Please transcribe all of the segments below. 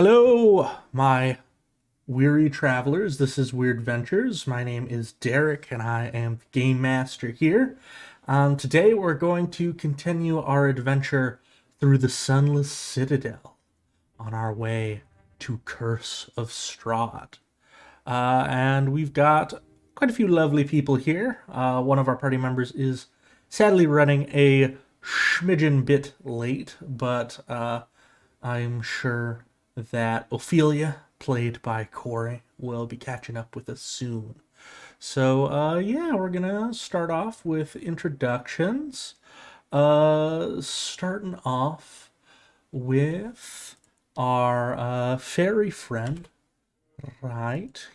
Hello, my weary travelers. This is Weird Ventures. My name is Derek, and I am the Game Master here. Today, we're going to continue our adventure through the Sunless Citadel on our way to Curse of Strahd. And we've got quite a few lovely people here. One of our party members is sadly running a schmidgen bit late, but I'm sure that Ophelia, played by Corey, will be catching up with us soon. So, yeah, we're gonna start off with introductions. Starting off with our fairy friend right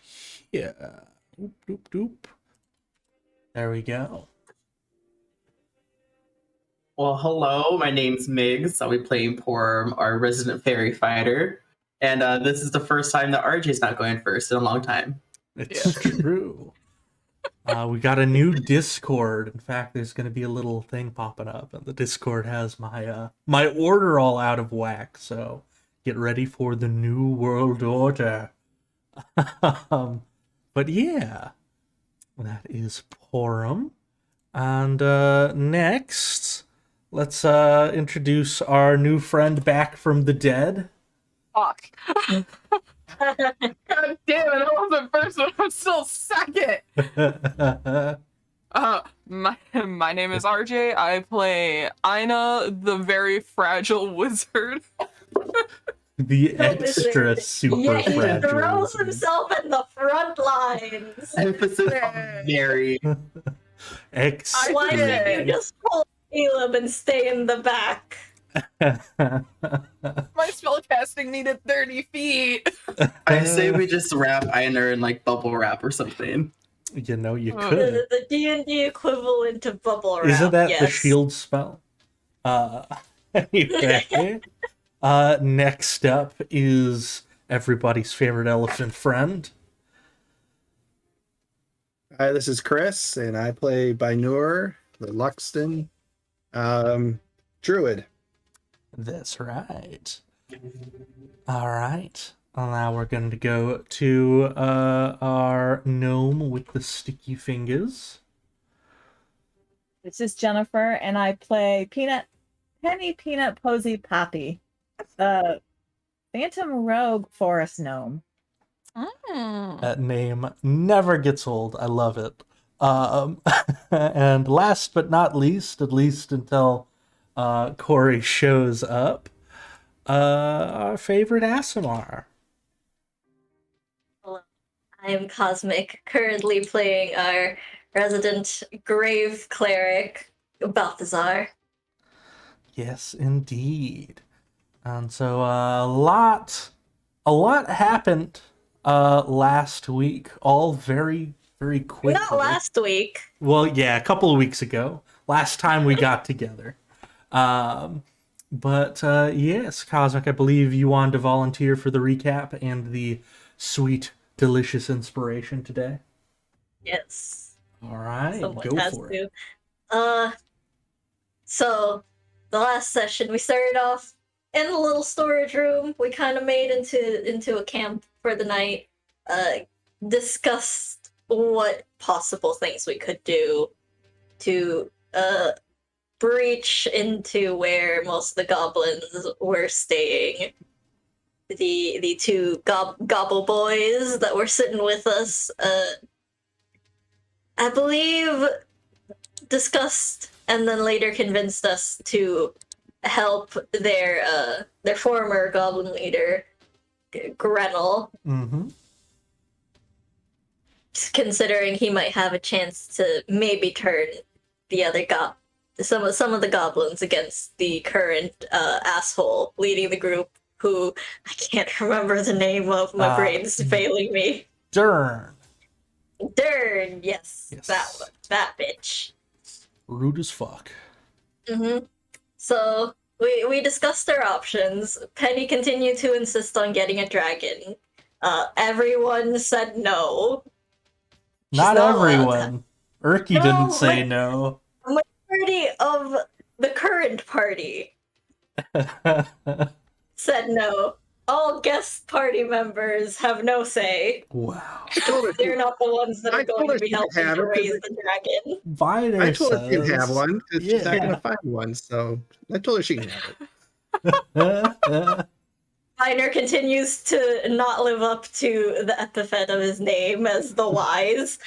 here. Doop, doop, doop. There we go. Well, hello, my name's Migs. I'll be playing Porm, our resident fairy fighter. And this is the first time that RJ's not going first in a long time. It's true. We got a new Discord. In fact, there's going to be a little thing popping up, and the Discord has my order all out of whack. So get ready for the new world order. But yeah, that is Porum. And next, let's introduce our new friend back from the dead. Fuck. God damn it, I wasn't first, but I'm still second. My name is RJ. I play Ina, the very fragile wizard. The extra super He fragile. throws himself in the front lines. Emphasis on very. Extra. Why did you just pull Caleb and stay in the back? My spellcasting needed 30 feet. I say we just wrap Einer in like bubble wrap or something. You know, you Oh. could. The D&D equivalent of bubble wrap. Isn't that yes. the shield spell? Anyway, next up is everybody's favorite elephant friend. Hi, this is Chris, and I play Binur, the Luxton Druid. That's right. All right. Well, now we're going to go to our gnome with the sticky fingers. This is Jennifer, and I play Penny Peanut Posy Poppy, the Phantom Rogue Forest Gnome. That name never gets old. I love it. And last but not least, at least until Corey shows up, our favorite Asimar. Hello. I am Cosmic, currently playing our resident grave cleric, Balthazar. Yes, indeed. And so a lot happened last week, all very, very quickly. Not last week. Well, yeah, a couple of weeks ago. Last time we got together. But yes, Cosmic, I believe you wanted to volunteer for the recap and the sweet, delicious inspiration today. Yes. All right, Someone go has for to. it. So the last session we started off in a little storage room. We kind of made into a camp for the night. Discussed what possible things we could do to breach into where most of the goblins were staying. The two gobble boys that were sitting with us, I believe, discussed and then later convinced us to help their former goblin leader, Grenell, Mm-hmm. considering he might have a chance to maybe turn the other some of the goblins against the current asshole leading the group, who I can't remember the name of. My brain's failing me. Dern. Dern, yes, Yes. that one, that bitch. Rude as fuck. Mm-hmm. So we discussed our options. Penny continued to insist on getting a dragon. Everyone said no. She's Not not allowed to everyone. Erky No, didn't say but- no. Majority of the current party said no. all guest party members have no say. Wow. I told her They're not the ones that I are going told her to be she could helping have to it 'cause raise the dragon. Viner I told her she can have says- one because she's not Yeah. going to find one. So I told her she can have it. Viner continues to not live up to the epithet of his name as the wise.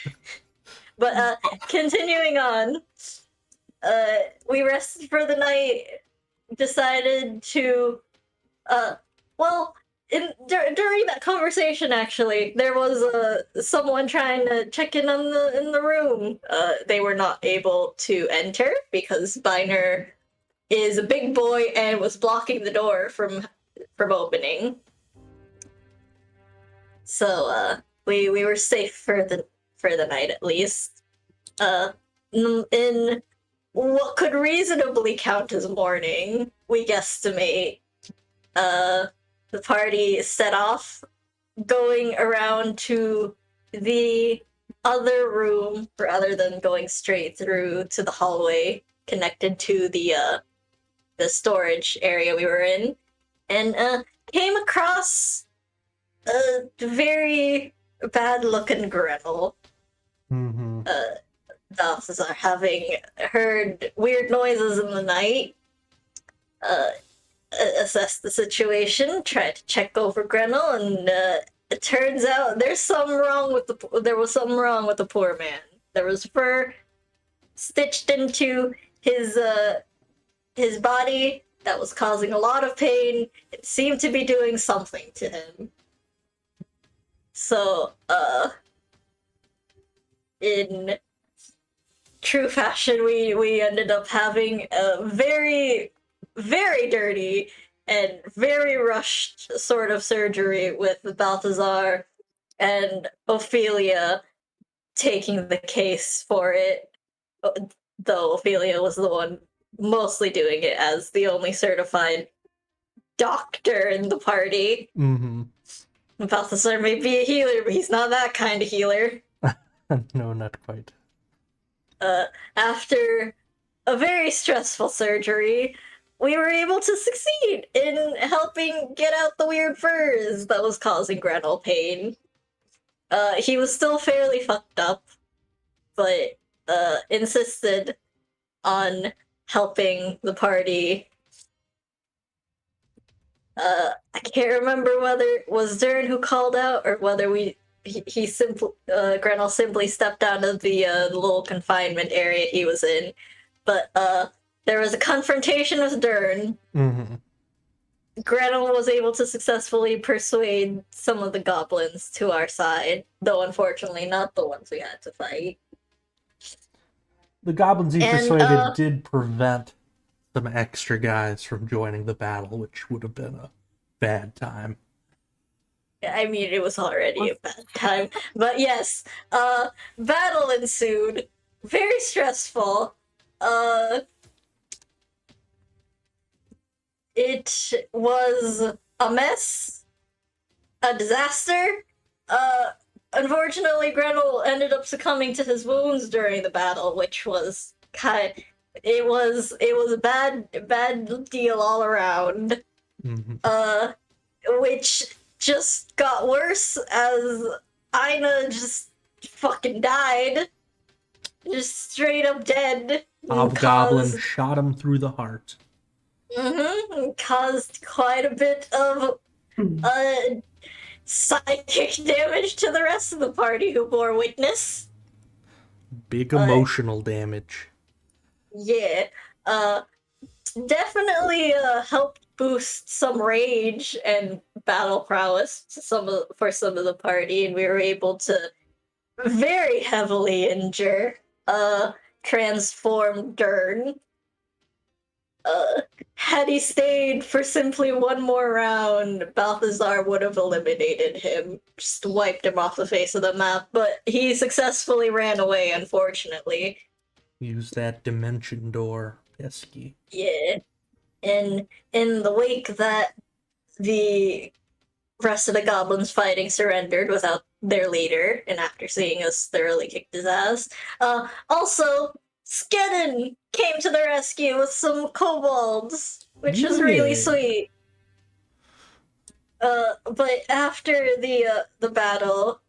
But continuing on, we rested for the night, decided to, well, during that conversation, actually, there was someone trying to check in in the room. They were not able to enter because Viner is a big boy and was blocking the door from opening. So we were safe for the night at least. In what could reasonably count as morning, we guesstimate. The party set off, going around to the other room rather than going straight through to the hallway connected to the storage area we were in, and came across a very bad-looking Gretel. Mm-hmm. Balthazar, having heard weird noises in the night, assessed the situation, tried to check over Gretel, and it turns out there was something wrong with the poor man. There was fur stitched into his body that was causing a lot of pain. It seemed to be doing something to him. So, in true fashion, we ended up having a very, very dirty and very rushed sort of surgery with Balthazar and Ophelia taking the case for it, though Ophelia was the one mostly doing it as the only certified doctor in the party. Mm-hmm. Balthazar may be a healer, but he's not that kind of healer. No, not quite. After a very stressful surgery, we were able to succeed in helping get out the weird furs that was causing Gretel pain. He was still fairly fucked up, but insisted on helping the party. I can't remember whether it was Dern who called out or whether Gretel simply stepped out of the little confinement area he was in. But there was a confrontation with Dern. Mm-hmm. Gretel was able to successfully persuade some of the goblins to our side, though unfortunately not the ones we had to fight. The goblins he And, persuaded did prevent some extra guys from joining the battle, which would have been a bad time. I mean, it was already a bad time. But yes, battle ensued. Very stressful. It was a mess. A disaster. Unfortunately, Gretel ended up succumbing to his wounds during the battle, which was it was a bad deal all around. Mm-hmm. Which just got worse as Ina just fucking died. Just straight up dead. Hobgoblin shot him through the heart. Caused quite a bit of psychic damage to the rest of the party who bore witness. Big emotional damage. Yeah. Definitely helped boost some rage and battle prowess for some of the party, and we were able to very heavily injure transformed Dern. Had he stayed for simply one more round, Balthazar would have eliminated him, just wiped him off the face of the map, but he successfully ran away, unfortunately. Use that dimension door. Pesky. Yeah. And in the wake that the rest of the goblins fighting surrendered without their leader, and after seeing us thoroughly kicked his ass, also, Skedden came to the rescue with some kobolds, which was really Yeah. sweet. But after the battle,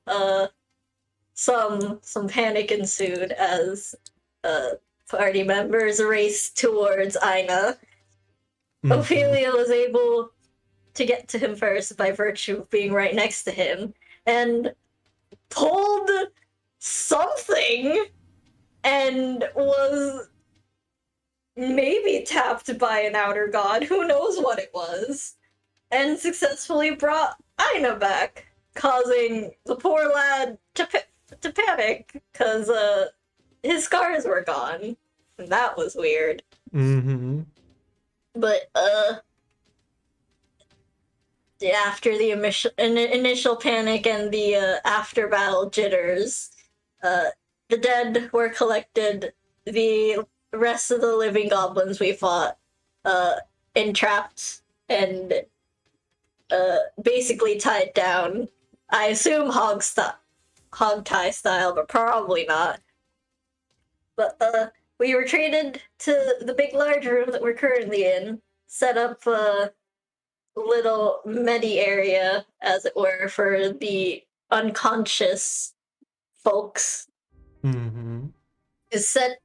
some panic ensued as party members raced towards Aina. Mhm. Ophelia was able to get to him first by virtue of being right next to him, and pulled something and was maybe tapped by an outer god, who knows what it was, and successfully brought Aina back, causing the poor lad to panic because his scars were gone. And that was weird. Mhm. But after the initial panic and the after battle jitters, the dead were collected. The rest of the living goblins we fought entrapped and basically tied down. I assume hog tie style, but probably not. But we retreated to the big large room that we're currently in, set up a little medi area, as it were, for the unconscious folks. Mhm. Set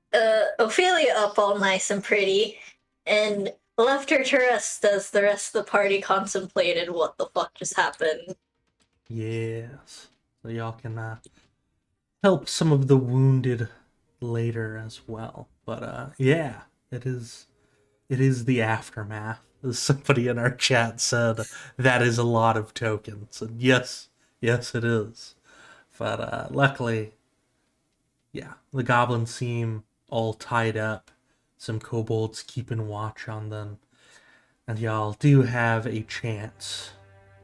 Ophelia up all nice and pretty, and left her to rest as the rest of the party contemplated what the fuck just happened. Yes. So y'all can help some of the wounded later as well. But yeah, it is the aftermath. As somebody in our chat said, that is a lot of tokens. And yes, it is. But luckily, yeah, the goblins seem all tied up. Some kobolds keeping watch on them. And y'all do have a chance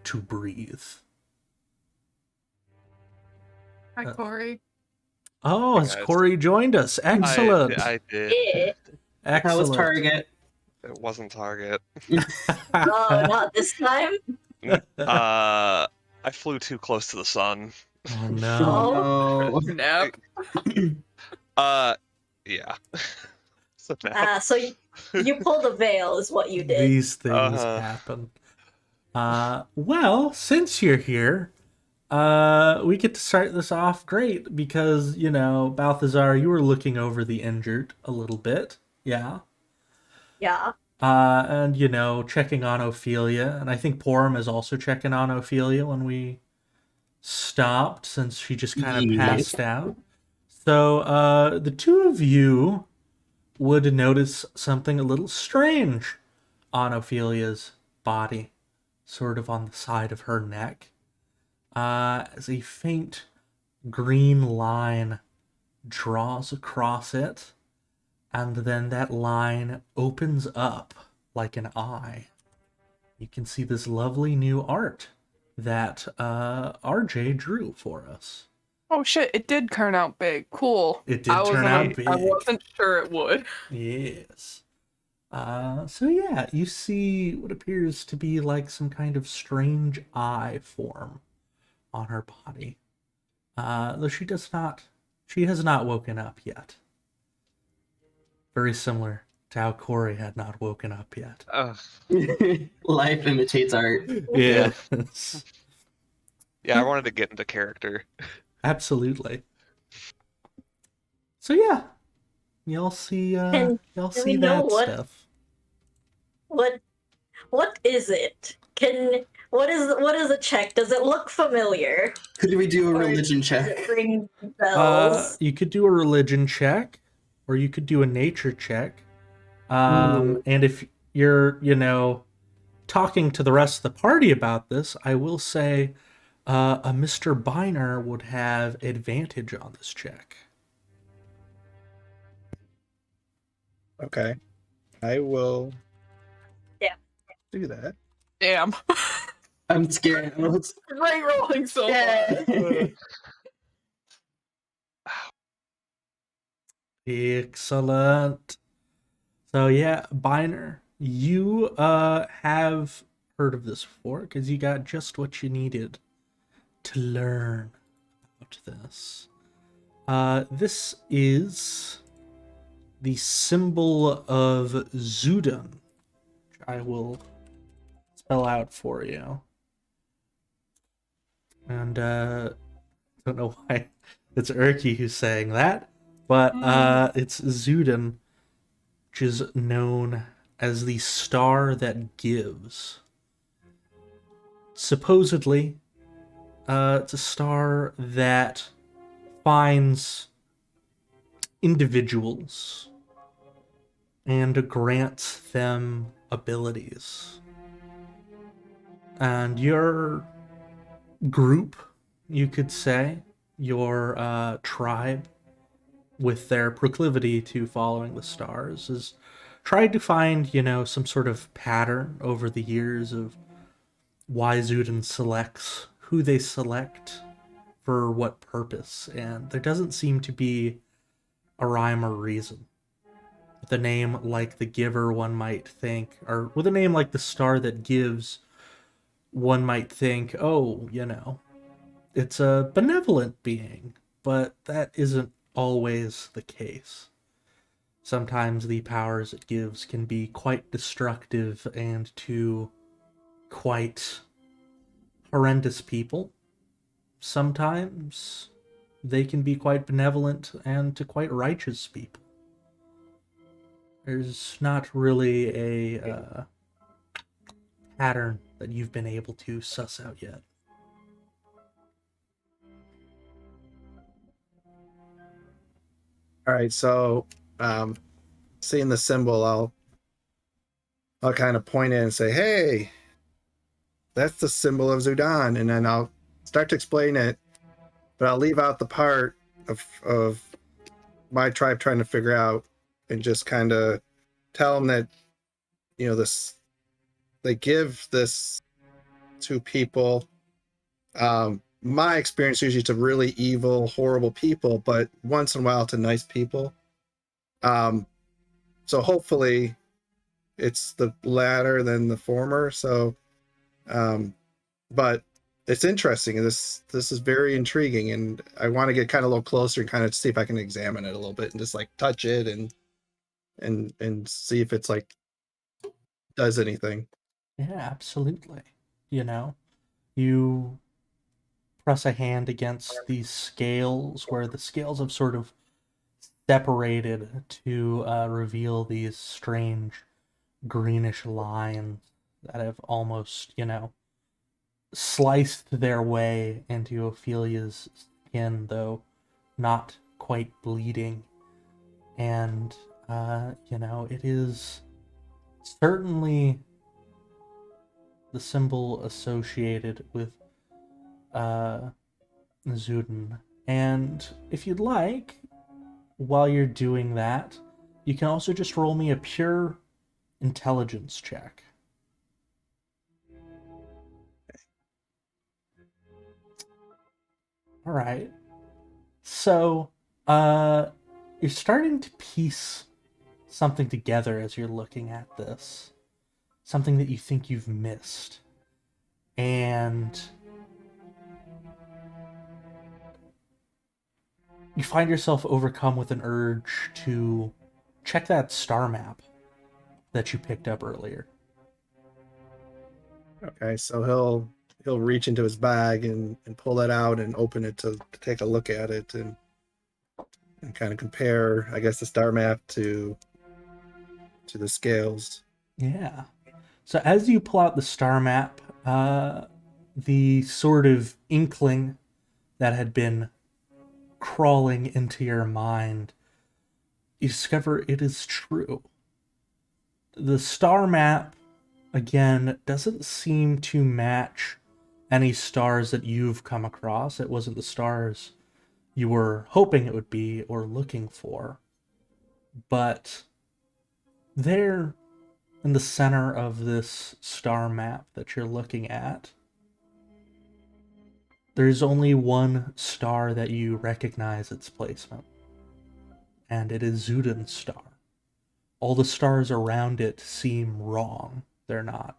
to breathe. Hi, Corey. Oh, Hey, has guys. Corey joined us? Excellent. I did. Yeah. How was Excellent. Target? It wasn't Target. Oh, not this time? I flew too close to the sun. Oh no. Oh, Nap. Yeah. So now- So you pulled a veil, is what you did. These things Uh-huh. happen. Well, since you're here, we get to start this off great because, you know, Balthazar, you were looking over the injured a little bit. Yeah. Yeah. And, you know, checking on Ophelia. And I think Porum is also checking on Ophelia when we stopped, since she just kind of Yes. passed out. So, the two of you would notice something a little strange on Ophelia's body, sort of on the side of her neck. As a faint green line draws across it, and then that line opens up like an eye. You can see this lovely new art that RJ drew for us. Oh shit! It did turn out big. Cool. It did turn out big. I wasn't sure it would. Yes. So yeah, you see what appears to be like some kind of strange eye form on her body. Though she has not woken up yet. Very similar to how Corey had not woken up yet. life imitates art. Yes. Yeah, I wanted to get into character. Absolutely. So yeah, y'all see And y'all do see we know that what- stuff. What is it? What is the check? Does it look familiar? Could we do a Or religion Does it check? ring bells? You could do a religion check, or you could do a nature check. Ooh. And if you're, you know, talking to the rest of the party about this, I will say a Mr. Biner would have advantage on this check. Okay. I will Yeah. do that. Damn. I'm scared. Great rolling so far. Yeah. Excellent. So yeah, Biner, you have heard of this before because you got just what you needed to learn about this. This is the symbol of Zudun, which I will spell out for you. And I don't know why it's Urki who's saying that, but it's Zuden, which is known as the star that gives. Supposedly, it's a star that finds individuals and grants them abilities. And your group, you could say, your tribe, with their proclivity to following the stars, has tried to find, some sort of pattern over the years of why Zuden selects who they select for what purpose, and there doesn't seem to be a rhyme or reason. With a name like the Giver, one might think, or with a name like the Star that Gives, one might think, oh, it's a benevolent being, but that isn't always the case. Sometimes the powers it gives can be quite destructive and to quite horrendous people. Sometimes they can be quite benevolent and to quite righteous people. There's not really a pattern that you've been able to suss out yet. All right, so seeing the symbol, I'll kind of point it and say, "Hey, that's the symbol of Zudan," and then I'll start to explain it, but I'll leave out the part of my tribe trying to figure out, and just kind of tell them that this, they give this to people. My experience usually to really evil, horrible people, but once in a while to nice people. So hopefully it's the latter than the former. So, but it's interesting. This is very intriguing, and I want to get kind of a little closer and kind of see if I can examine it a little bit and just like touch it and see if it's like does anything. Yeah, absolutely. You press a hand against these scales where the scales have sort of separated to reveal these strange greenish lines that have almost, sliced their way into Ophelia's skin, though not quite bleeding. And, it is certainly the symbol associated with Zuden. And if you'd like, while you're doing that, you can also just roll me a pure intelligence check. All right. So, you're starting to piece something together as you're looking at this. Something that you think you've missed. And you find yourself overcome with an urge to check that star map that you picked up earlier. Okay, so he'll reach into his bag and pull that out and open it to take a look at it and kind of compare, I guess, the star map to the scales. Yeah. So as you pull out the star map, the sort of inkling that had been crawling into your mind, you discover it is true. The star map, again, doesn't seem to match any stars that you've come across. It wasn't the stars you were hoping it would be or looking for. But there, in the center of this star map that you're looking at, there's only one star that you recognize its placement, and it is Zuden's star. All the stars around it seem wrong. They're not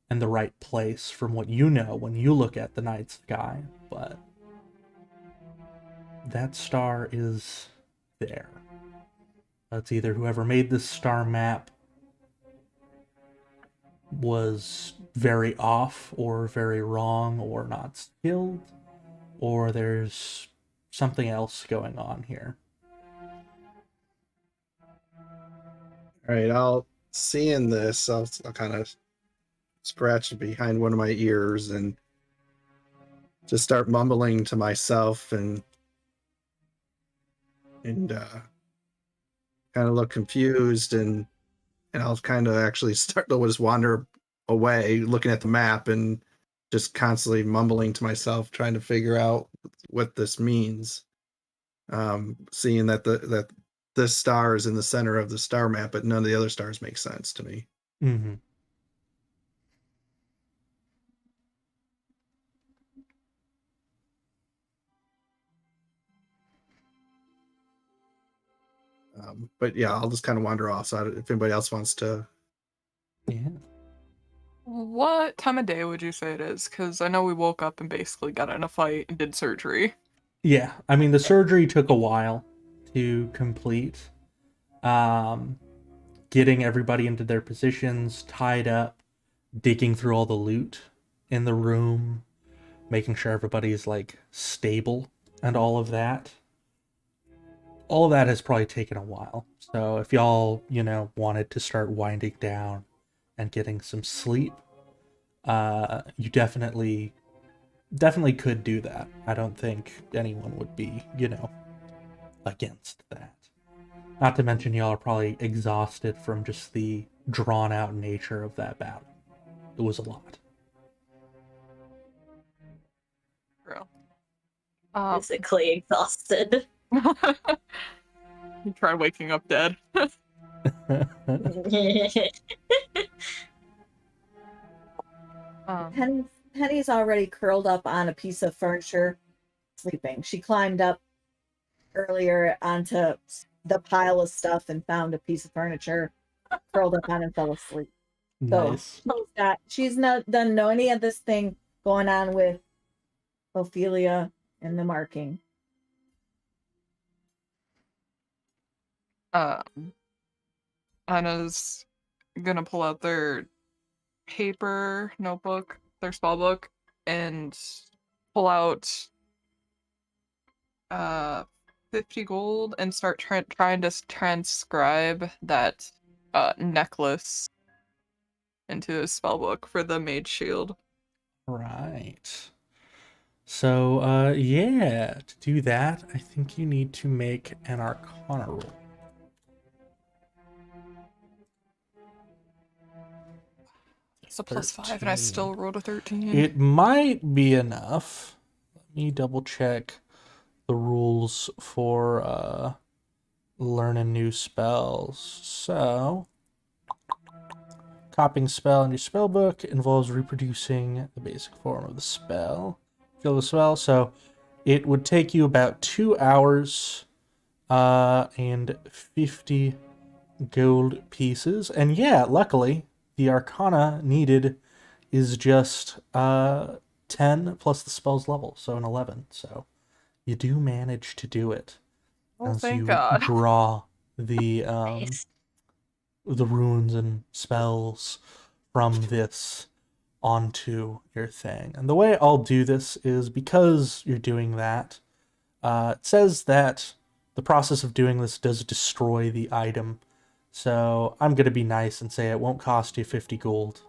in the right place from what you know when you look at the night sky, but that star is there. It's either whoever made this star map was very off or very wrong or not skilled, or there's something else going on here. All right, I'll seeing this. I'll kind of scratch behind one of my ears and just start mumbling to myself and kind of look confused and I'll kind of actually start to just wander away, looking at the map and just constantly mumbling to myself, trying to figure out what this means. Seeing that that this star is in the center of the star map, but none of the other stars make sense to me. Mm-hmm. But yeah, I'll just kind of wander off. So if anybody else wants to, Yeah. What time of day would you say it is? Because I know we woke up and basically got in a fight and did surgery. Yeah, I mean, the surgery took a while to complete. Getting everybody into their positions, tied up, digging through all the loot in the room, making sure everybody's like stable and all of that. All of that has probably taken a while. So if y'all, wanted to start winding down and getting some sleep, you definitely could do that. I don't think anyone would be, against that. Not to mention y'all are probably exhausted from just the drawn out nature of that battle. It was a lot. Bro. Physically exhausted. You tried waking up dead. Penny's already curled up on a piece of furniture, sleeping. She climbed up earlier onto the pile of stuff and found a piece of furniture, curled up on and fell asleep. Nice. So she's not doesn't know any of this thing going on with Ophelia and the marking. Anna's gonna pull out their paper notebook, their spell book, and pull out 50 gold and start trying to transcribe that necklace into a spell book for the mage shield. Right. So, yeah, to do that, I think you need to make an Arcana roll. It's a +5 and I still rolled a 13. It might be enough. Let me double check the rules for learning new spells. So, copying spell in your spell book involves reproducing the basic form of the spell. Feel the spell, so it would take you about 2 hours and 50 gold pieces. And yeah, luckily, the Arcana needed is just 10 plus the spell's level, so an 11. So you do manage to do it. Oh, as thank you God. draw the Nice. the runes and spells from this onto your thing. And the way I'll do this is because you're doing that, it says that the process of doing this does destroy the item. So I'm going to be nice and say it won't cost you 50 gold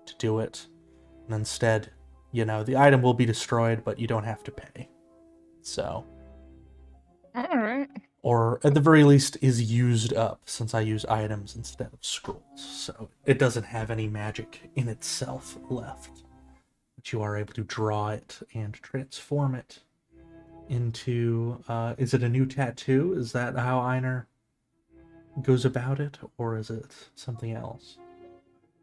to do it. And instead, the item will be destroyed, but you don't have to pay. So. Alright. Or at the very least is used up, since I use items instead of scrolls. So it doesn't have any magic in itself left. But you are able to draw it and transform it into... is it a new tattoo? Is that how Einar goes about it? Or is it something else?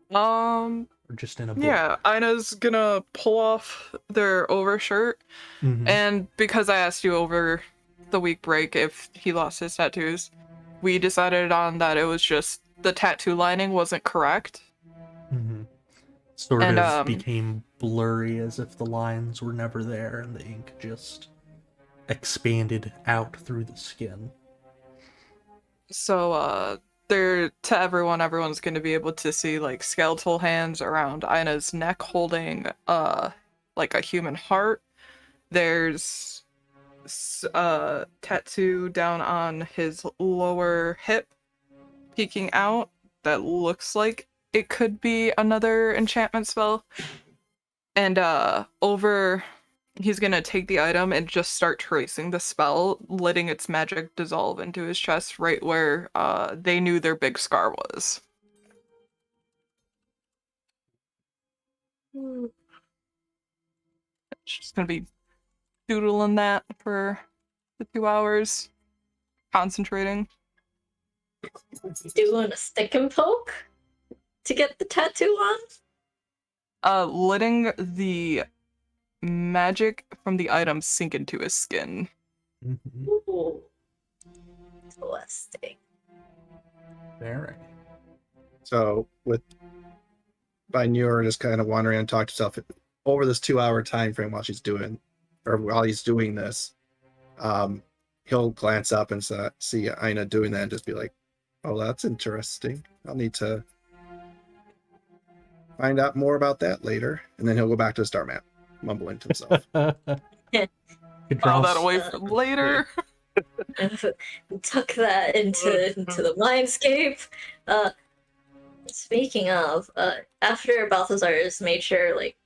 Or just in a book? Yeah, Ina's gonna pull off their overshirt. Mhm. And because I asked you over the week break if he lost his tattoos, we decided on that it was just the tattoo lining wasn't correct. Mm-hmm. Sort of became blurry as if the lines were never there and the ink just expanded out through the skin. So to everyone's gonna be able to see like skeletal hands around Ina's neck holding like a human heart, There's tattoo down on his lower hip peeking out that looks like it could be another enchantment spell. And he's gonna take the item and just start tracing the spell, letting its magic dissolve into his chest right where they knew their big scar was. She's gonna be doodling that for the 2 hours, concentrating. Doing a stick and poke to get the tattoo on? Letting the magic from the item sink into his skin. Mhm. Ooh. Interesting. Very. So with Binure just kind of wandering and talk to himself over this 2-hour time frame while he's doing this, he'll glance up and see Aina doing that and just be like, "Oh, that's interesting. I'll need to find out more about that later." And then he'll go back to the star map, mumbling to himself. Could File draw that away for later. Tuck that into the mindscape. Speaking of, after Balthazar has made sure, like,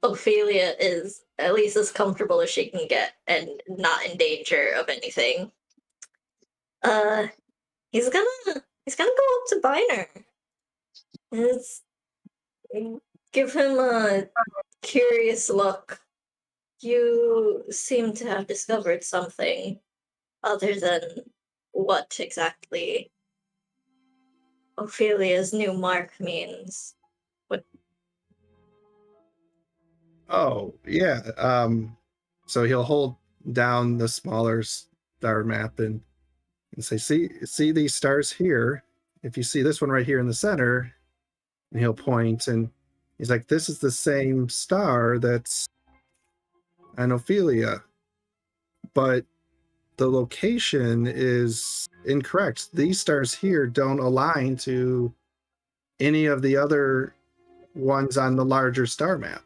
Ophelia is at least as comfortable as she can get and not in danger of anything, he's gonna go up to Biner. Give him a curious look. You seem to have discovered something other than what exactly Ophelia's new mark means. Oh, yeah. So he'll hold down the smaller star map and say, see these stars here? If you see this one right here in the center, and he'll point, and he's like, this is the same star that's an Ophelia, but the location is incorrect. These stars here don't align to any of the other ones on the larger star map.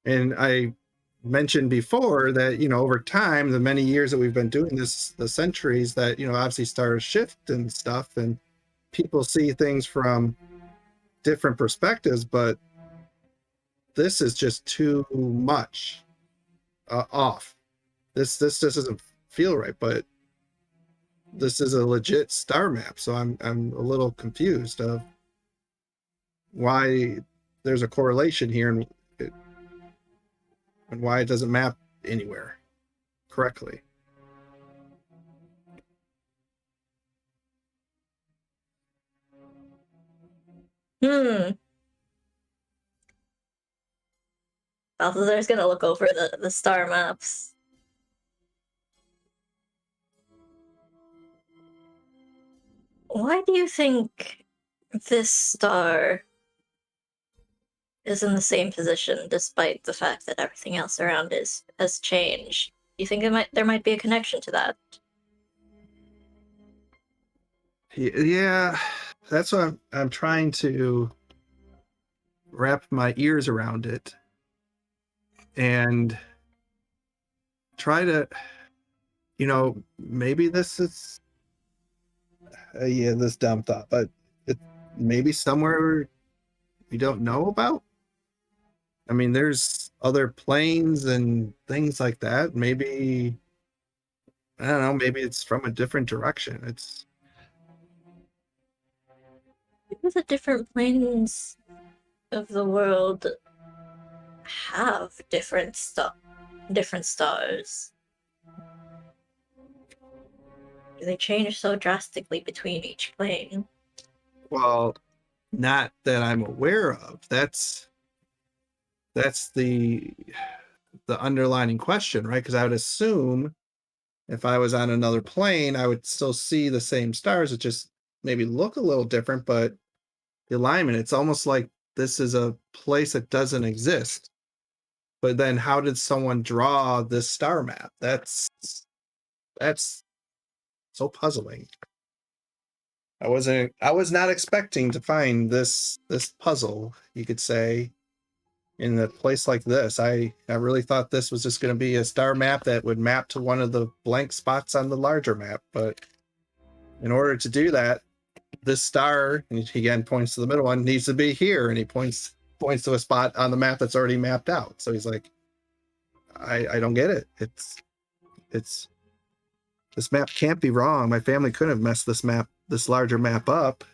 And I mentioned before that, over time, the many years that we've been doing this, the centuries, that, obviously stars shift and stuff, and people see things from different perspectives, but this is just too much off. This just doesn't feel right, but this is a legit star map, so I'm a little confused of why there's a correlation here and why it doesn't map anywhere correctly. Balthazar's gonna look over the star maps. Why do you think this star is in the same position despite the fact that everything else around has changed? Do you think there might be a connection to that? Yeah, that's what I'm trying to wrap my ears around it and try to, maybe this is this dumb thought, but it maybe somewhere we don't know about. I mean, there's other planes and things like that. Maybe, I don't know, maybe it's from a different direction. It's The different planes of the world have different stars. They change so drastically between each plane. well, not that I'm aware of. That's the underlining question, right? Because I would assume if I was on another plane, I would still see the same stars. It just maybe look a little different, but the alignment, it's almost like this is a place that doesn't exist. But then how did someone draw this star map? That's so puzzling. I was not expecting to find this puzzle, you could say, in a place like this. I really thought this was just going to be a star map that would map to one of the blank spots on the larger map. But in order to do that, this star, and he again points to the middle one, needs to be here. And he points to a spot on the map that's already mapped out. So he's like, I don't get it. It's this map can't be wrong. My family couldn't have messed this larger map up.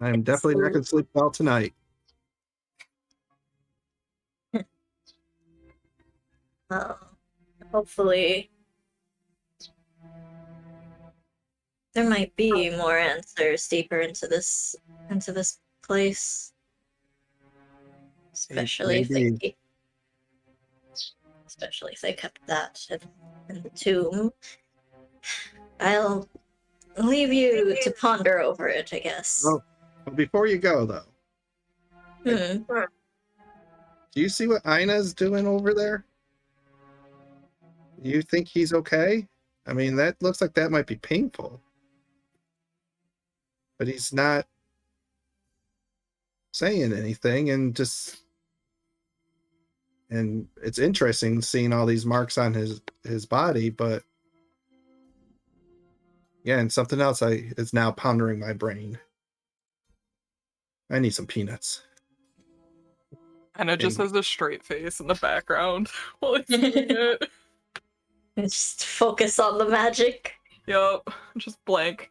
I'm definitely not going to sleep well tonight. Hopefully, there might be more answers deeper into this place. Especially if they kept that in the tomb. I'll leave you to ponder over it, I guess. Well, before you go, though, Hmm. do you see what Ina's doing over there? Do you think he's okay? I mean, that looks like that might be painful. But he's not saying anything, and it's interesting seeing all these marks on his body, but yeah, and something else is now pondering my brain. I need some peanuts. And it just has a straight face in the background while he's doing it. Just focus on the magic. Yup, just blank.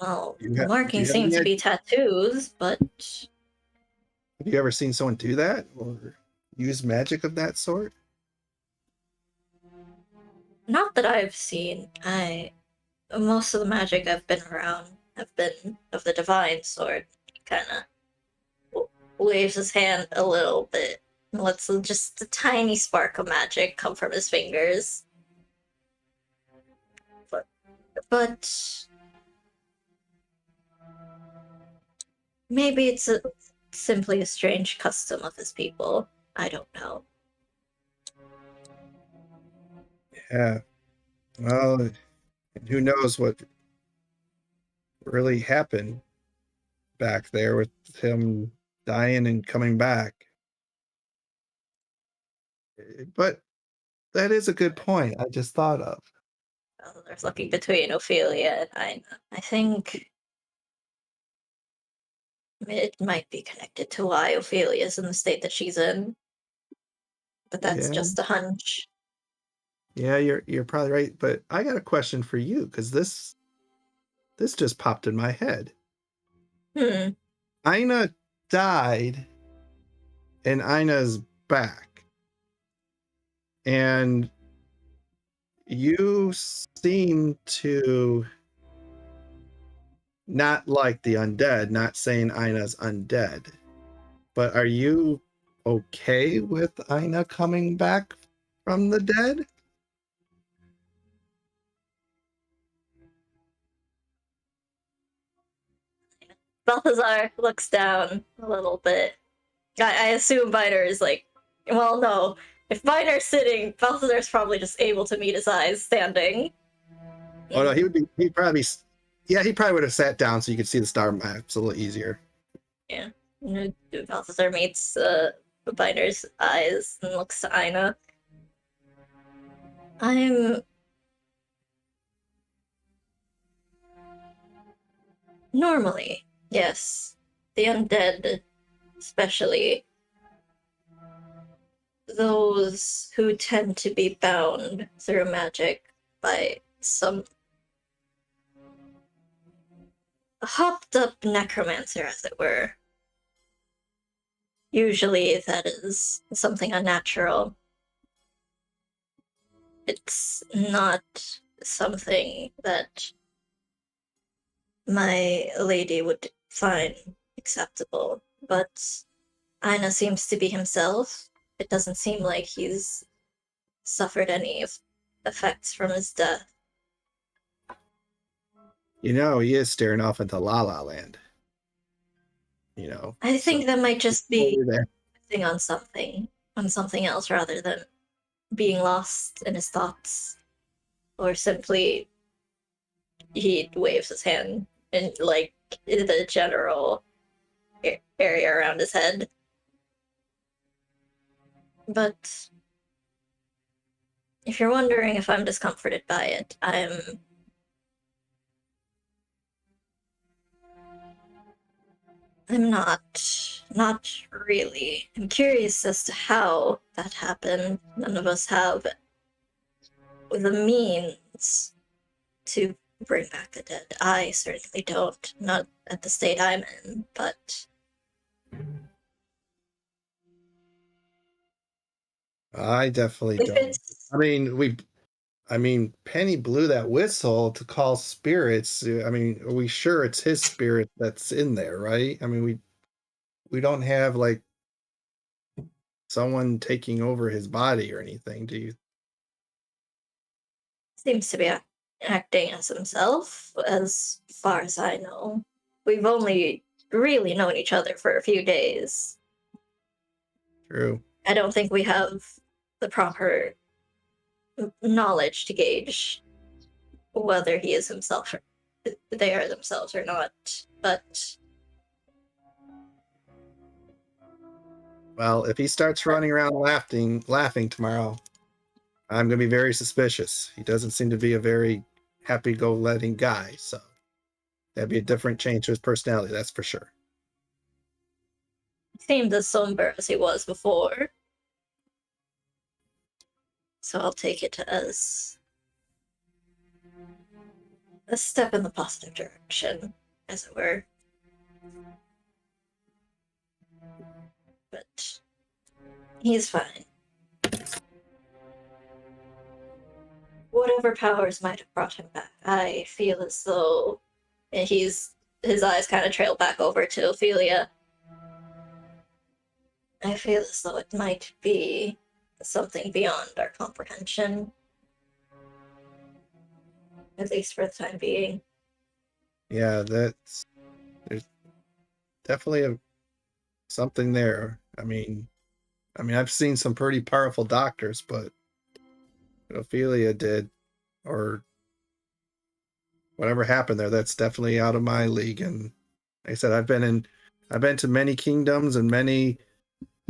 Well, You the have- markings do you have seem to any be tattoos, but Have you ever seen someone do that or use magic of that sort? not that I've seen. Most of the magic I've been around have been of the divine sort. Kinda waves his hand a little bit. Lets just a tiny spark of magic come from his fingers. But maybe it's simply a strange custom of his people. I don't know. Yeah. Well, who knows what really happened back there with him dying and coming back. But that is a good point I just thought of. There's looking between Ophelia and Ina. I think it might be connected to why Ophelia's in the state that she's in. But that's Yeah. just a hunch. Yeah, you're probably right, but I got a question for you because this just popped in my head. Hmm. Ina died and Ina's back. And you seem to not like the undead, not saying Ina's undead. But are you okay with Ina coming back from the dead? Balthazar looks down a little bit. I assume Viner is like, well, no. If Viner's sitting, Balthazar's probably just able to meet his eyes standing. Oh no, he'd probably he probably would have sat down so you could see the star maps a little easier. Yeah. Balthazar meets Viner's eyes and looks to Ina. Normally, yes. The undead, especially those who tend to be bound through magic by some hopped up necromancer, as it were. Usually that is something unnatural. It's not something that my lady would find acceptable, but Ina seems to be himself. It doesn't seem like he's suffered any effects from his death. You know, he is staring off into La La Land. You know. I think that might just be there. focusing on something else rather than being lost in his thoughts, or simply he waves his hand in like the general area around his head. But if you're wondering if I'm discomforted by it, I'm not really. I'm curious as to how that happened. None of us have the means to bring back the dead. I certainly don't. Not at the state I'm in, but I definitely if don't. it's I mean, Penny blew that whistle to call spirits. I mean, are we sure it's his spirit that's in there, right? I mean, we don't have like someone taking over his body or anything, do you? seems to be acting as himself, as far as I know. We've only really known each other for a few days. True. I don't think we have the proper knowledge to gauge whether he is himself or they are themselves or not. But Well, if he starts running around laughing tomorrow, I'm gonna be very suspicious. He doesn't seem to be a very happy-go-letting guy, so that'd be a different change to his personality, that's for sure. he seemed as somber as he was before. So I'll take it as a step in the positive direction, as it were. But he's fine. Whatever powers might have brought him back, I feel as though his eyes kind of trail back over to Ophelia. I feel as though it might be something beyond our comprehension. At least for the time being. Yeah, there's definitely something there. I mean, I've seen some pretty powerful doctors, but Ophelia did, or whatever happened there, that's definitely out of my league. And like I said, I've been to many kingdoms and many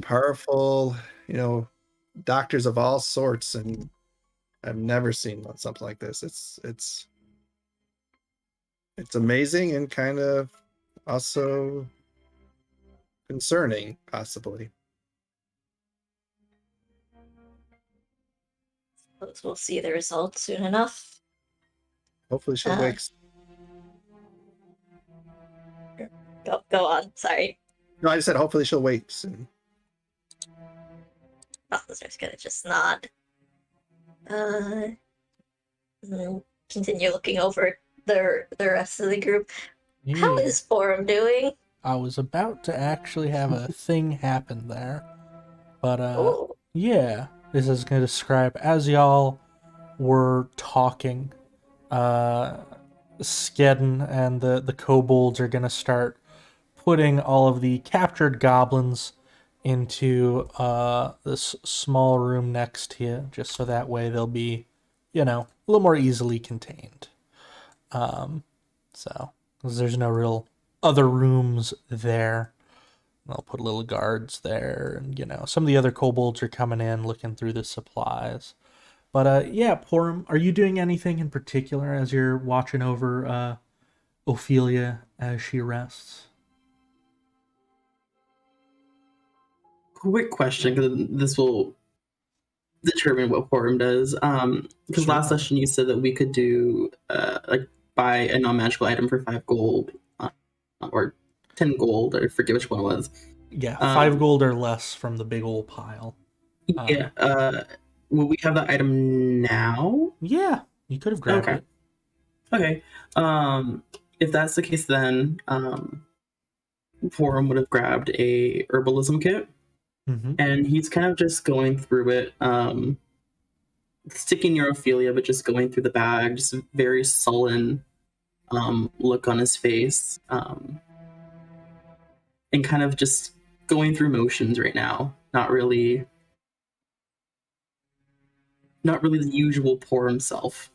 powerful, doctors of all sorts, and I've never seen something like this. It's amazing and kind of also concerning, possibly. Suppose we'll see the results soon enough. Hopefully she'll wake. Go on, sorry. No, I just said hopefully she'll wake soon. Balthazar's gonna just nod. Continue looking over the rest of the group. How Yeah. is Forum doing? I was about to actually have a thing happen there. But, Oh, yeah. This is going to describe as y'all were talking, Skedden and the kobolds are going to start putting all of the captured goblins into this small room next to you, just so that way they'll be, a little more easily contained. So, 'cause there's no real other rooms there. They'll put little guards there, and some of the other kobolds are coming in looking through the supplies. But yeah, Porum, are you doing anything in particular as you're watching over Ophelia as she rests? Quick question, because this will determine what Forum does. Because Sure. last session you said that we could do like buy a non-magical item for 5 gold, or 10 gold. I forget which one it was. Yeah, 5 gold or less from the big old pile. Yeah. Will we have that item now? Yeah, you could have grabbed it. Okay. If that's the case, then Forum would have grabbed a herbalism kit, and he's kind of just going through it, sticking near Ophelia, but just going through the bag, just a very sullen look on his face, and kind of just going through motions right now. Not really the usual pour himself.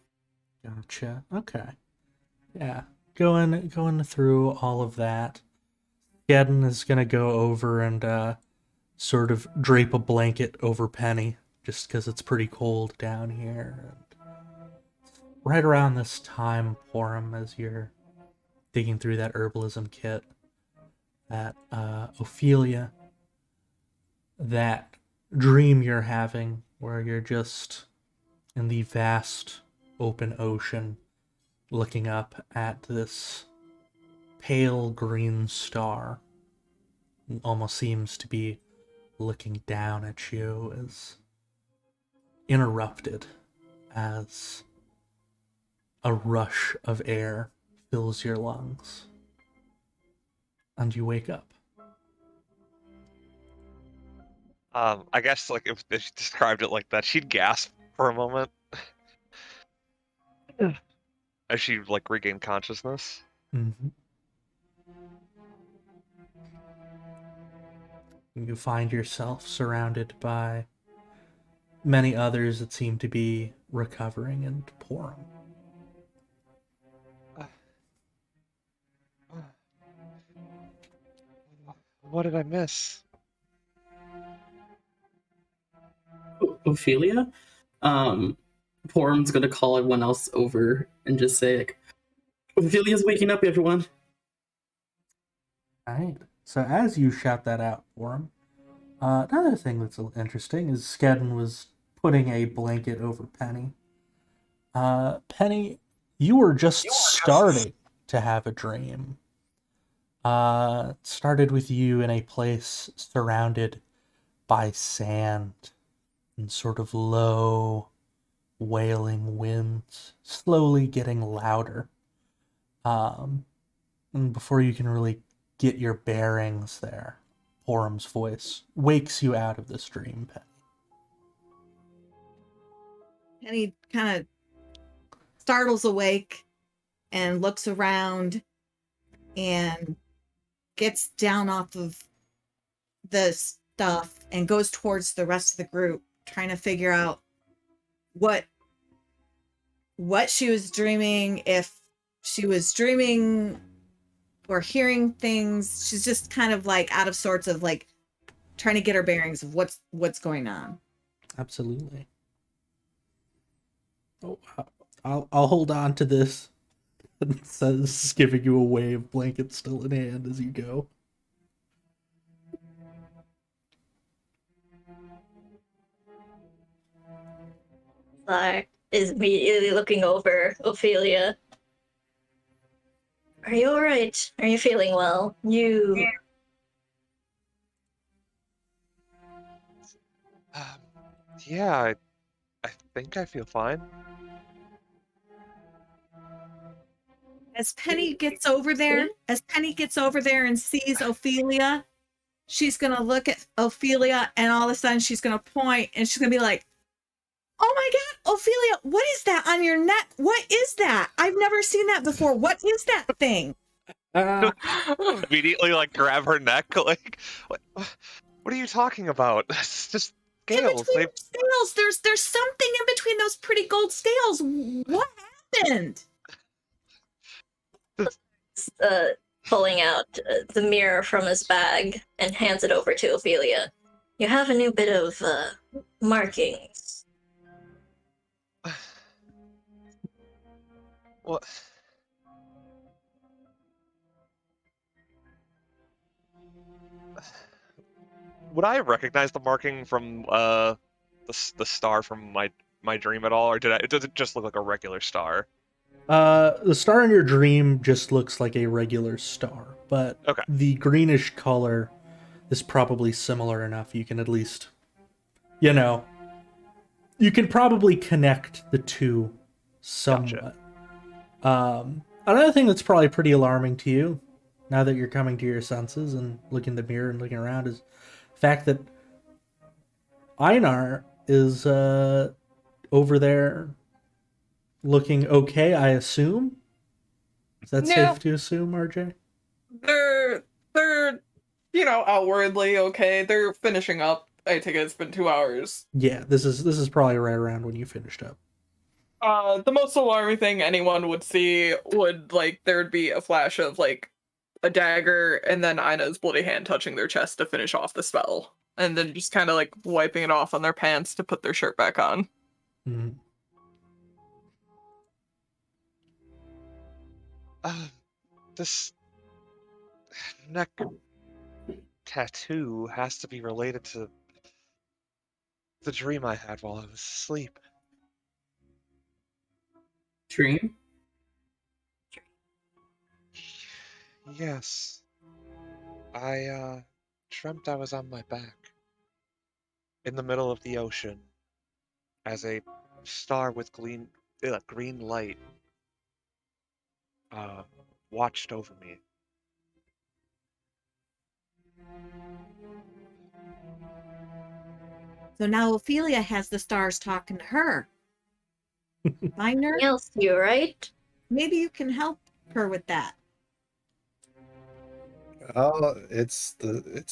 Gotcha. Okay. Yeah, going through all of that. Gadden is gonna go over and sort of drape a blanket over Penny, just because it's pretty cold down here. And right around this time, Porum, as you're digging through that herbalism kit, that Ophelia, that dream you're having, where you're just in the vast open ocean, looking up at this pale green star, it almost seems to be looking down at you, is interrupted as a rush of air fills your lungs, and you wake up. I guess like if she described it like that, she'd gasp for a moment as she like regained consciousness. Mm-hmm. You find yourself surrounded by many others that seem to be recovering and pouring. What did I miss? Ophelia, Porum's gonna call everyone else over and just say, like, Ophelia's waking up, everyone. Alright, so as you shout that out for him, another thing that's interesting is Skadden was putting a blanket over Penny. Penny, you were just starting to have a dream. It started with you in a place surrounded by sand and sort of low, wailing winds, slowly getting louder. And before you can really get your bearings there, Porum's voice wakes you out of this dream, Penny. Penny kind of startles awake and looks around and gets down off of the stuff and goes towards the rest of the group, trying to figure out what she was dreaming, if she was dreaming or hearing things. She's just kind of like out of sorts of like trying to get her bearings of what's going on. Absolutely. Oh, I'll hold on to this. It says, giving you a wave, blanket still in hand as you go. Zar is immediately looking over Ophelia. Are you alright? Are you feeling well? Yeah, I think I feel fine. As Penny gets over there and sees Ophelia, she's gonna look at Ophelia, and all of a sudden she's gonna point and she's gonna be like, "Oh my god, Ophelia, what is that on your neck? What is that? I've never seen that before. What is that thing?" Immediately like grab her neck, like what are you talking about? It's just scales. In between scales, there's something in between those pretty gold scales. What happened? Pulling out the mirror from his bag and hands it over to Ophelia. You have a new bit of markings. What? Would I recognize the marking from the star from my dream at all, or does it just look like a regular star? The star in your dream just looks like a regular star, but Okay. the greenish color is probably similar enough you can at least, you can probably connect the two somewhat. Gotcha. Another thing that's probably pretty alarming to you, now that you're coming to your senses and looking in the mirror and looking around, is the fact that Einar is over there looking okay, I assume? Is that safe to assume, RJ? They're outwardly okay. They're finishing up. I think it's been 2 hours. Yeah, this is probably right around when you finished up. The most alarming thing anyone would see would, like, there would be a flash of, like, a dagger and then Ina's bloody hand touching their chest to finish off the spell. And then just kind of, like, wiping it off on their pants to put their shirt back on. Mhm. This neck tattoo has to be related to the dream I had while I was asleep. Dream? Yes. I dreamt I was on my back in the middle of the ocean as a star with green light watched over me. So now Ophelia has the stars talking to her. Minor, Else, you right? maybe you can help her with that. Oh, it's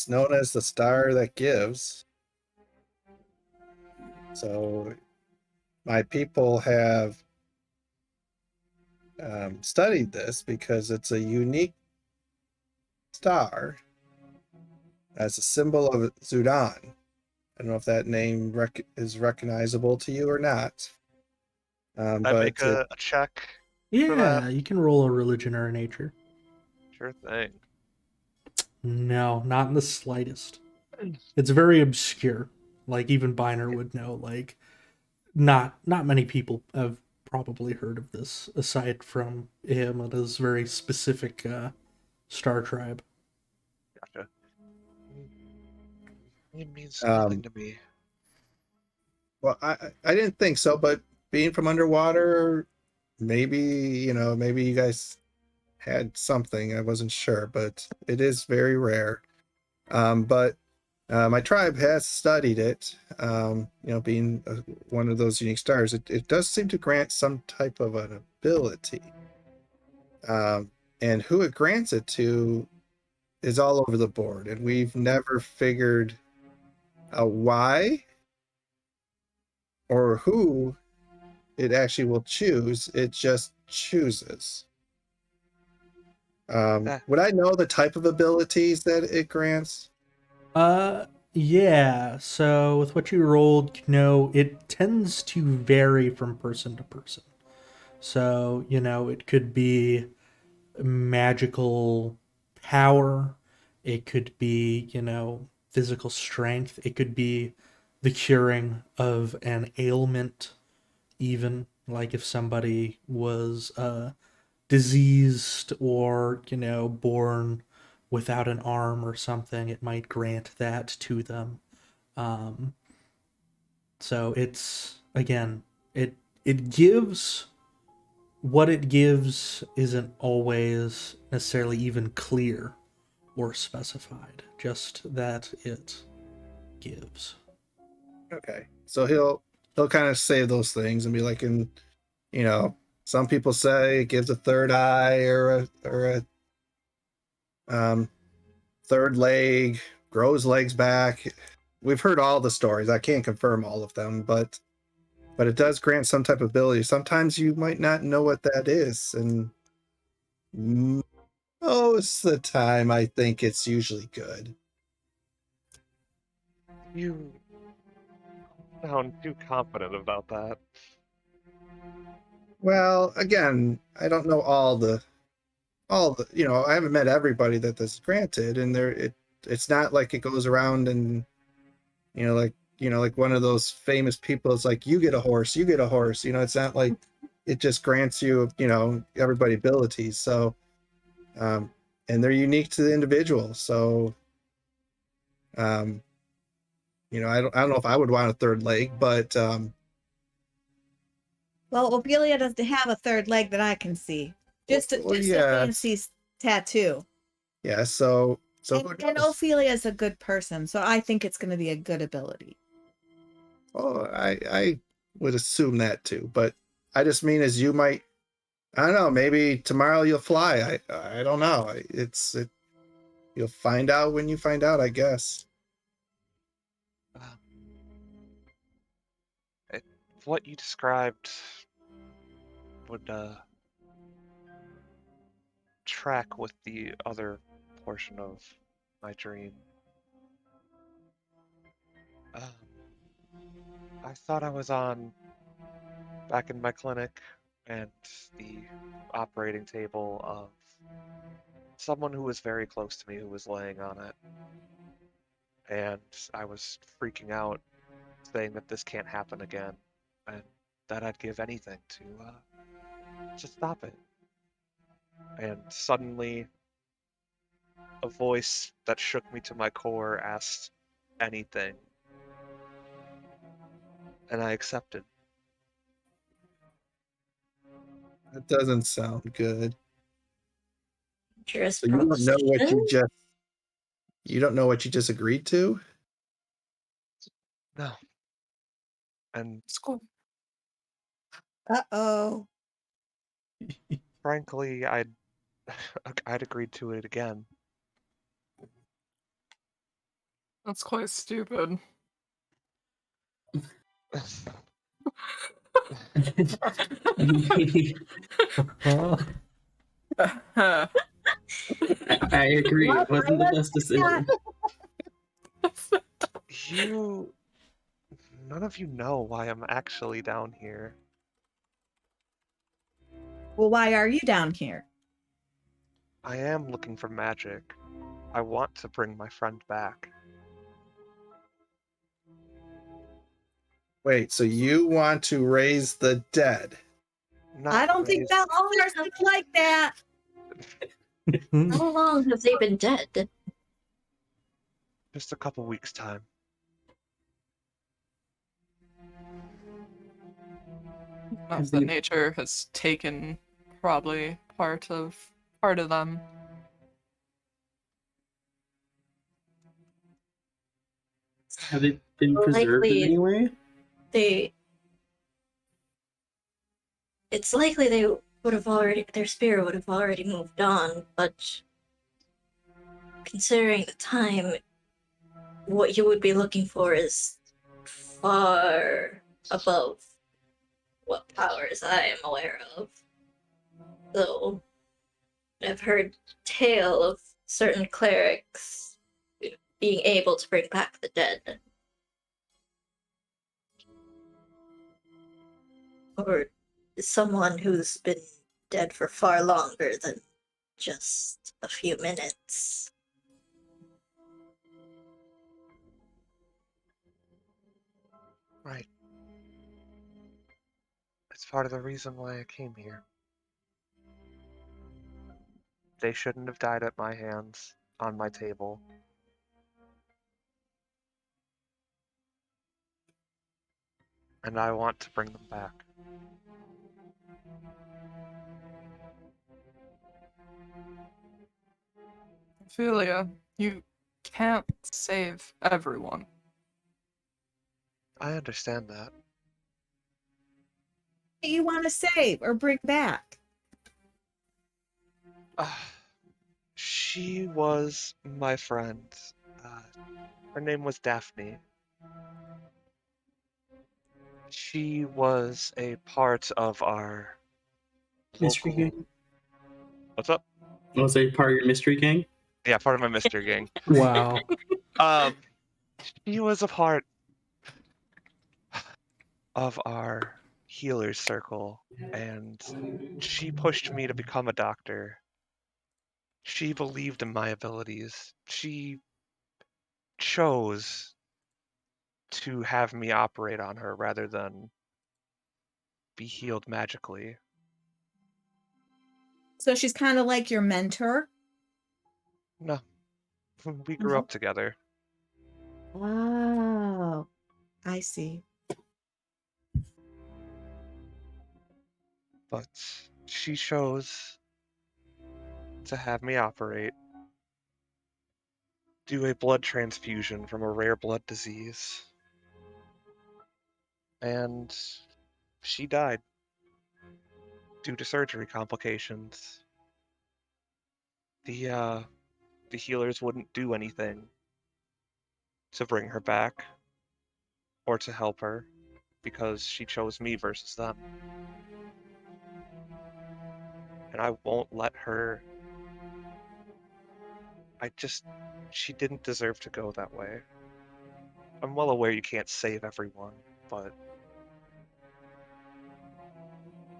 known as the star that gives. So my people have studied this because it's a unique star as a symbol of Zudan. I don't know if that name is recognizable to you or not. I But make a check for Yeah, that? you can roll a religion or a nature. Sure thing. No, not in the slightest. It's very obscure. Like even Biner would know. Like not many people have probably heard of this aside from him and his very specific star tribe. Gotcha. It means nothing um, to me. well, I didn't think so, but being from underwater, maybe maybe you guys had something. I wasn't sure, but it is very rare. But my tribe has studied it. Being one of those unique stars, it does seem to grant some type of an ability. And who it grants it to is all over the board, and we've never figured out why or who it actually will choose. It just chooses. Would I know the type of abilities that it grants? Yeah. So with what you rolled, it tends to vary from person to person. So, it could be magical power, it could be, physical strength, it could be the curing of an ailment, even like if somebody was diseased or, born without an arm or something, it might grant that to them. Um, so it's again, it gives what it gives isn't always necessarily even clear or specified, just that it gives. Okay, so he'll kind of say those things and be like, some people say it gives a third eye or a third leg, grows legs back. We've heard all the stories. I can't confirm all of them, but it does grant some type of ability. Sometimes you might not know what that is, and most of the time, I think it's usually good. You sound too confident about that. Well, again, I don't know all the I haven't met everybody that this is granted, and it's not like it goes around and like one of those famous people is like, you get a horse, you get a horse. It's not like it just grants you everybody abilities. So and they're unique to the individual. So I don't know if I would want a third leg, but Well, Ophelia doesn't have a third leg that I can see. Just a fancy tattoo. Yeah, so and Ophelia is a good person, so I think it's going to be a good ability. Oh, I would assume that too, but I just mean as you might, I don't know, maybe tomorrow you'll fly. I don't know. You'll find out when you find out, I guess. What you described would track with the other portion of my dream. I thought I was back in my clinic and the operating table of someone who was very close to me who was laying on it. And I was freaking out, saying that this can't happen again, and that I'd give anything to stop it. And suddenly, a voice that shook me to my core asked anything, and I accepted. That doesn't sound good. Dangerous So you don't know what proposition? you don't know what you just agreed to? No. And It's cool. Uh-oh. frankly, I'd agreed to it again. That's quite stupid. Well, I agree. It wasn't the best decision. None of you know why I'm actually down here. Well, why are you down here? I am looking for magic. I want to bring my friend back. Wait, so you want to raise the dead? Not I don't think raised- Balthazar's thinking like that. How long have they been dead? just a couple weeks' time. Of the nature has taken probably part of them. Have they been preserved in Likely any way? It's likely their spirit would have already moved on, but considering the time, what you would be looking for is far above what powers I am aware of. Though I've heard tale of certain clerics being able to bring back the dead. Or someone who's been dead for far longer than just a few minutes. Right. It's part of the reason why I came here. They shouldn't have died at my hands, on my table. And I want to bring them back. Ophelia, you can't save everyone. I understand that. What do you want to save or bring back? She was my friend. Her name was Daphne. She was a part of our Mystery local... gang? What's up? Was they part of your mystery gang? Yeah, part of my mystery gang. wow. She was a part of our healers circle, and she pushed me to become a doctor. She believed in my abilities. She chose to have me operate on her rather than be healed magically. So she's kind of like your mentor. No, we grew up together. Oh, I see. But she chose to have me operate, do a blood transfusion from a rare blood disease, and she died due to surgery complications. The healers wouldn't do anything to bring her back or to help her because she chose me versus them. and I won't let her. She didn't deserve to go that way. I'm well aware you can't save everyone, but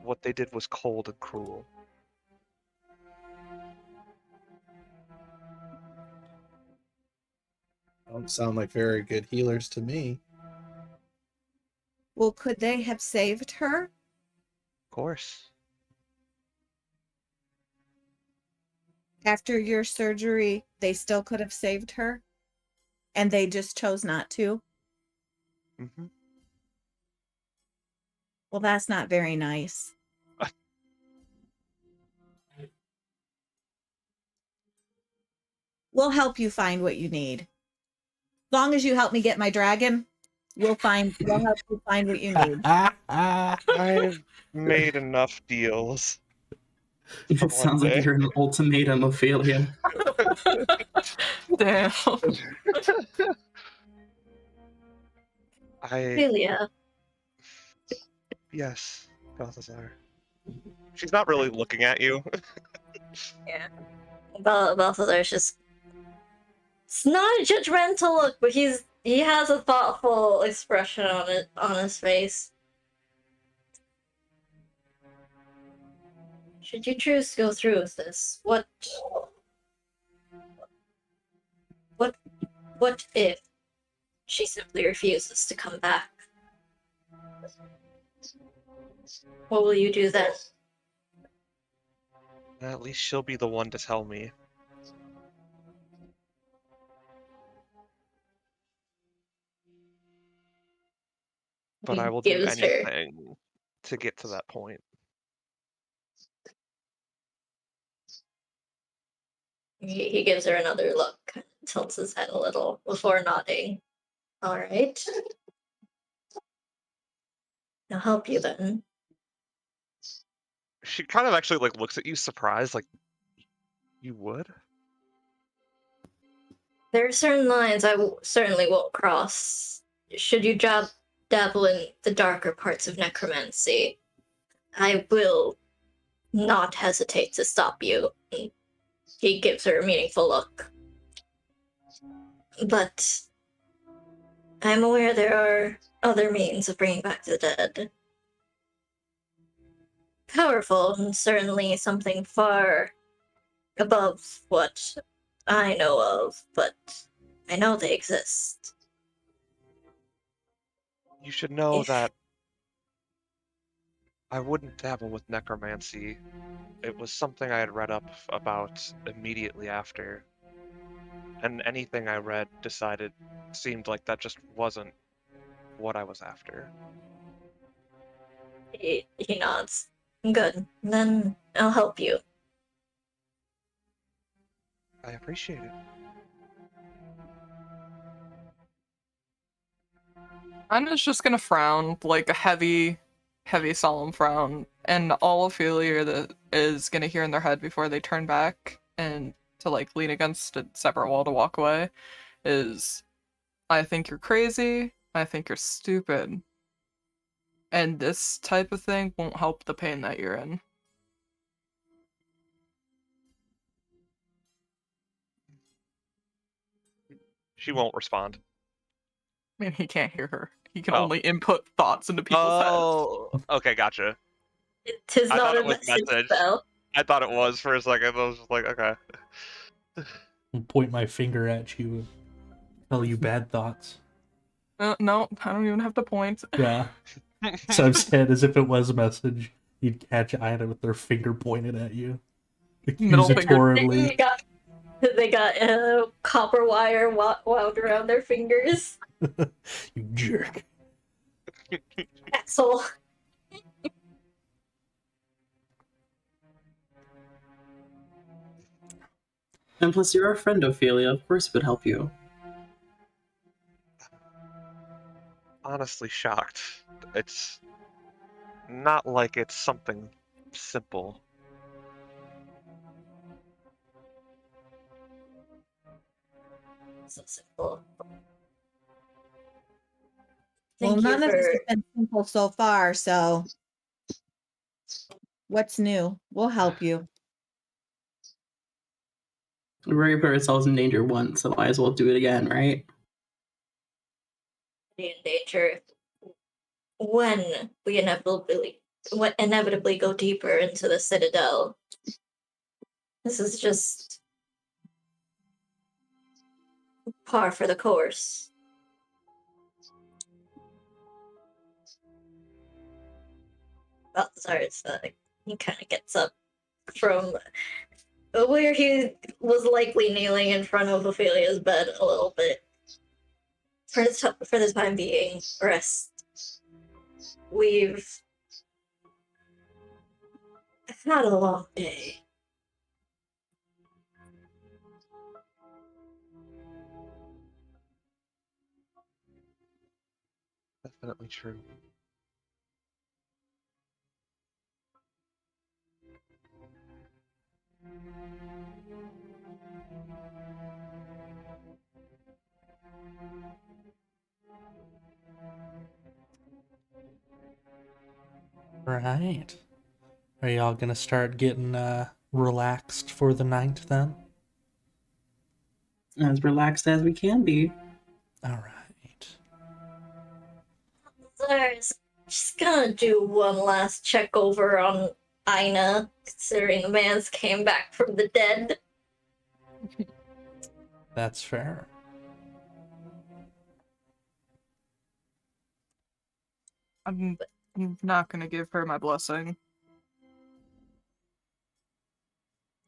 what they did was cold and cruel. Don't sound like very good healers to me. Well, could they have saved her? Of course. After your surgery, they still could have saved her? And they just chose not to? Mm-hmm. Well, that's not very nice. We'll help you find what you need. As long as you help me get my dragon, we'll help you find what you need. I've made enough deals for It one sounds like day. you're an ultimatum, Ophelia. Damn. Ophelia, Yes, Balthazar. She's not really looking at you. Balthazar's just. It's not a judgmental look, but he has a thoughtful expression on his face. Should you choose to go through with this, what if she simply refuses to come back? What will you do then? At least she'll be the one to tell me. But He I will do gives her- anything to get to that point. He gives her another look, tilts his head a little before nodding. All right. I'll help you then. She kind of actually looks at you surprised, like, you would? There are certain lines I certainly won't cross. Should you dabble in the darker parts of necromancy, I will not hesitate to stop you. He gives her a meaningful look. But I'm aware there are other means of bringing back the dead. Powerful, and certainly something far above what I know of, but I know they exist. You should know If- that I wouldn't dabble with necromancy. It was something I had read up about immediately after. And anything I read seemed like that just wasn't what I was after. He nods. Good. Then I'll help you. I appreciate it. Anna's just gonna frown, like a heavy, solemn frown, and all Ophelia that is gonna hear in their head before they turn back and to lean against a separate wall to walk away is, I think you're crazy, I think you're stupid, and this type of thing won't help the pain that you're in. She won't respond. I mean, he can't hear her. He can Oh. only input thoughts into people's heads. Oh, okay, gotcha. Tis I not thought a it was message. spell. I thought it was for a second. I was just like, okay. I'll point my finger at you and tell you bad thoughts. No, I don't even have to point. Yeah. So I've said as if it was a message, you'd catch Ida with their finger pointed at you. Middle finger. They got copper wire wound around their fingers. You jerk. Asshole. And plus, you're our friend, Ophelia. Of course, it would help you. Honestly shocked. It's not like it's something simple. So simple. Well, Thank you none of this for. has been simple so far, so What's new? We'll help you. We've already put ourselves in danger once, so might as well do it again, right? In danger when we inevitably go deeper into the Citadel. This is just par for the course. Balthazar, he kind of gets up from where he was likely kneeling in front of Ophelia's bed a little bit. For the time being, rest. We've had a long day. Definitely true. Right. Are y'all gonna start getting relaxed for the night then? As relaxed as we can be. All right. There's just gonna do one last check over on Ina, considering the man's came back from the dead. That's fair. I'm not gonna give her my blessing.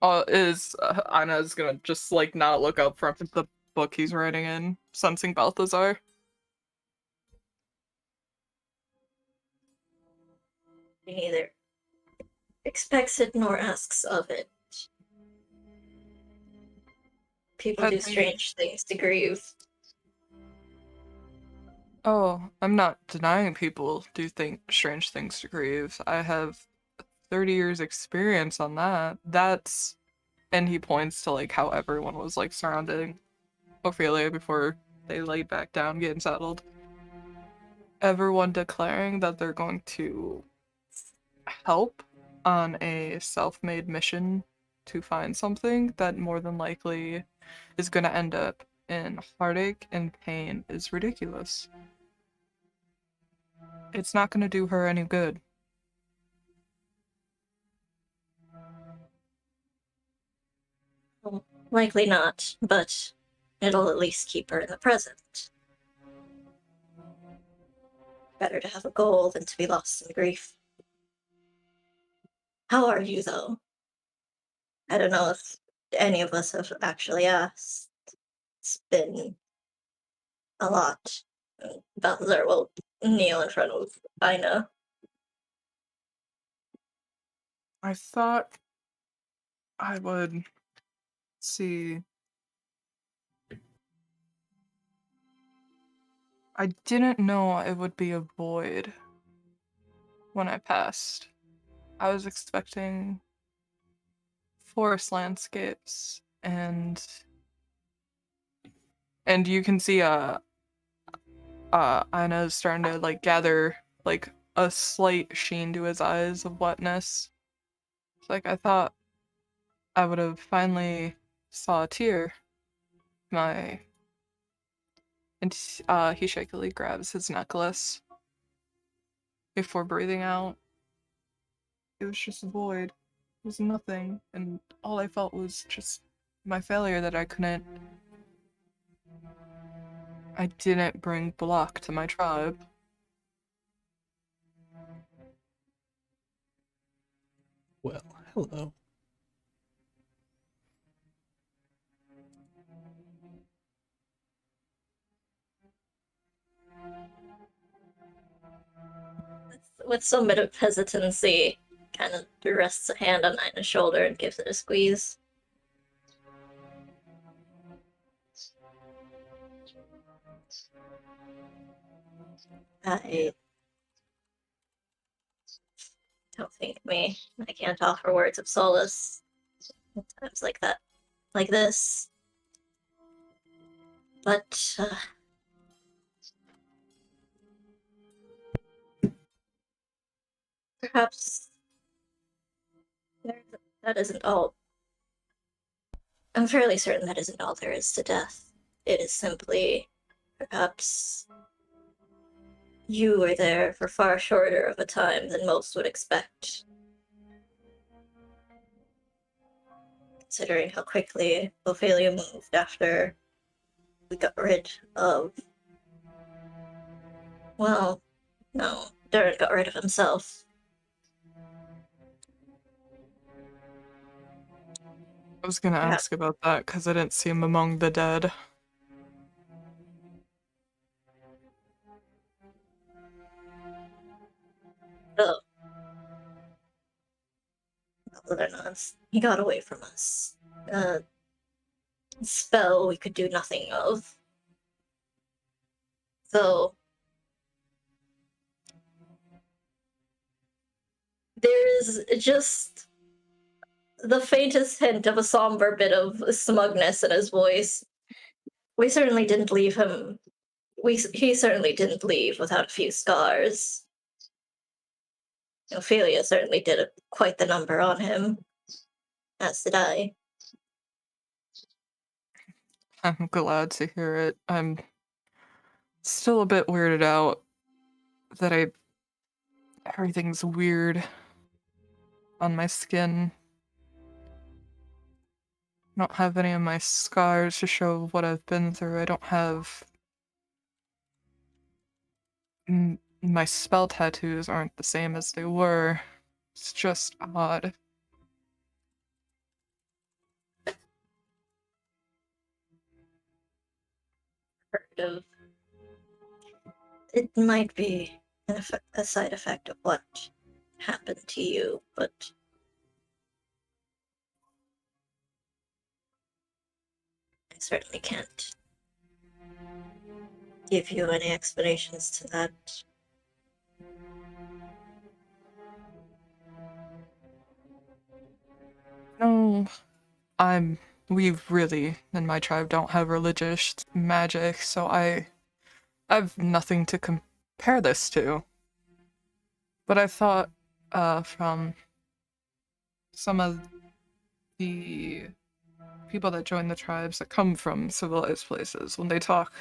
Anna's gonna just like not look up from the book he's writing in, sensing Balthazar. He neither expects it nor asks of it. People do strange things to grieve. Oh, I'm not denying people do think strange things to grieve. I have 30 years experience on that. And he points to like how everyone was like surrounding Ophelia before they laid back down getting settled. Everyone declaring that they're going to help on a self-made mission to find something that more than likely is going to end up in heartache and pain is ridiculous. It's not going to do her any good. Well, likely not, but it'll at least keep her in the present. Better to have a goal than to be lost in grief. How are you, though? I don't know if any of us have actually asked. It's been a lot. Balthazar will kneel in front of Ina. I thought I would see. I didn't know it would be a void when I passed. I was expecting forest landscapes and you can see Ina's starting to like gather like a slight sheen to his eyes of wetness. It's like I thought I would have finally saw a tear. And he shakily grabs his necklace before breathing out. It was just a void. It was nothing, and all I felt was just my failure that I didn't bring Block to my tribe. Well, hello. With some bit of hesitancy, kind of rests a hand on Ina's shoulder and gives it a squeeze. I don't think me. I can't offer words of solace at times like that, like this. But perhaps That isn't all. I'm fairly certain that isn't all there is to death. It is simply, perhaps, you were there for far shorter of a time than most would expect. Considering how quickly Ophelia moved after we got rid of... Well, no, Durin got rid of himself. I was gonna Yeah. ask about that because I didn't see him among the dead. Oh. Other than us, he got away from us. Spell we could do nothing of. So there's just the faintest hint of a somber bit of smugness in his voice. We certainly didn't leave him. He certainly didn't leave without a few scars. Ophelia certainly did quite the number on him, as did I. I'm glad to hear it. I'm still a bit weirded out that everything's weird on my skin. I don't have any of my scars to show what I've been through. I don't have... my spell tattoos aren't the same as they were. It's just odd. Heard of. It might be a side effect of what happened to you, but I certainly can't give you any explanations to that. No, we really, in my tribe, don't have religious magic, so I've nothing to compare this to. But I thought, from some of the people that join the tribes that come from civilized places, when they talk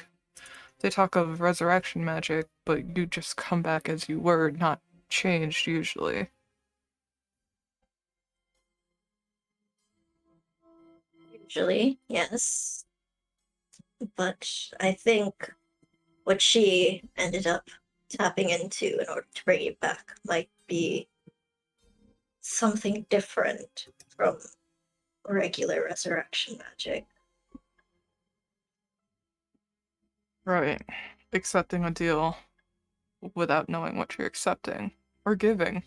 of resurrection magic, but you just come back as you were, not changed usually. Usually, yes. But I think what she ended up tapping into in order to bring you back might be something different from regular resurrection magic. Right. Accepting a deal without knowing what you're accepting or giving.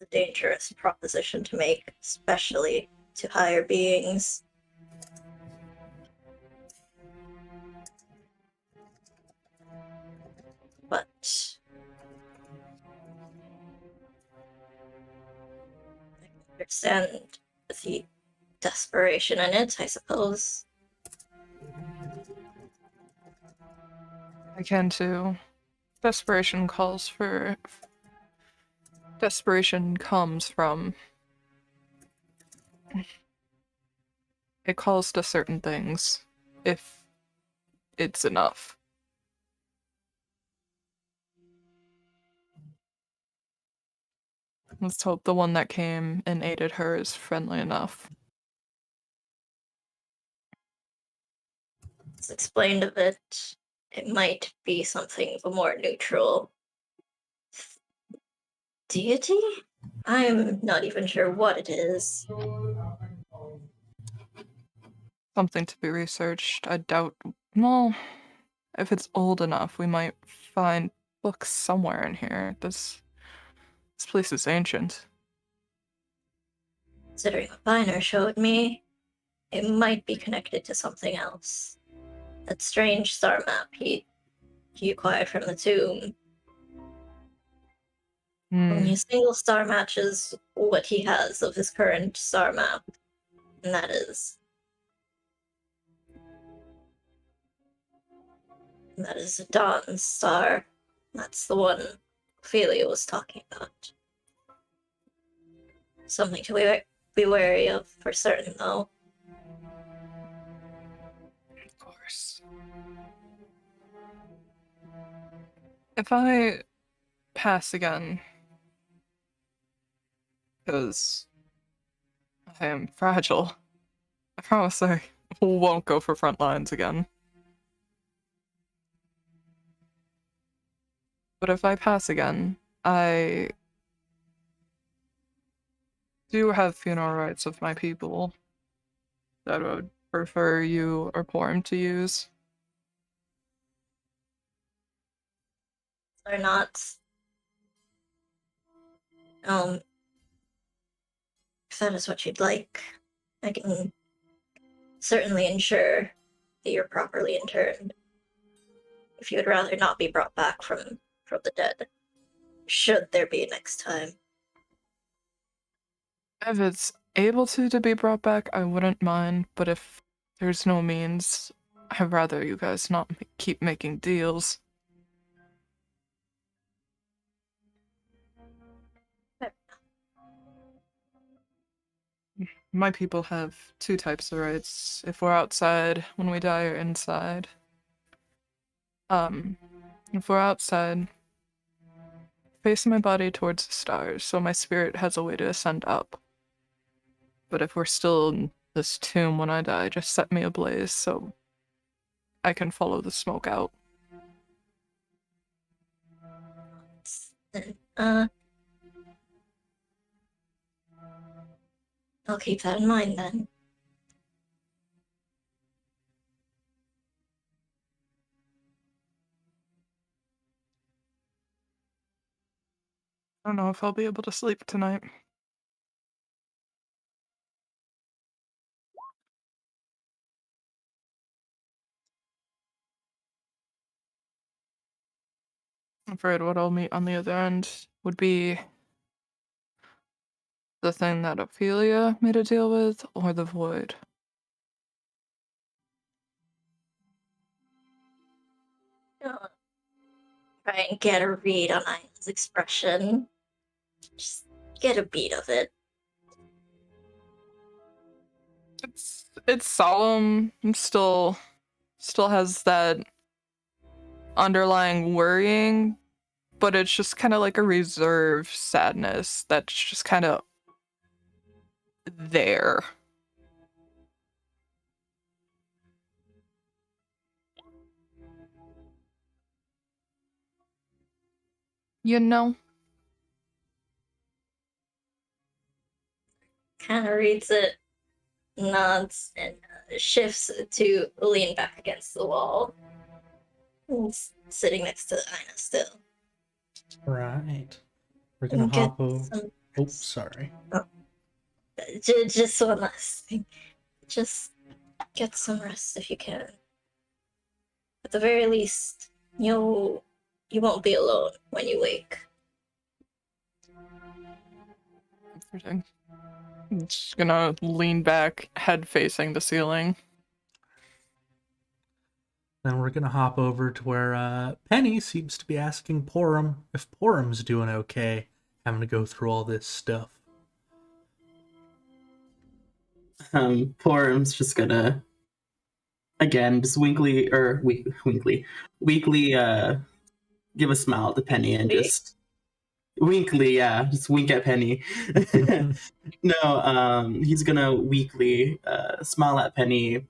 It's a dangerous proposition to make, especially to higher beings. But I can understand the desperation in it, I suppose. I can too. Desperation comes from... It calls to certain things, if it's enough. Let's hope the one that came and aided her is friendly enough. It's explained a bit. It might be something of a more neutral deity? I'm not even sure what it is. Something to be researched. I doubt... Well, if it's old enough, we might find books somewhere in here. This place is ancient. Considering what Viner showed me, it might be connected to something else. That strange star map he acquired from the tomb. Only a single star matches what he has of his current star map, and that is That is Dawn's star. That's the one Ophelia was talking about. Something to be wary of for certain, though. Of course. If I pass again, because I am fragile, I promise I won't go for front lines again. But if I pass again, I do have funeral rites of my people that I would prefer you or Porm to use. Or not. If that is what you'd like, I can certainly ensure that you're properly interned. If you would rather not be brought back from the dead, should there be next time. If it's able to be brought back, I wouldn't mind, but if there's no means, I'd rather you guys not keep making deals. My people have two types of rights. If we're outside when we die, or inside. If we're outside, face my body towards the stars, so my spirit has a way to ascend up. But if we're still in this tomb when I die, just set me ablaze so I can follow the smoke out. I'll keep that in mind then. I don't know if I'll be able to sleep tonight. I'm afraid what I'll meet on the other end would be the thing that Ophelia made a deal with, or the void. Try and get a read on Ina's expression. Just get a beat of it. It's solemn and still has that underlying worrying, but it's just kind of like a reserved sadness that's just kind of there. You know? Kind of reads it, nods, and shifts to lean back against the wall. And sitting next to Ina still. Right. We're gonna And get hop over. some Oh, rest. sorry. Just one last thing. Just get some rest if you can. At the very least, you won't be alone when you wake. I'm just gonna lean back, head facing the ceiling. Then we're gonna hop over to where Penny seems to be asking Porum if Porum's doing okay, having to go through all this stuff. Porum's just gonna again just weekly give a smile to Penny and just weekly, just wink at Penny. No, he's gonna weekly smile at Penny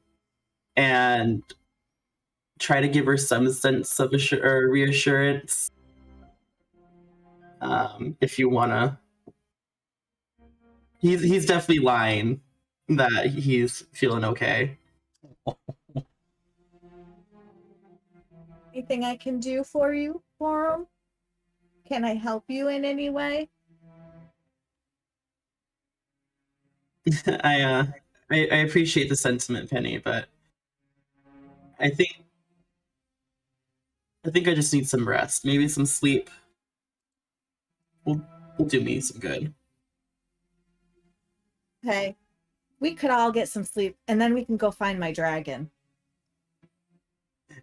and try to give her some sense of reassurance. If you wanna, he's definitely lying that he's feeling okay. Anything I can do for you, Forum? Can I help you in any way? I appreciate the sentiment, Penny, but I think I just need some rest. Maybe some sleep will do me some good. Okay. We could all get some sleep, and then we can go find my dragon.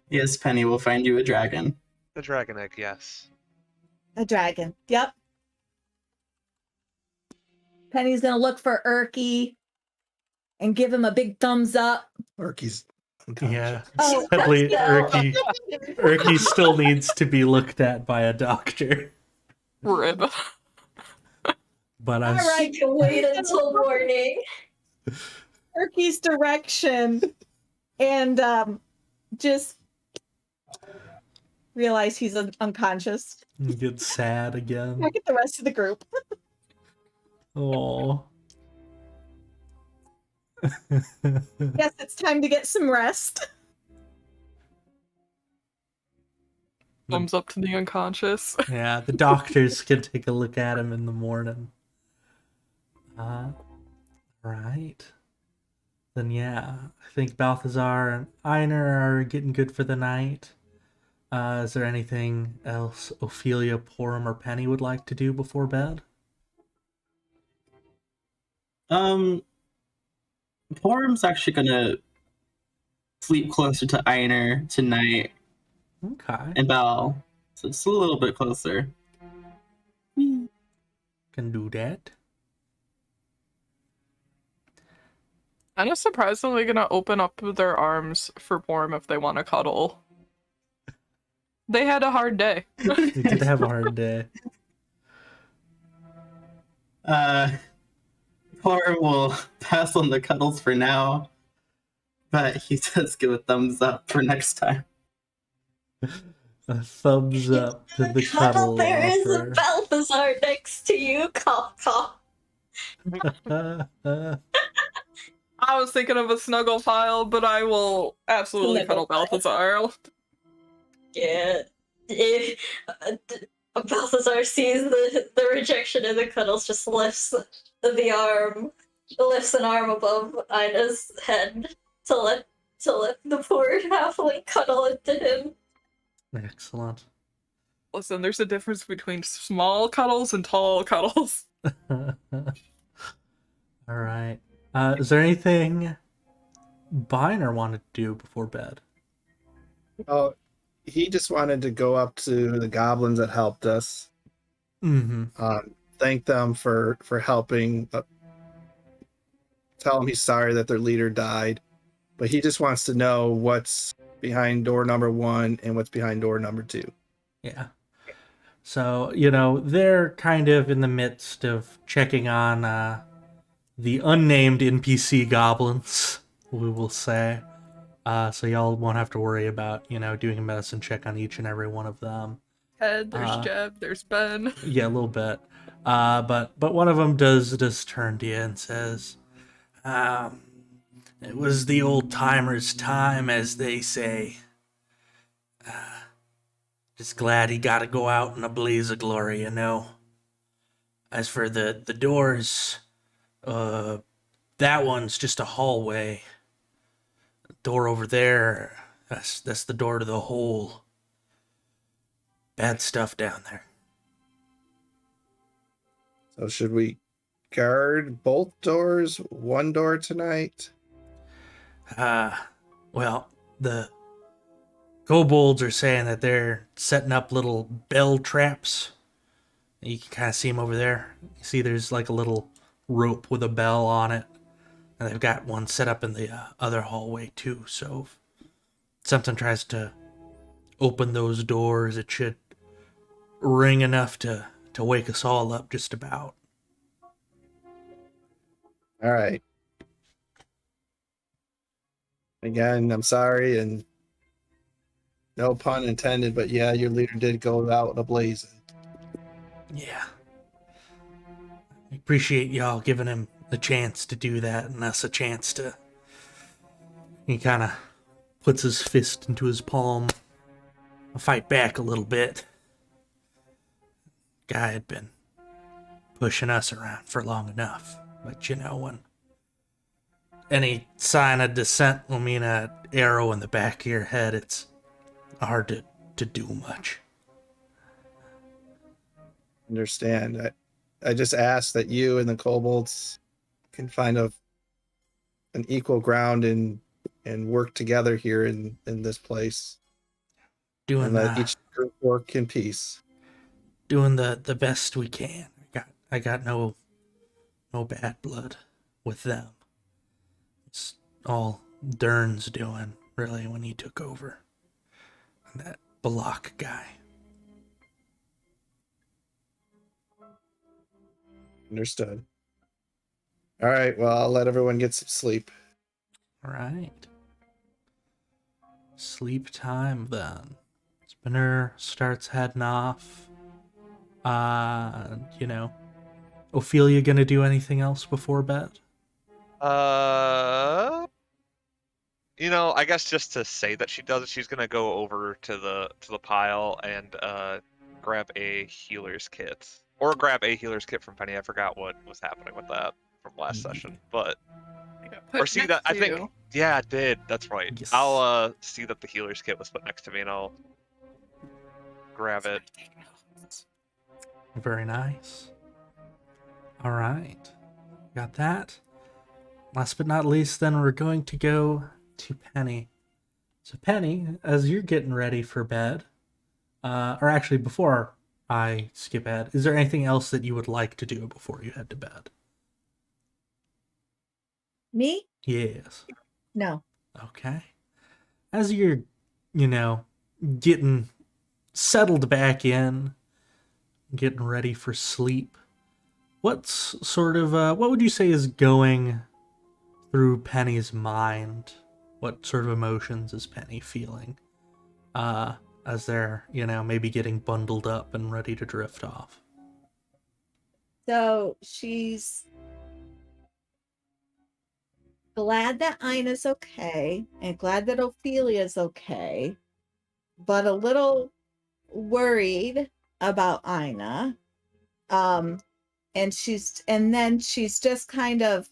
Yes, Penny will find you a dragon. The dragon egg, yes. A dragon. Yep. Penny's gonna look for Erky and give him a big thumbs up. Orky's Yeah, unconscious. Oh, sadly, no. Erky still needs to be looked at by a doctor. Rib. But All I'm right. I can wait until morning. Erky's direction and just realize he's unconscious. get sad again. Look at the rest of the group. Oh. Yes, it's time to get some rest. Thumbs up to the unconscious. Yeah, the doctors can take a look at him in the morning. Right. Then yeah, I think Balthazar and Einar are getting good for the night. Is there anything else Ophelia, Porum, or Penny would like to do before bed? Porum's actually gonna sleep closer to Einar tonight Okay. and Belle. So it's a little bit closer. Can do that. I'm surprisingly gonna open up their arms for Porm if they want to cuddle. They had a hard day. We did have a hard day. Porum will pass on the cuddles for now, but he does give a thumbs up for next time. A thumbs up to the Cuddle, cuddle there is a offer. Balthazar next to you. Cough, cough. I was thinking of a snuggle pile, but I will absolutely Snuggle cuddle pile. Balthazar. Yeah. If Balthazar sees the rejection in the cuddles, just lifts the arm, lifts an arm above Ina's head to let the poor halfling cuddle into him. Excellent. Listen, there's a difference between small cuddles and tall cuddles. All right. Is there anything Biner wanted to do before bed? Oh, he just wanted to go up to the goblins that helped us. Mm-hmm. Thank them for helping. Tell them he's sorry that their leader died, but he just wants to know what's behind door number 1 and what's behind door number 2. Yeah. So, they're kind of in the midst of checking on the unnamed NPC goblins, we will say. So y'all won't have to worry about, doing a medicine check on each and every one of them. Ted, there's Jeb, there's Ben. Yeah, a little bit. But one of them does turn to you and says, it was the old timer's time, as they say. Just glad he got to go out in a blaze of glory, As for the doors, that one's just a hallway. The door over there, that's the door to the hole. Bad stuff down there. So should we guard both doors, one door tonight? Well, the kobolds are saying that they're setting up little bell traps. You can kind of see them over there. You see there's like a little rope with a bell on it. And they've got one set up in the other hallway too. So if something tries to open those doors, it should ring enough to wake us all up just about. All right. Again, I'm sorry, and no pun intended, but yeah, your leader did go out a blazing. Yeah. I appreciate y'all giving him the chance to do that and us a chance to... He kind of puts his fist into his palm. I'll fight back a little bit. Guy had been pushing us around for long enough. But when any sign of dissent will mean an arrow in the back of your head, it's hard to do much. Understand. I just ask that you and the kobolds can find an equal ground and work together here in this place. Doing and let each group work in peace. doing the best we can. I got no bad blood with them. It's all Dern's doing, really, when he took over. And that Block guy. Understood. All right, well, I'll let everyone get some sleep. All right. Sleep time then. Spinner starts heading off. You know, Ophelia gonna do anything else before bed? I guess just to say that she does it, she's gonna go over to the pile and grab a healer's kit. Or grab a healer's kit from Penny. I forgot what was happening with that from last session. But Put or see next that I to think you. yeah, it did. That's right. Yes. I'll see that the healer's kit was put next to me and I'll grab it. Very nice. All right. Got that. Last but not least, then we're going to go to Penny. So Penny, as you're getting ready for bed, or actually before I skip ahead, is there anything else that you would like to do before you head to bed? Me? Yes. No. Okay. As you're, getting settled back in, getting ready for sleep, what's sort of, what would you say is going through Penny's mind? What sort of emotions is Penny feeling? As they're, maybe getting bundled up and ready to drift off. So she's glad that Ina's okay and glad that Ophelia's okay, but a little worried about Ina. And then she's just kind of,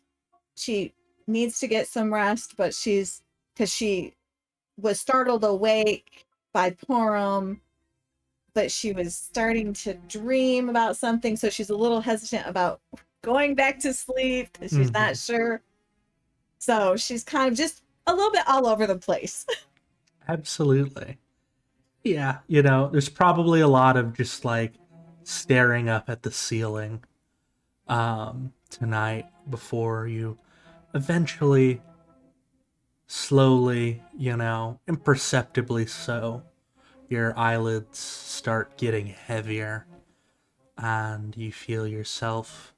she needs to get some rest, but because she was startled awake by Purim, but she was starting to dream about something, so she's a little hesitant about going back to sleep because she's not sure. So she's kind of just a little bit all over the place. Absolutely. Yeah, there's probably a lot of just like staring up at the ceiling tonight before you eventually, slowly, imperceptibly so, your eyelids start getting heavier and you feel yourself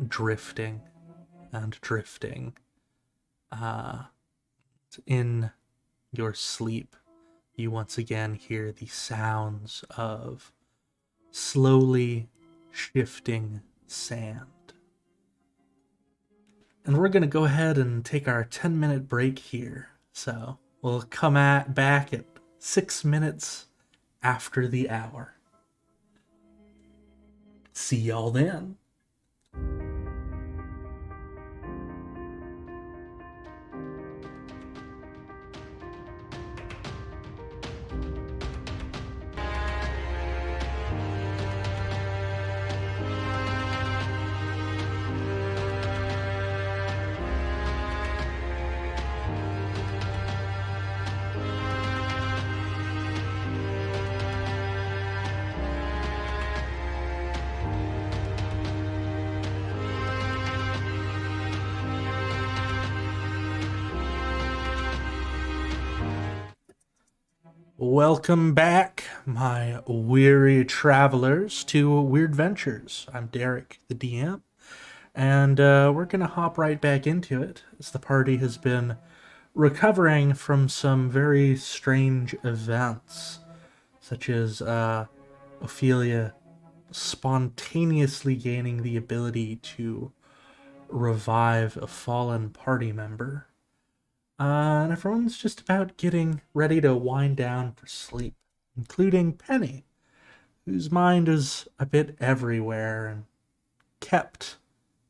drifting and drifting in your sleep. You once again hear the sounds of slowly shifting sand. And we're going to go ahead and take our 10-minute break here. So we'll come back at 6 minutes after the hour. See y'all then. Welcome back, my weary travelers, to Weird Ventures. I'm Derek, the DM, and we're going to hop right back into it, as the party has been recovering from some very strange events, such as Ophelia spontaneously gaining the ability to revive a fallen party member. And everyone's just about getting ready to wind down for sleep, including Penny, whose mind is a bit everywhere and kept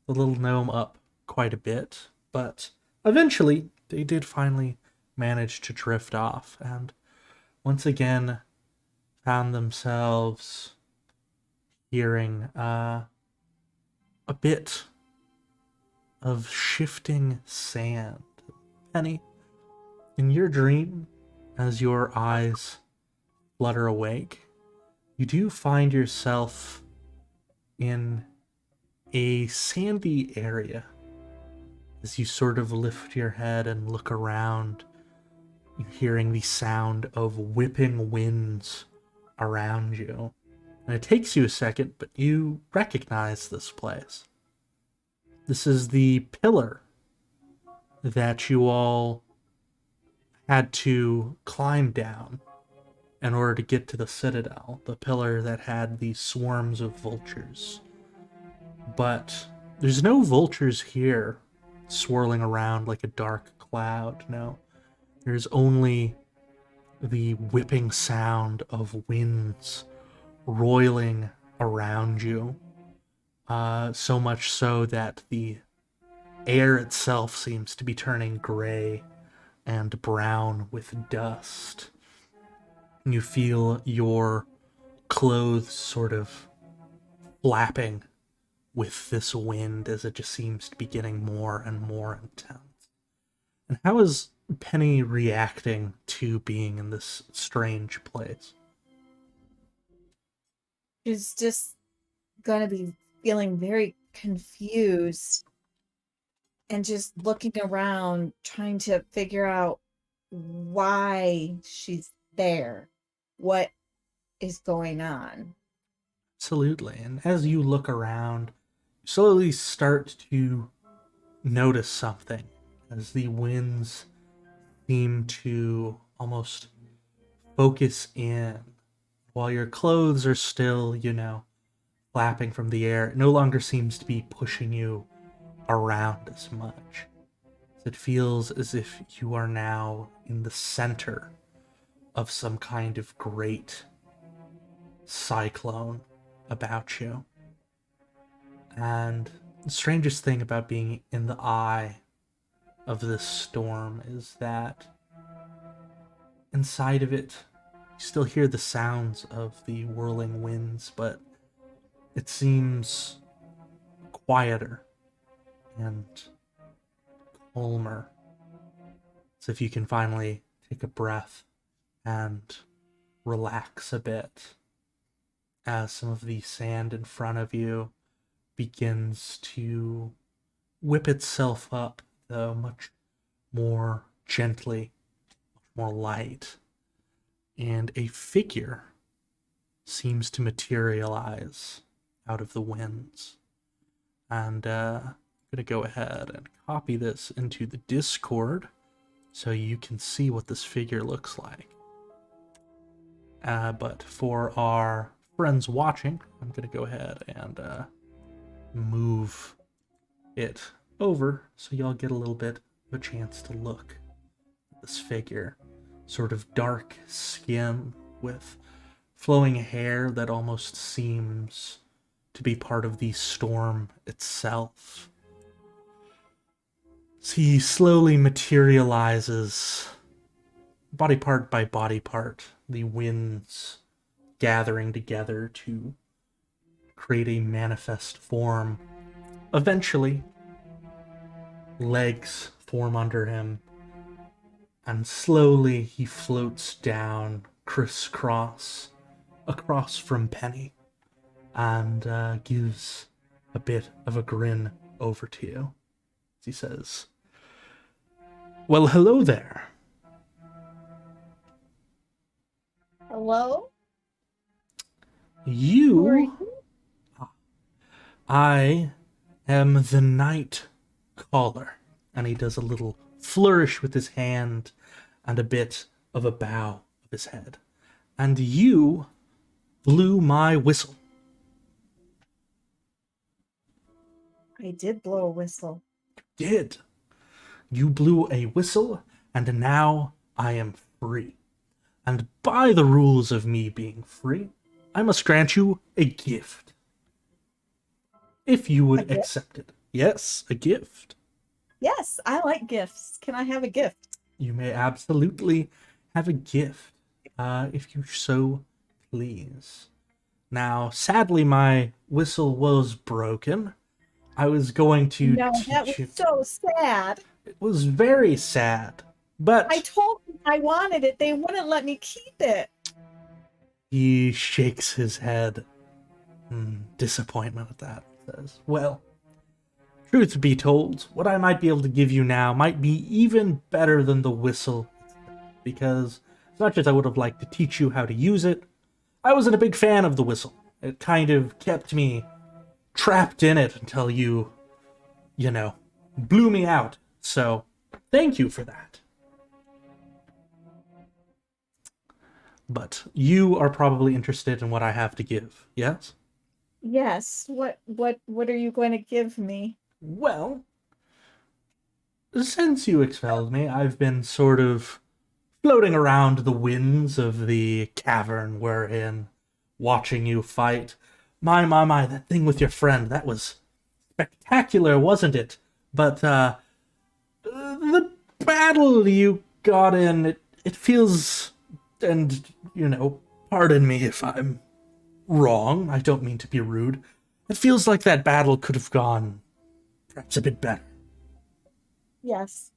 the little gnome up quite a bit. But eventually, they did finally manage to drift off, and once again found themselves hearing a bit of shifting sand. Penny, in your dream, as your eyes flutter awake, you do find yourself in a sandy area. As you sort of lift your head and look around, you're hearing the sound of whipping winds around you. And it takes you a second, but you recognize this place. This is the pillar that you all had to climb down in order to get to the Citadel. The pillar that had these swarms of vultures. But there's no vultures here swirling around like a dark cloud, no. There's only the whipping sound of winds roiling around you. So much so that the air itself seems to be turning gray and brown with dust. You feel your clothes sort of flapping with this wind as it just seems to be getting more and more intense. And how is Penny reacting to being in this strange place? She's just gonna be feeling very confused and just looking around, trying to figure out why she's there, what is going on. Absolutely. And as you look around, you slowly start to notice something as the winds seem to almost focus in. While your clothes are still, flapping from the air, it no longer seems to be pushing you around as much. It feels as if you are now in the center of some kind of great cyclone about you. And the strangest thing about being in the eye of this storm is that inside of it, you still hear the sounds of the whirling winds, but it seems quieter and calmer. As if you can finally take a breath and relax a bit as some of the sand in front of you begins to whip itself up, though much more gently, much more light. And a figure seems to materialize out of the winds. And I'm going to go ahead and copy this into the Discord so you can see what this figure looks like. But for our friends watching, I'm going to go ahead and move it over so y'all get a little bit of a chance to look at this figure. Sort of dark skin with flowing hair that almost seems to be part of the storm itself. As he slowly materializes, body part by body part, the winds gathering together to create a manifest form. Eventually, legs form under him, and slowly he floats down, crisscross, across from Penny, and gives a bit of a grin over to you. As he says, "Well, hello there." Hello? Who are You... you? I am the Night Caller. And he does a little flourish with his hand and a bit of a bow of his head. And you blew my whistle. I did blow a whistle. Did. You blew a whistle, and now I am free. And by the rules of me being free, I must grant you a gift. If you A would gift? accept it. Yes, a gift. Yes, I like gifts. Can I have a gift? You may absolutely have a gift, if you so please. Now, sadly, my whistle was broken. I was going to No, that teach was you. so sad. It was very sad, but I told them I wanted it. They wouldn't let me keep it. He shakes his head. Disappointment at that. Says, well, truth be told, what I might be able to give you now might be even better than the whistle. Because as much as I would have liked to teach you how to use it, I wasn't a big fan of the whistle. It kind of kept me trapped in it until you blew me out. So, thank you for that. But you are probably interested in what I have to give, yes? Yes. What are you going to give me? Well, since you expelled me, I've been sort of floating around the winds of the cavern we're in, watching you fight. My, that thing with your friend, that was spectacular, wasn't it? But, the battle you got in, it feels, and, pardon me if I'm wrong, I don't mean to be rude, it feels like that battle could have gone perhaps a bit better. Yes.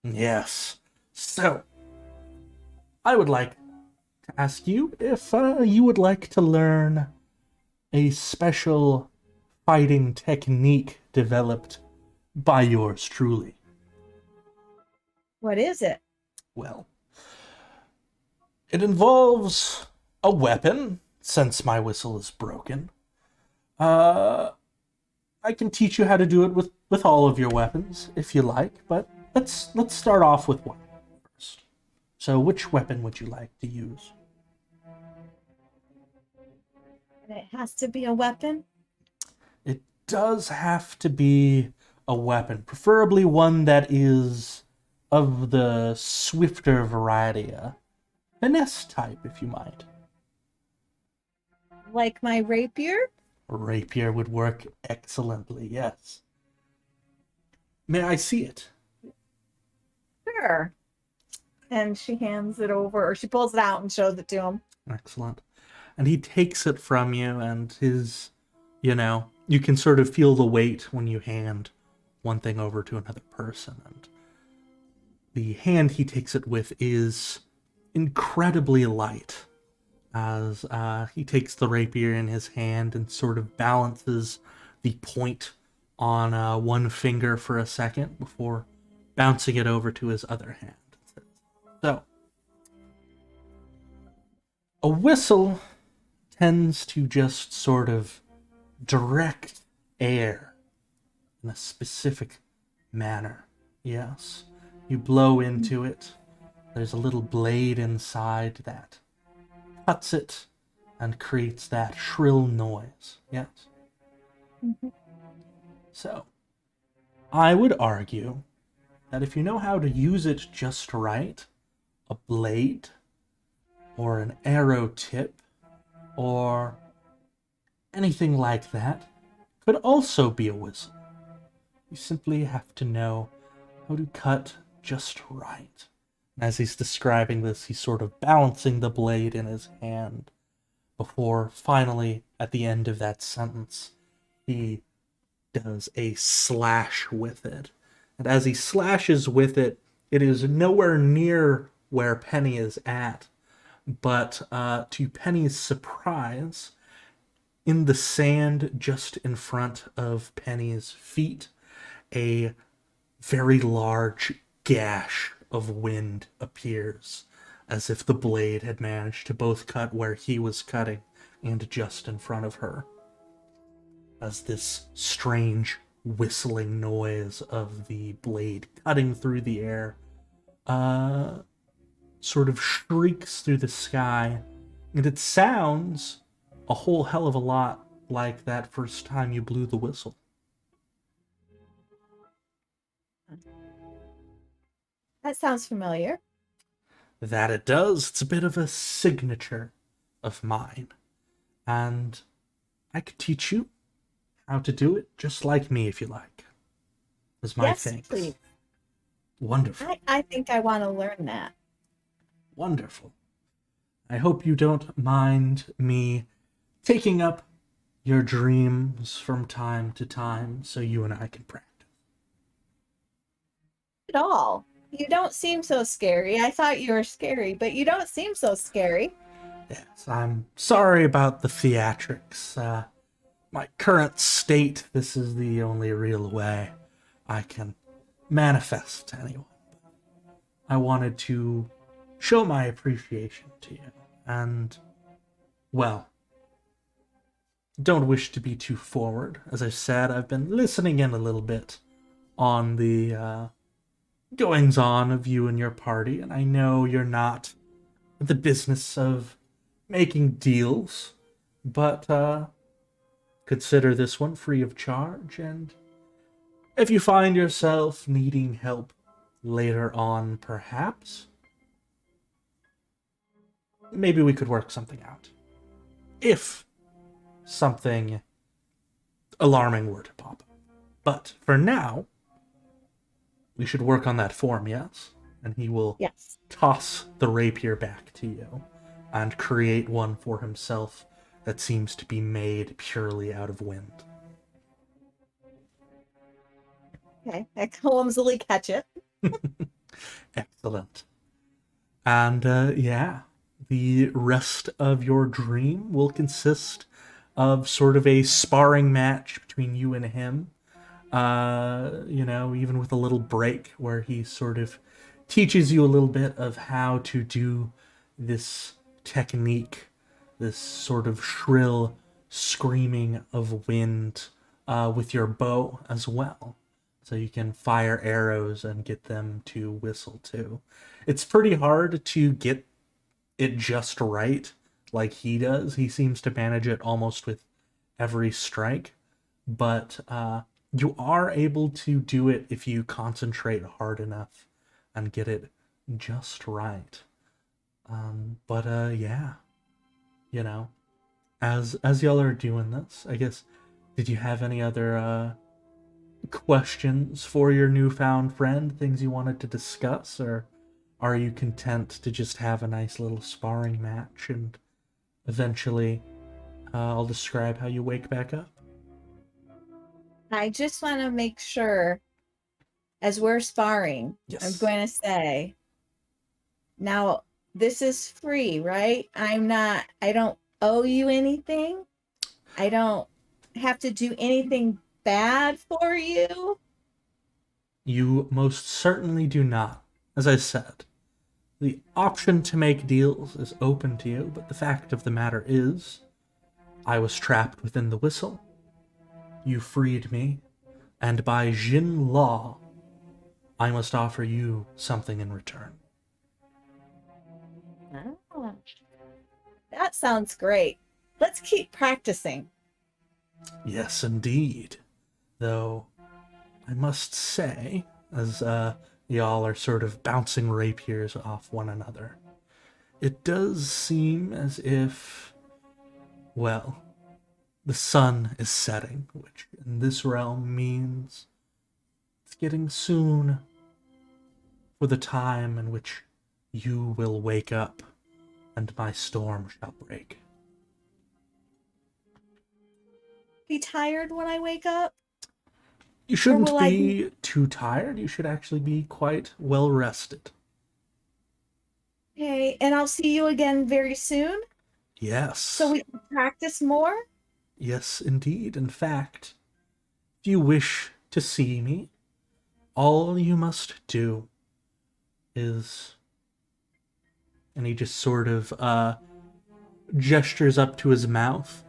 Yes. So, I would like to ask you if you would like to learn a special fighting technique developed by yours truly. What is it? Well, it involves a weapon, since my whistle is broken. I can teach you how to do it with all of your weapons, if you like, but let's start off with one first. So which weapon would you like to use? It has to be a weapon? It does have to be a weapon, preferably one that is of the swifter variety, finesse type, if you might. Like my rapier? Rapier would work excellently, yes. May I see it? Sure. And she hands it over, or she pulls it out and shows it to him. Excellent. And he takes it from you, and his, you can sort of feel the weight when you hand one thing over to another person. And the hand he takes it with is incredibly light, as he takes the rapier in his hand and sort of balances the point on one finger for a second before bouncing it over to his other hand. So, a whistle tends to just sort of direct air in a specific manner. Yes, you blow into it. There's a little blade inside that cuts it and creates that shrill noise. Yes. Mm-hmm. So, I would argue that if you know how to use it just right, a blade or an arrow tip or anything like that could also be a whistle. You simply have to know how to cut just right. As he's describing this, he's sort of balancing the blade in his hand before finally, at the end of that sentence, he does a slash with it. And as he slashes with it, it is nowhere near where Penny is at. But to Penny's surprise, in the sand just in front of Penny's feet, a very large gash of wind appears, as if the blade had managed to both cut where he was cutting and just in front of her. As this strange whistling noise of the blade cutting through the air sort of shrieks through the sky, and it sounds a whole hell of a lot like that first time you blew the whistle. That sounds familiar. That it does. It's a bit of a signature of mine. And I could teach you how to do it just like me if you like. As my Yes, thanks. please. Wonderful. I think I want to learn that. Wonderful. I hope you don't mind me taking up your dreams from time to time so you and I can practice. At all. You don't seem so scary. I thought you were scary, but you don't seem so scary. Yes, I'm sorry about the theatrics. My current state, this is the only real way I can manifest to anyone. I wanted to show my appreciation to you, and, well, don't wish to be too forward. As I said, I've been listening in a little bit on the goings on of you and your party, and I know you're not in the business of making deals, but consider this one free of charge, and if you find yourself needing help later on, perhaps, maybe we could work something out. If something alarming were to pop up. But for now, we should work on that form, yes? And he will Yes. toss the rapier back to you and create one for himself that seems to be made purely out of wind. Okay. I clumsily catch it. Excellent. And yeah, the rest of your dream will consist of sort of a sparring match between you and him. Even with a little break where he sort of teaches you a little bit of how to do this technique, this sort of shrill screaming of wind with your bow as well. So you can fire arrows and get them to whistle too. It's pretty hard to get it just right like he does. He seems to manage it almost with every strike, but you are able to do it if you concentrate hard enough and get it just right. Yeah, as y'all are doing this, I guess, did you have any other questions for your newfound friend, things you wanted to discuss, or are you content to just have a nice little sparring match and eventually I'll describe how you wake back up? I just want to make sure, as we're sparring, Yes. I'm going to say, now, this is free, right? I don't owe you anything. I don't have to do anything bad for you. You most certainly do not. As I said, the option to make deals is open to you, but the fact of the matter is, I was trapped within the whistle. You freed me, and by Jin law, I must offer you something in return. Ah, that sounds great. Let's keep practicing. Yes, indeed. Though, I must say, as y'all are sort of bouncing rapiers off one another, it does seem as if, well, the sun is setting, which in this realm means it's getting soon for the time in which you will wake up and my storm shall break. Be tired when I wake up? You shouldn't will I be too tired. You should actually be quite well rested. Okay, and I'll see you again very soon, Yes. so we can practice more? Yes, indeed. In fact, if you wish to see me, all you must do is... And he just sort of gestures up to his mouth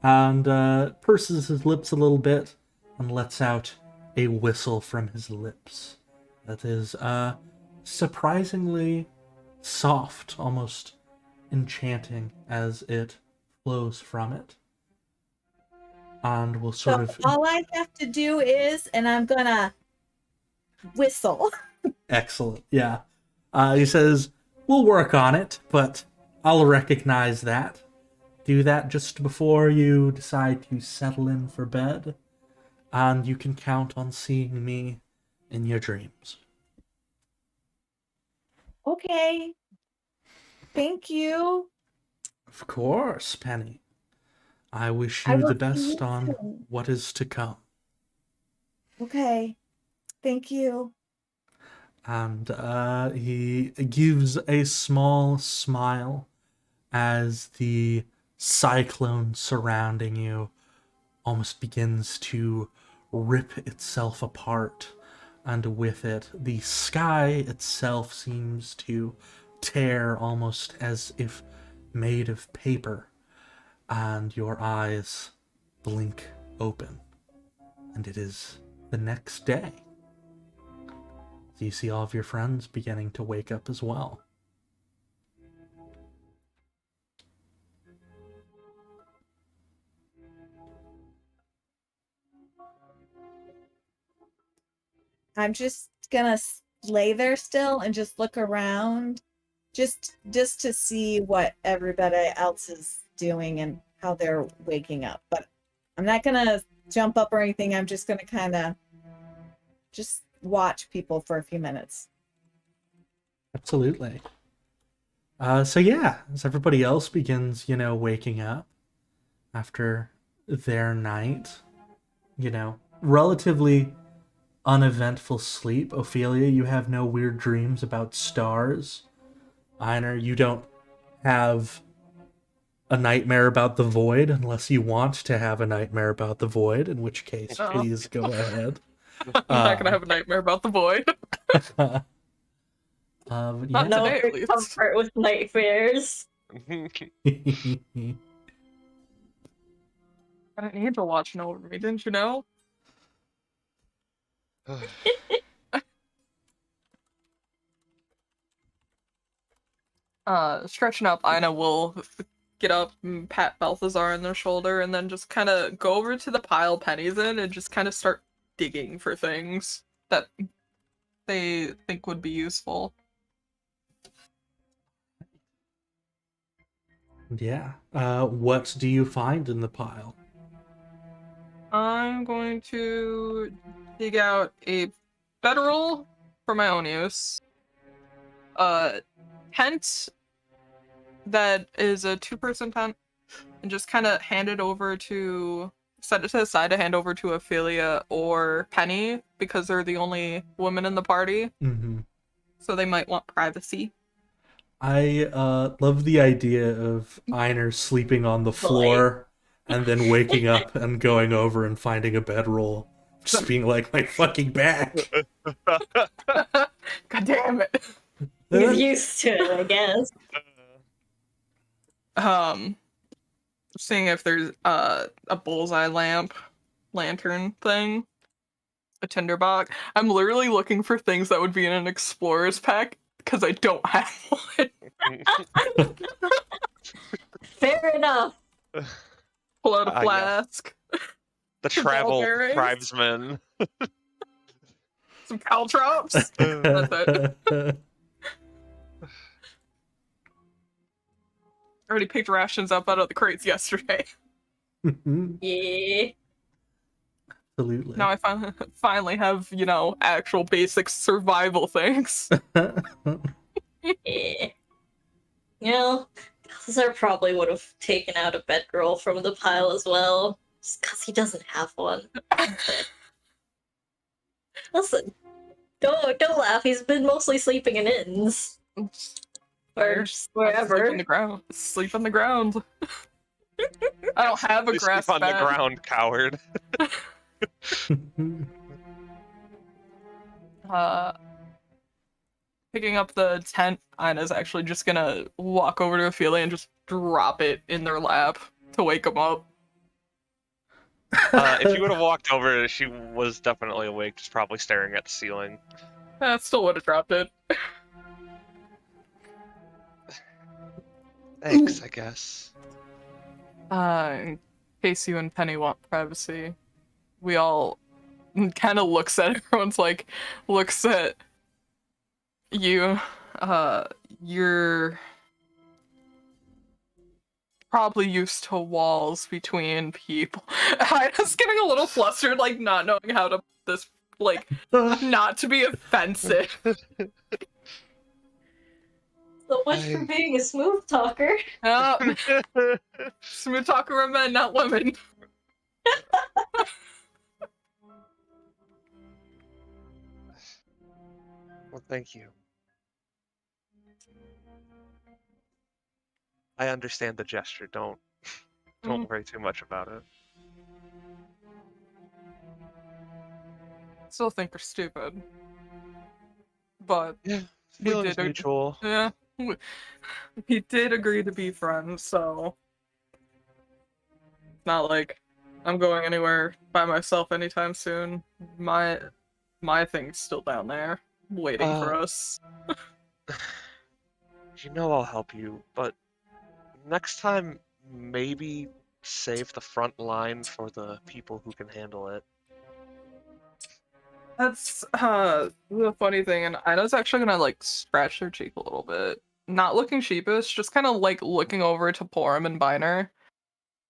and purses his lips a little bit and lets out a whistle from his lips that is surprisingly soft, almost enchanting as it flows from it. And we'll sort of... all I have to do is, and I'm gonna whistle. Excellent, yeah. He says, we'll work on it, but I'll recognize that. Do that just before you decide to settle in for bed, and you can count on seeing me in your dreams. Okay. Thank you. Of course, Penny. I wish I you will the see best you on soon. what is to come. Okay. Thank you. And he gives a small smile as the cyclone surrounding you almost begins to rip itself apart, and with it, the sky itself seems to tear almost as if made of paper, and your eyes blink open, and it is the next day. So you see all of your friends beginning to wake up as well. I'm just gonna lay there still and just look around, just to see what everybody else is doing and how they're waking up. But I'm not gonna jump up or anything. I'm just gonna kind of just watch people for a few minutes. Absolutely. So yeah, as everybody else begins, waking up after their night, relatively uneventful sleep. Ophelia, you have no weird dreams about stars. Einar, you don't have a nightmare about the void unless you want to have a nightmare about the void, in which case, No. please go ahead. I'm not gonna have a nightmare about the void. Not yeah. today, at least. Comfort with nightmares. Got an angel watching over me, didn't you know? Stretching up, Ina will get up and pat Balthazar on their shoulder, and then just kind of go over to the pile Penny's in and just kind of start digging for things that they think would be useful. Yeah. What do you find in the pile? I'm going to dig out a bedroll for my own use. Tent that is a 2-person tent, and just kind of hand it over to set it to the side to hand over to Ophelia or Penny because they're the only women in the party, so they might want privacy. I love the idea of Einar sleeping on the floor and then waking up and going over and finding a bedroll, just being like, my fucking back. God damn it. He's used to it, I guess. Seeing if there's a bullseye lantern thing, a tinderbox. I'm literally looking for things that would be in an explorer's pack because I don't have one. Fair enough. Pull out a Yes. flask, The Some travel bellberries. tribesman. some caltrops. That's it. Already picked rations up out of the crates yesterday. Yeah. Absolutely. Now I finally have, actual basic survival things. Yeah. Balthazar probably would have taken out a bedroll from the pile as well, just because he doesn't have one. Listen, don't laugh. He's been mostly sleeping in inns or just wherever. Sleep on the ground. Sleep on the ground. I don't have a You grass sleep on bed. the ground, coward. Picking up the tent, Ina's actually just gonna walk over to Ophelia and just drop it in their lap to wake them up. If you would have walked over, she was definitely awake, just probably staring at the ceiling. Still would have dropped it. Thanks, I guess. In case you and Penny want privacy, we all kind of looks at everyone's looks at you. You're probably used to walls between people. I was getting a little flustered, not knowing how to this, not to be offensive. So much for being a smooth talker. Smooth talker are men, not women. Well, thank you. I understand the gesture. Don't worry too much about it. Still think you're stupid. But Yeah, we feelings did mutual. yeah. He did agree to be friends, so it's not like I'm going anywhere by myself anytime soon. My thing's still down there, waiting for us. You know I'll help you, but next time maybe save the front line for the people who can handle it. That's the funny thing, and Ina's actually gonna like scratch their cheek a little bit. Not looking sheepish, just kind of like looking over to Porum and Biner,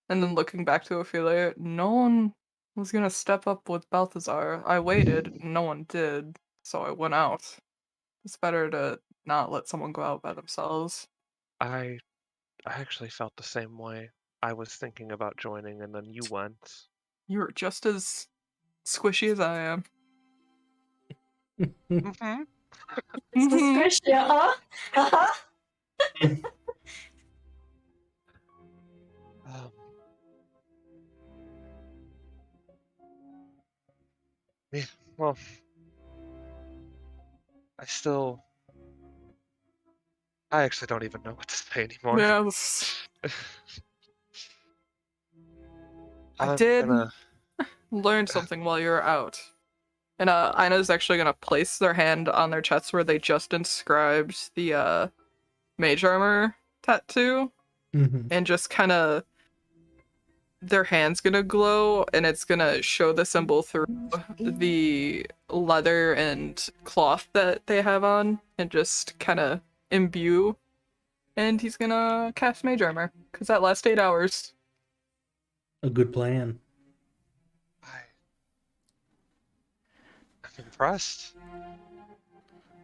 and then looking back to Ophelia. No one was gonna step up with Balthazar. I waited, no one did, so I went out. It's better to not let someone go out by themselves. I actually felt the same way. I was thinking about joining, and then you went. You're just as squishy as I am. Mm-hmm. So squishy, huh? Uh-huh. Yeah, well, I actually don't even know what to say anymore. Yeah, I I'm did gonna... learn something while you were out. And Ina's actually gonna place their hand on their chest where they just inscribed the mage armor tattoo, and just kind of their hand's gonna glow, and it's gonna show the symbol through the leather and cloth that they have on, and just kind of imbue. And he's gonna cast mage armor because that lasts 8 hours. A good plan. I'm impressed.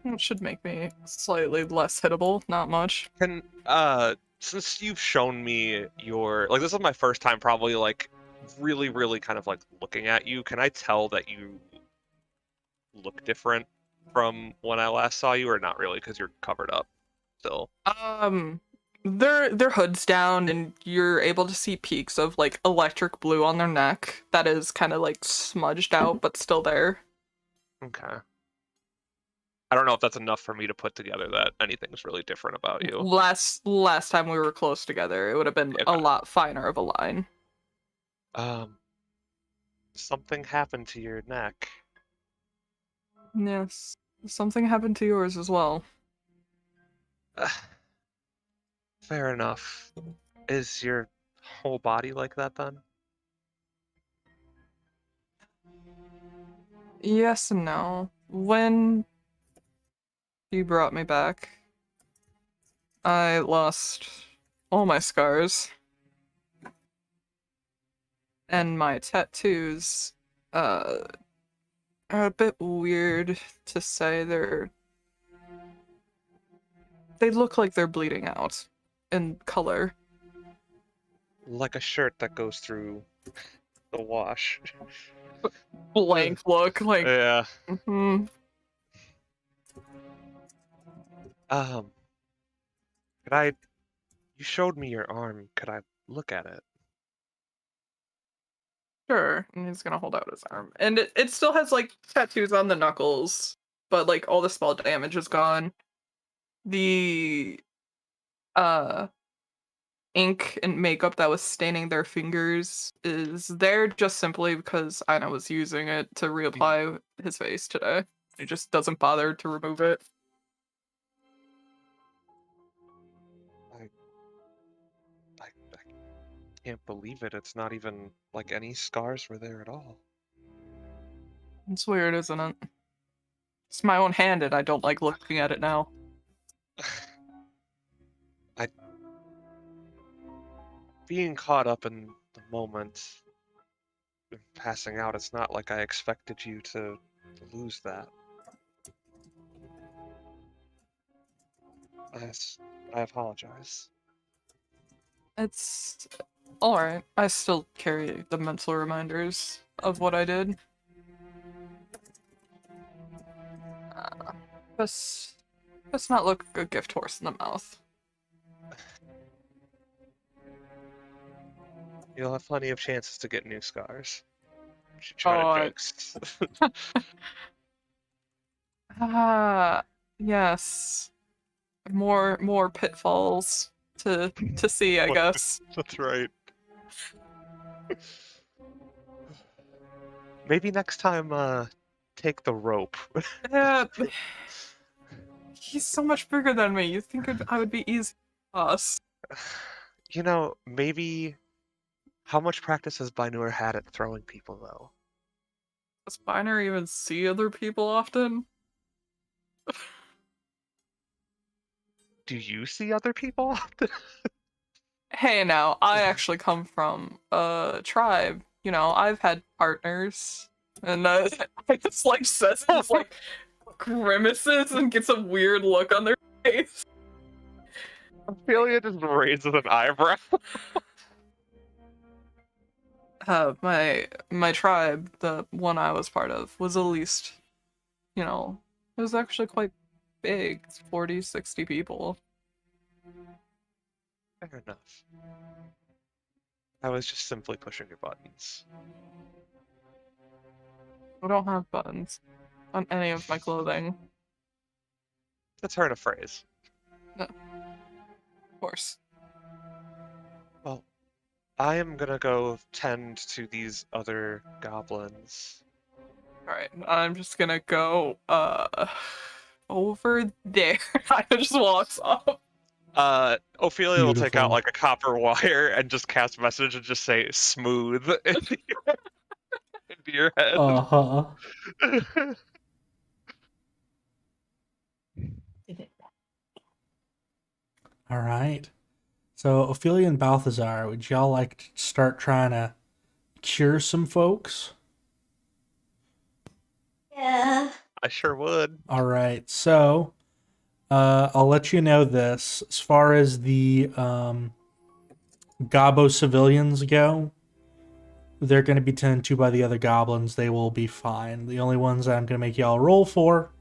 It should make me slightly less hittable, not much. Can since you've shown me your this is my first time probably really kind of looking at you, can I tell that you look different from when I last saw you, or not really because you're covered up still? Their hood's down, and you're able to see peaks of like electric blue on their neck that is kind of like smudged out but still there. Okay. I don't know if that's enough for me to put together that anything's really different about you. Last time we were close together, it would have been a lot finer of a line. Something happened to your neck. Yes, something happened to yours as well. Fair enough. Is your whole body like that then? Yes and no. When you brought me back, I lost all my scars. And my tattoos are a bit weird to say. They look like they're bleeding out in color. Like a shirt that goes through the wash. Blank look, like Yeah. mhm. Could I... You showed me your arm. Could I look at it? Sure. And he's gonna hold out his arm. And it still has like tattoos on the knuckles, but like all the small damage is gone. The ink and makeup that was staining their fingers is there just simply because Ina was using it to reapply his face today. He just doesn't bother to remove it. I can't believe it. It's not even like any scars were there at all. It's weird, isn't it? It's my own hand and I don't like looking at it now. Being caught up in the moment, passing out, it's not like I expected you to lose that. I apologize. It's alright. I still carry the mental reminders of what I did. Let's not look a gift horse in the mouth. You'll have plenty of chances to get new scars. She tried Oh, jokes. ah, yes. More pitfalls to see, I guess. That's right. Maybe next time, take the rope. Yeah, he's so much bigger than me. You think I would be easy for us? You know, maybe. How much practice has Binur had at throwing people, though? Does Binary even see other people often? Do you see other people often? Hey, now, I actually come from a tribe. You know, I've had partners. And I just, like, says this, like, grimaces and gets a weird look on their face. Ophelia just raises an eyebrow. My tribe, the one I was part of, was at least, you know, it was actually quite big. 40, 60 people. Fair enough. I was just simply pushing your buttons. I don't have buttons on any of my clothing. That's heard a phrase. Of course. Well, I am gonna go tend to these other goblins. Alright, I'm just gonna go, over there. I just walks off. Ophelia will take out Beautiful. like a copper wire and just cast message and just say smooth into your head. Uh-huh. All right. So, Ophelia and Balthazar, would y'all like to start trying to cure some folks? Yeah. I sure would. All right. So, I'll let you know this. As far as the Gobbo civilians go, they're going to be tended to by the other goblins. They will be fine. The only ones I'm going to make y'all roll for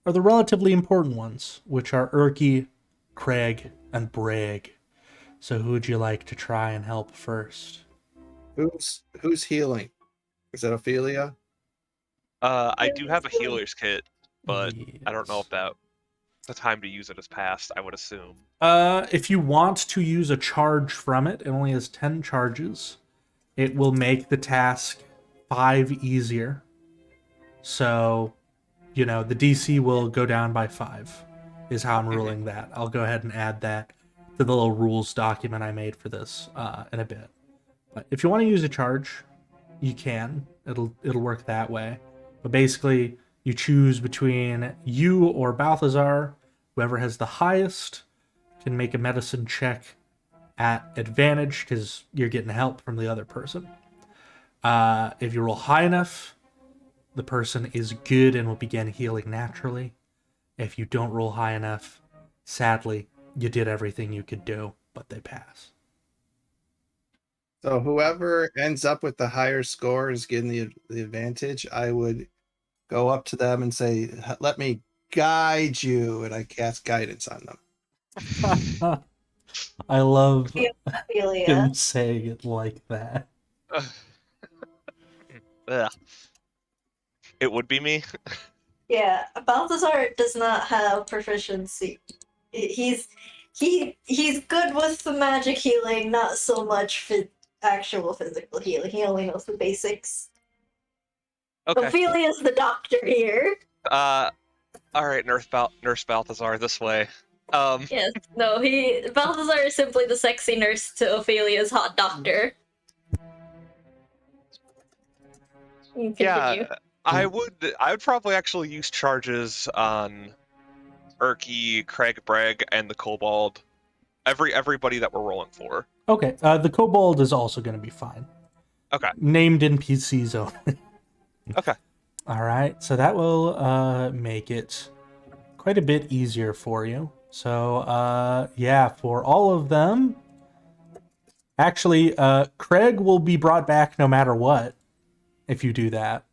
are the relatively important ones, which are Erky, Craig, and Bragg. So who would you like to try and help first? Who's healing? Is that Ophelia? I do have a healer's kit, but I don't know Yes. if the time to use it has passed, I would assume. If you want to use a charge from it, it only has 10 charges. It will make the task 5 easier. So, the DC will go down by 5, is how I'm ruling that. I'll go ahead and add that to the little rules document I made for this in a bit. But if you want to use a charge, you can. It'll work that way. But basically, you choose between you or Balthazar. Whoever has the highest can make a medicine check at advantage because you're getting help from the other person. If you roll high enough, the person is good and will begin healing naturally. If you don't roll high enough, sadly, you did everything you could do, but they pass. So whoever ends up with the higher score is getting the advantage. I would go up to them and say, "Let me guide you," and I cast guidance on them. I love Ophelia. him saying it like that. Ugh. It would be me. Yeah, Balthazar does not have proficiency. He's good with the magic healing, not so much actual physical healing. He only knows the basics. Okay. Ophelia's the doctor here. All right, Nurse Balthazar, this way. Yes, no, Balthazar is simply the sexy nurse to Ophelia's hot doctor. You continue. Yeah, I would probably actually use charges on Erky, Craig Bragg, and the Kobold. Everybody that we're rolling for. Okay, the kobold is also going to be fine. Okay. Named NPCs only. Okay. All right, so that will make it quite a bit easier for you. So, yeah, for all of them, actually, Craig will be brought back no matter what if you do that.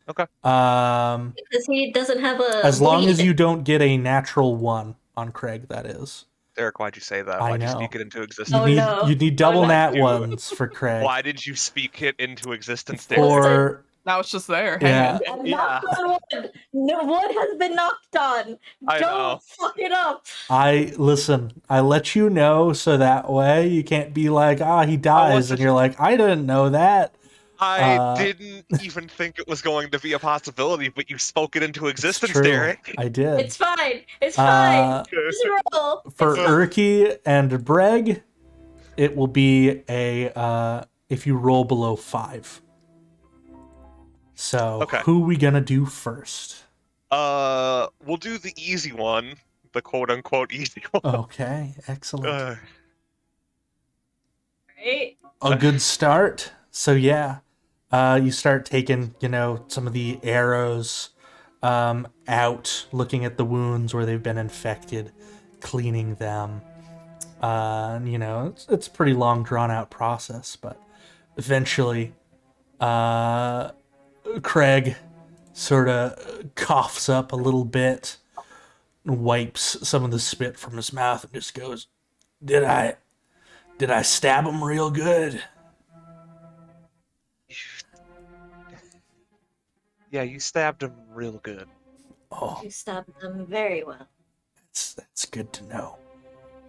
Okay. Because he doesn't have a As long as bleed. you don't get a natural 1 on Craig, that is. Derek, why'd you say that? I Why'd you know. speak it into You existence? Oh, need no. you need double Oh, no. nat You- ones for Craig. Why did you speak it into existence, Derek? For Now it's just there, yeah, hanging. I'm Yeah. knocked on wood. No wood has been knocked on. I Don't know. fuck it up. I let you know so that way you can't be like, he dies, wasn't- and you're like, I didn't know that. I didn't even think it was going to be a possibility, but you spoke it into It's existence, true. Derek. I did. It's fine. It's fine. Uh, Just roll. for It's fine. Urki and Breg, it will be a if you roll below 5. So Okay. who we gonna do first? We'll do the easy one, the quote-unquote easy one. Okay, excellent. Right? A good start. So yeah, you start taking, some of the arrows out, looking at the wounds where they've been infected, cleaning them. It's a pretty long, drawn out process, but eventually, Craig sort of coughs up a little bit, wipes some of the spit from his mouth, and just goes, "Did I stab him real good?" Yeah, you stabbed him real good. Oh, You stabbed them very well. that's good to know.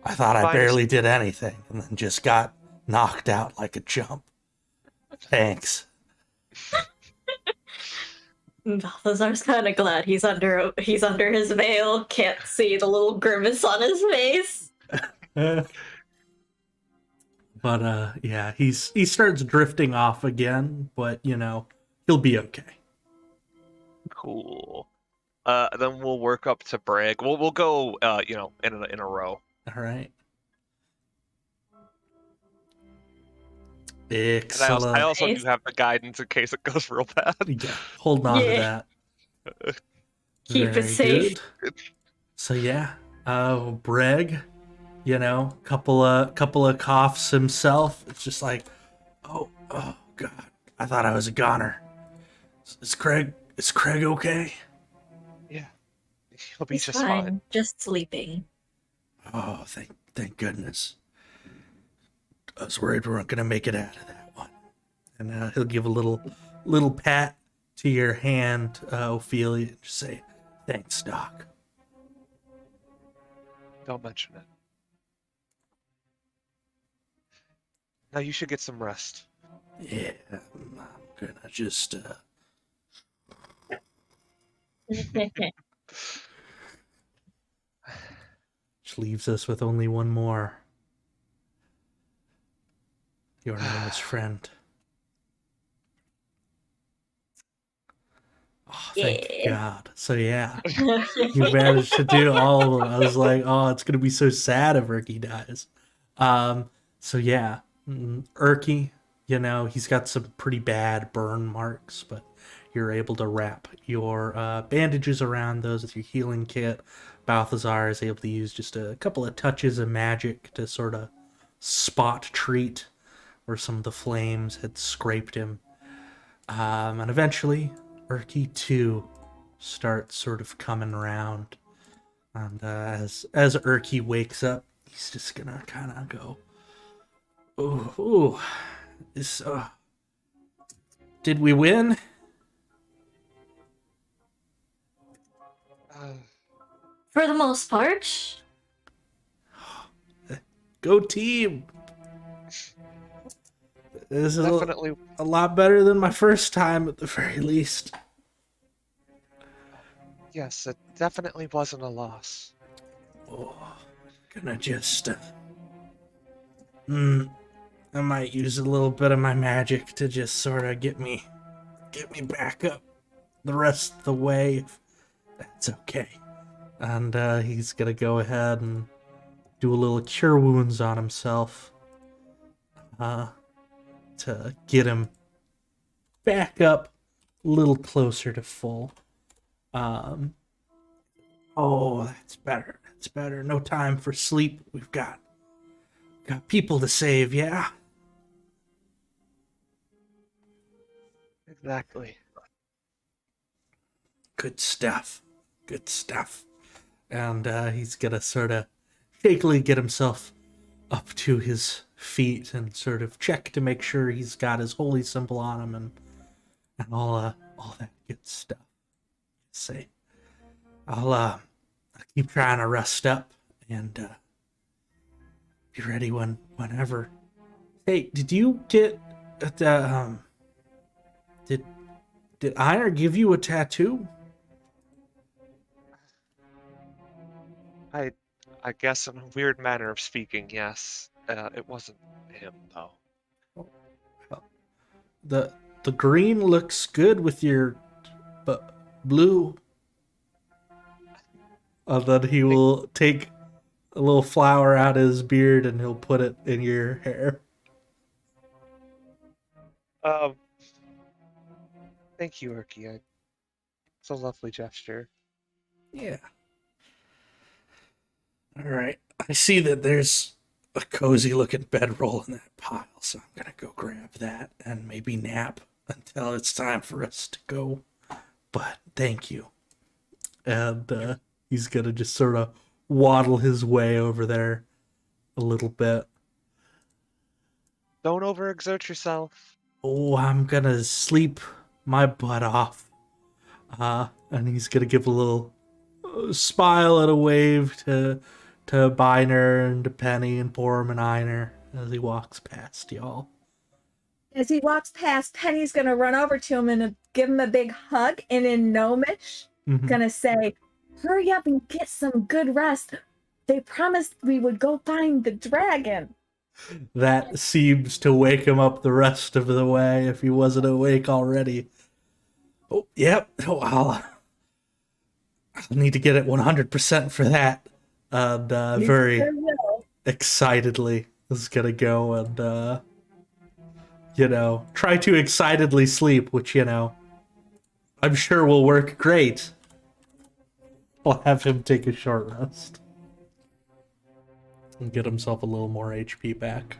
I thought I Finest- barely did anything, and then just got knocked out like a chump. Thanks. Balthazar's kind of glad he's under his veil. Can't see the little grimace on his face. But yeah, he starts drifting off again, but he'll be okay. Cool. Then we'll work up to Bragg. We'll go, in a row. All right. And Excellent. I also Nice. do have the guidance in case it goes real bad. Yeah, hold on to Yeah. that. Keep it Very safe. good. So yeah, Breg, couple of coughs himself. It's just like, oh god, I thought I was a goner. Is Craig okay? Yeah. He'll be He's just fine. fine. Just sleeping. Oh, thank goodness. I was worried we weren't gonna make it out of that one. And he'll give a little pat to your hand, Ophelia, and just say, "Thanks, Doc." Don't mention it. Now you should get some rest. Yeah, I'm gonna just which leaves us with only one more. Your name is friend. Oh, thank Yeah. God. So yeah, you managed to do all of them. I was like, oh, it's gonna be so sad if Urki dies. So yeah, Urki, he's got some pretty bad burn marks, but you're able to wrap your bandages around those with your healing kit. Balthazar is able to use just a couple of touches of magic to sort of spot treat where some of the flames had scraped him. And eventually, Urki too starts sort of coming around. And as Urki wakes up, he's just gonna kind of go, ooh, this, did we win? For the most part. Go team! This is Definitely. a lot better than my first time at the very least. Yes, it definitely wasn't a loss. Oh, gonna just I might use a little bit of my magic to just sort of get me back up the rest of the way, if that's okay. And he's gonna go ahead and do a little cure wounds on himself to get him back up a little closer to full. Oh, that's better. That's better. No time for sleep. We've got people to save, yeah? Exactly. Good stuff. Good stuff. And he's gonna sort of shakily get himself up to his feet and sort of check to make sure he's got his holy symbol on him and all that good stuff. Say, I'll keep trying to rest up and be ready whenever. Hey, did you get the did Einar give you a tattoo? I guess in a weird manner of speaking, yes. It wasn't him though. The green looks good with your blue. And then he will take a little flower out of his beard and he'll put it in your hair. Thank you, Erky. It's a lovely gesture. Yeah. All right. I see that there's a cozy looking bedroll in that pile, so I'm gonna go grab that and maybe nap until it's time for us to go. But thank you. And he's gonna just sort of waddle his way over there a little bit. Don't overexert yourself. Oh, I'm gonna sleep my butt off. And he's gonna give a little smile and a wave to Biner and to Penny and Porm and Einar as he walks past y'all. As he walks past, Penny's gonna run over to him and give him a big hug, and in Gnomish, gonna say, "Hurry up and get some good rest. They promised we would go find the dragon." That seems to wake him up the rest of the way if he wasn't awake already. Oh, yep. Oh, I'll need to get it 100% for that. And very excitedly is gonna go and try to excitedly sleep, which I'm sure will work great. I'll have him take a short rest and get himself a little more HP back.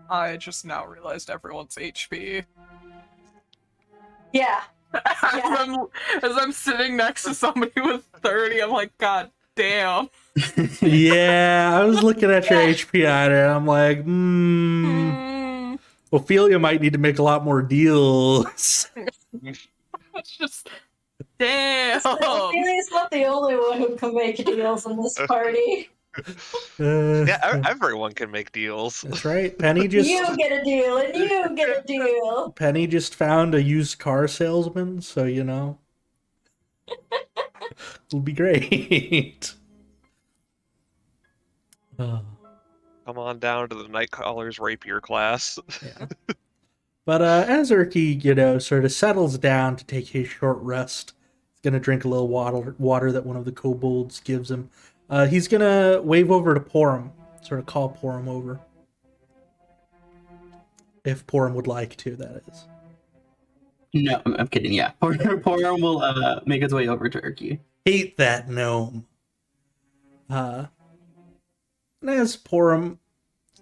I just now realized everyone's HP. Yeah. As I'm sitting next to somebody with 30, I'm like, God damn. Yeah, I was looking at your HP on it, and I'm like, Ophelia might need to make a lot more deals. It's just, damn. Ophelia's not the only one who can make deals in this party. Yeah, everyone can make deals. That's right. Penny just You get a deal, and you get a deal. Penny just found a used car salesman, so it'll be great. Come on down to the Nightcaller's rapier class. Yeah. But as Erky, sort of settles down to take his short rest, he's gonna drink a little water that one of the kobolds gives him. He's gonna wave over to Porum, sort of call Porum over. If Porum would like to, that is. No, I'm kidding. Yeah, Porum will make his way over to Erky. Hate that gnome. And as Porum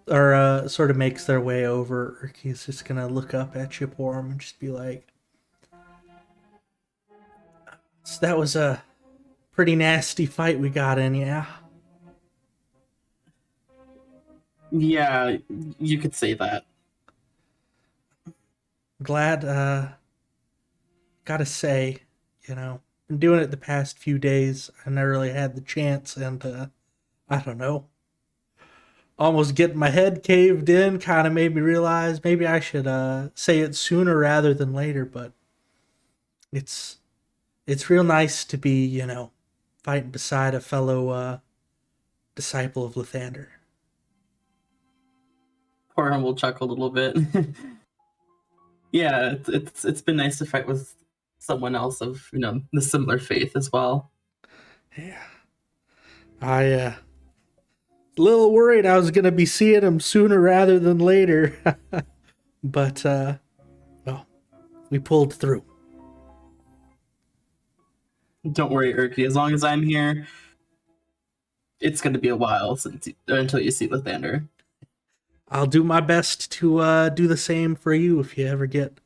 sort of makes their way over, Erky's just gonna look up at you, Porum, and just be like, "So that was a pretty nasty fight we got in, yeah?" Yeah, you could say that. Glad, gotta say, been doing it the past few days. I never really had the chance, and I don't know. Almost getting my head caved in kind of made me realize maybe I should say it sooner rather than later, but it's real nice to be, fighting beside a fellow disciple of Lathander. Porum will chuckle a little bit. Yeah, it's been nice to fight with someone else of the similar faith as well. Yeah, I a little worried I was gonna be seeing him sooner rather than later, but well, we pulled through. Don't worry, Erky. As long as I'm here, it's going to be a while until you see Lathander. I'll do my best to do the same for you if you ever get,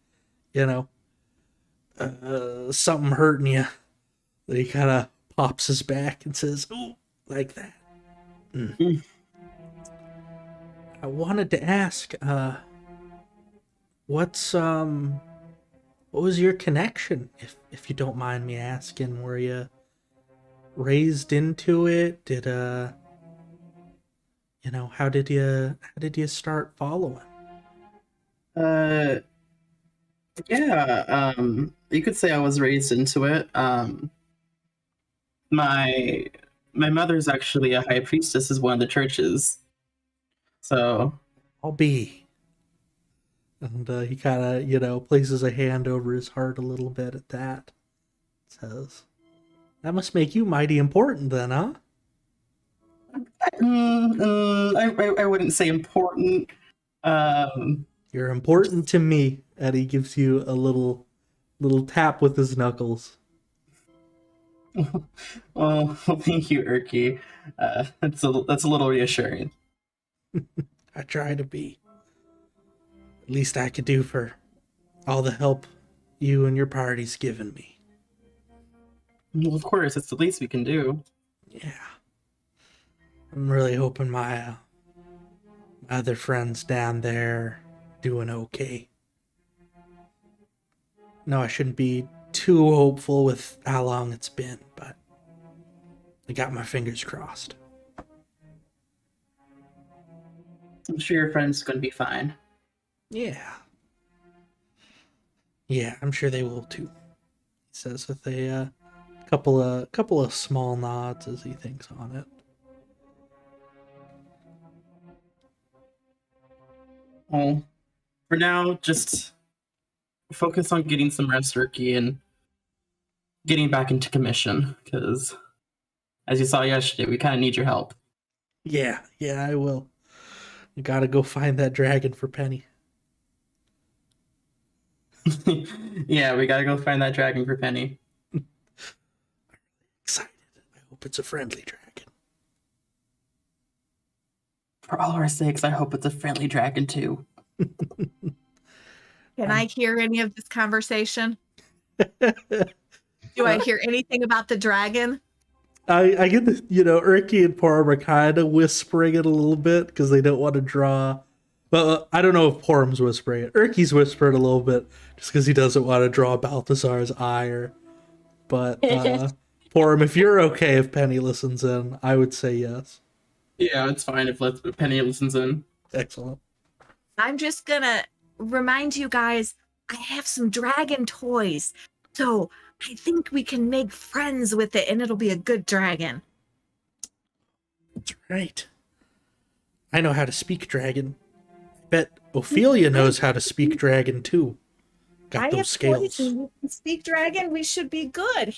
something hurting you. Then he kind of pops his back and says, "Ooh, like that." I wanted to ask, what was your connection, if you don't mind me asking? Were you raised into it? Did how did you start following? Yeah, you could say I was raised into it. My mother's actually a high priestess of one of the churches. So I'll be. And he kind of, places a hand over his heart a little bit at that. Says, "That must make you mighty important then, huh?" I wouldn't say important. "You're important to me." And he gives you a little tap with his knuckles. Well, thank you, Erky. That's a little reassuring. I try to be. Least I could do for all the help you and your party's given me. Well, of course, it's the least we can do. Yeah. I'm really hoping my other friends down there doing okay. No, I shouldn't be too hopeful with how long it's been, but I got my fingers crossed. I'm sure your friend's going to be fine. Yeah. Yeah, I'm sure they will too. He says with a couple of small nods as he thinks on it. Well, for now, just focus on getting some rest, Erky, and getting back into commission, because as you saw yesterday, we kind of need your help. Yeah, I will. You gotta go find that dragon for Penny. Yeah, we gotta go find that dragon for Penny. Excited. I hope it's a friendly dragon. For all our sakes, I hope it's a friendly dragon too. Can I hear any of this conversation? Do I hear anything about the dragon? I get the, Erky and Porum are kind of whispering it a little bit because they don't want to draw. Well, I don't know if Porum's whispering it. Erky's whispering a little bit just because he doesn't want to draw Balthazar's ire. But Porum, if you're okay if Penny listens in, I would say yes. Yeah, it's fine if Penny listens in. Excellent. I'm just gonna remind you guys, I have some dragon toys. So I think we can make friends with it and it'll be a good dragon. That's right. I know how to speak dragon. I bet Ophelia knows how to speak dragon too. Got I those have scales. toys and you can speak dragon. We should be good.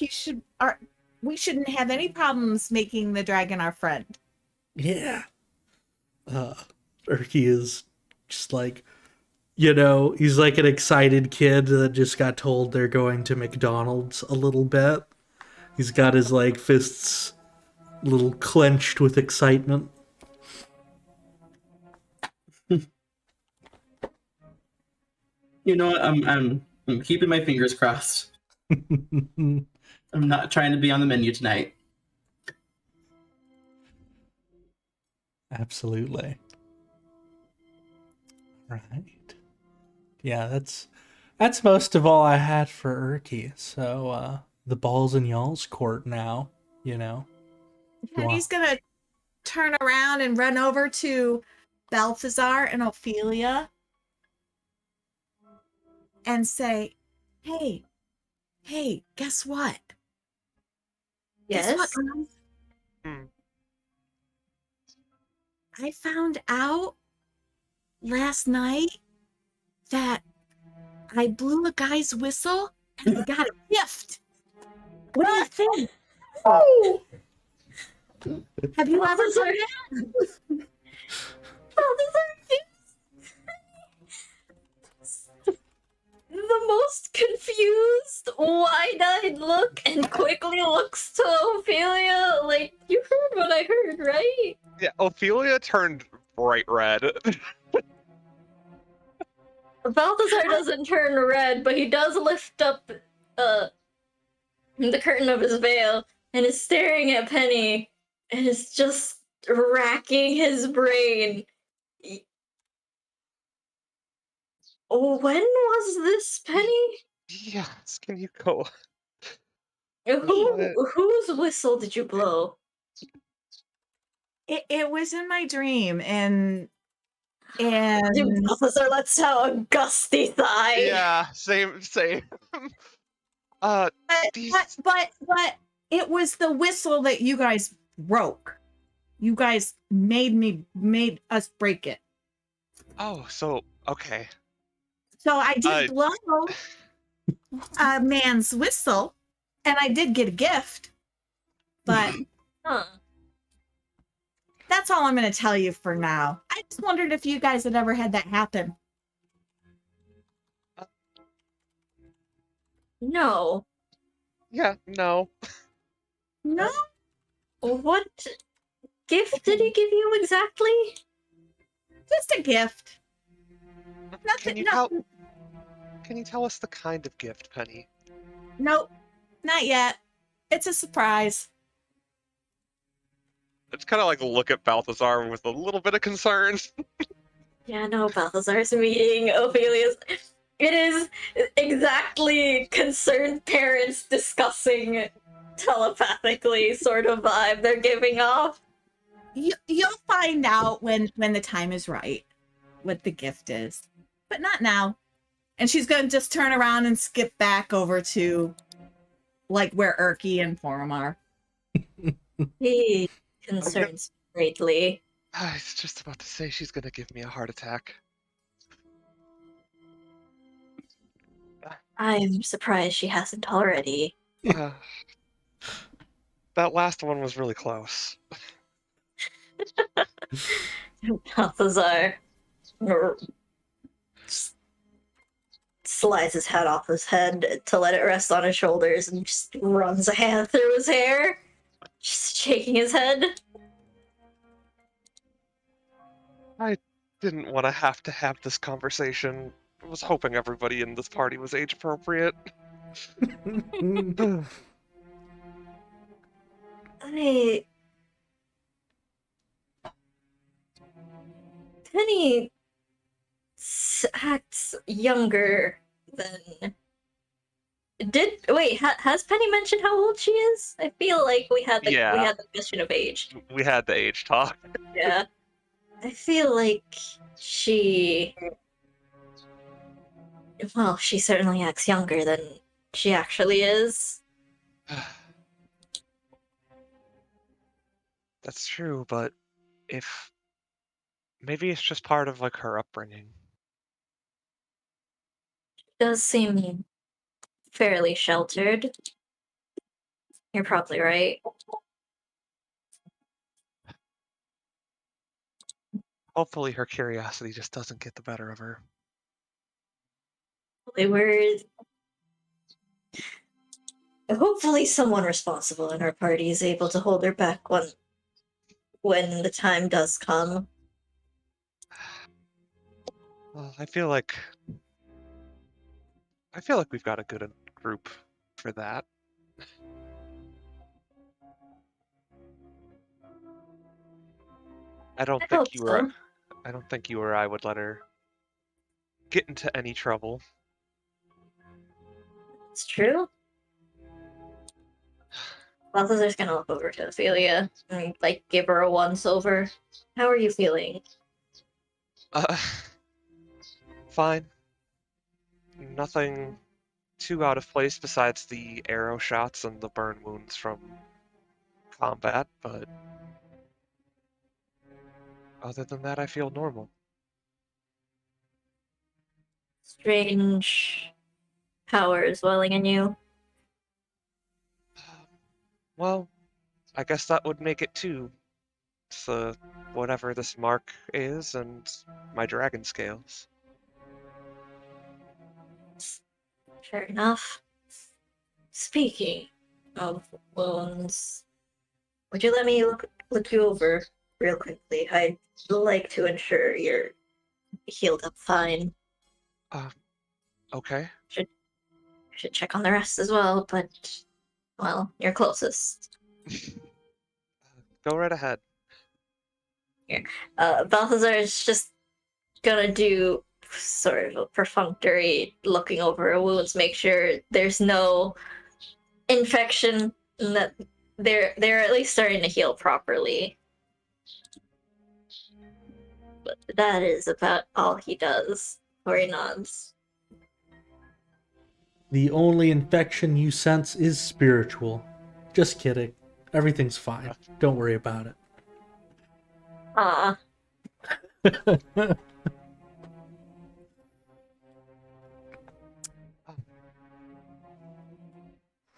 We shouldn't have any problems making the dragon our friend. Yeah. Erky is just like, he's like an excited kid that just got told they're going to McDonald's a little bit. He's got his fists a little clenched with excitement. You know what? I'm keeping my fingers crossed. I'm not trying to be on the menu tonight. Absolutely. Right. Yeah, that's most of all I had for Erky. So the ball's in y'all's court now, Penny's gonna turn around and run over to Balthazar and Ophelia and say, hey, guess what? Yes. Guess what, guys? I found out last night that I blew a guy's whistle and I got a gift. What do you think? Oh, Have you ever Balthazar. heard it? The most confused, wide-eyed look, and quickly looks to Ophelia like, you heard what I heard, right? Yeah, Ophelia turned bright red. Balthazar doesn't turn red, but he does lift up the curtain of his veil and is staring at Penny and is just racking his brain. When was this, Penny? Yes, can you go? Whose whistle did you blow? It was in my dream, and Balthazar lets out a gusty sigh. Yeah, same. These. but it was the whistle that you guys broke. You guys made us break it. Oh, so okay. So I did blow a man's whistle, and I did get a gift. But Huh. that's all I'm going to tell you for now. I just wondered if you guys had ever had that happen. No. Yeah, no. No? What gift did he give you exactly? Just a gift. Can you tell us the kind of gift, Penny? Nope, not yet. It's a surprise. It's kind of like look at Balthazar with a little bit of concern. Yeah, no, Balthazar's meeting Ophelia's. It is exactly concerned parents discussing telepathically sort of vibe they're giving off. You'll find out when the time is right what the gift is, but not now. And she's going to just turn around and skip back over to like where Erky and Forum are. He concerns me greatly. I was just about to say she's gonna give me a heart attack. I'm surprised she hasn't already. That last one was really close. Balthazar slides his hat off his head to let it rest on his shoulders and just runs a hand through his hair, just shaking his head. I didn't want to have this conversation. I was hoping everybody in this party was age appropriate. Penny acts younger than. Has Penny mentioned how old she is? I feel like we had the question of age. We had the age talk. Yeah. I feel like she certainly acts younger than she actually is. That's true, but maybe it's just part of like her upbringing. She does seem fairly sheltered. You're probably right. Hopefully her curiosity just doesn't get the better of her. Hopefully someone responsible in our party is able to hold her back when the time does come. Well, I feel like we've got a good group for that. I don't think you or I would let her get into any trouble. It's true. Balthazar's gonna look over to Ophelia and give her a once over. How are you feeling? Fine. Nothing too out of place besides the arrow shots and the burn wounds from combat, but other than that, I feel normal. Strange powers welling in you. Well, I guess that would make it two. It's whatever this mark is and my dragon scales. Fair enough. Speaking of wounds, would you let me look you over real quickly? I'd like to ensure you're healed up fine. Okay. should check on the rest as well, but, well, you're closest. Go right ahead. Balthazar is just gonna do sort of a perfunctory looking over her wounds, make sure there's no infection and that they're at least starting to heal properly. But that is about all he does. Or he nods. The only infection you sense is spiritual. Just kidding. Everything's fine. Don't worry about it. Ah,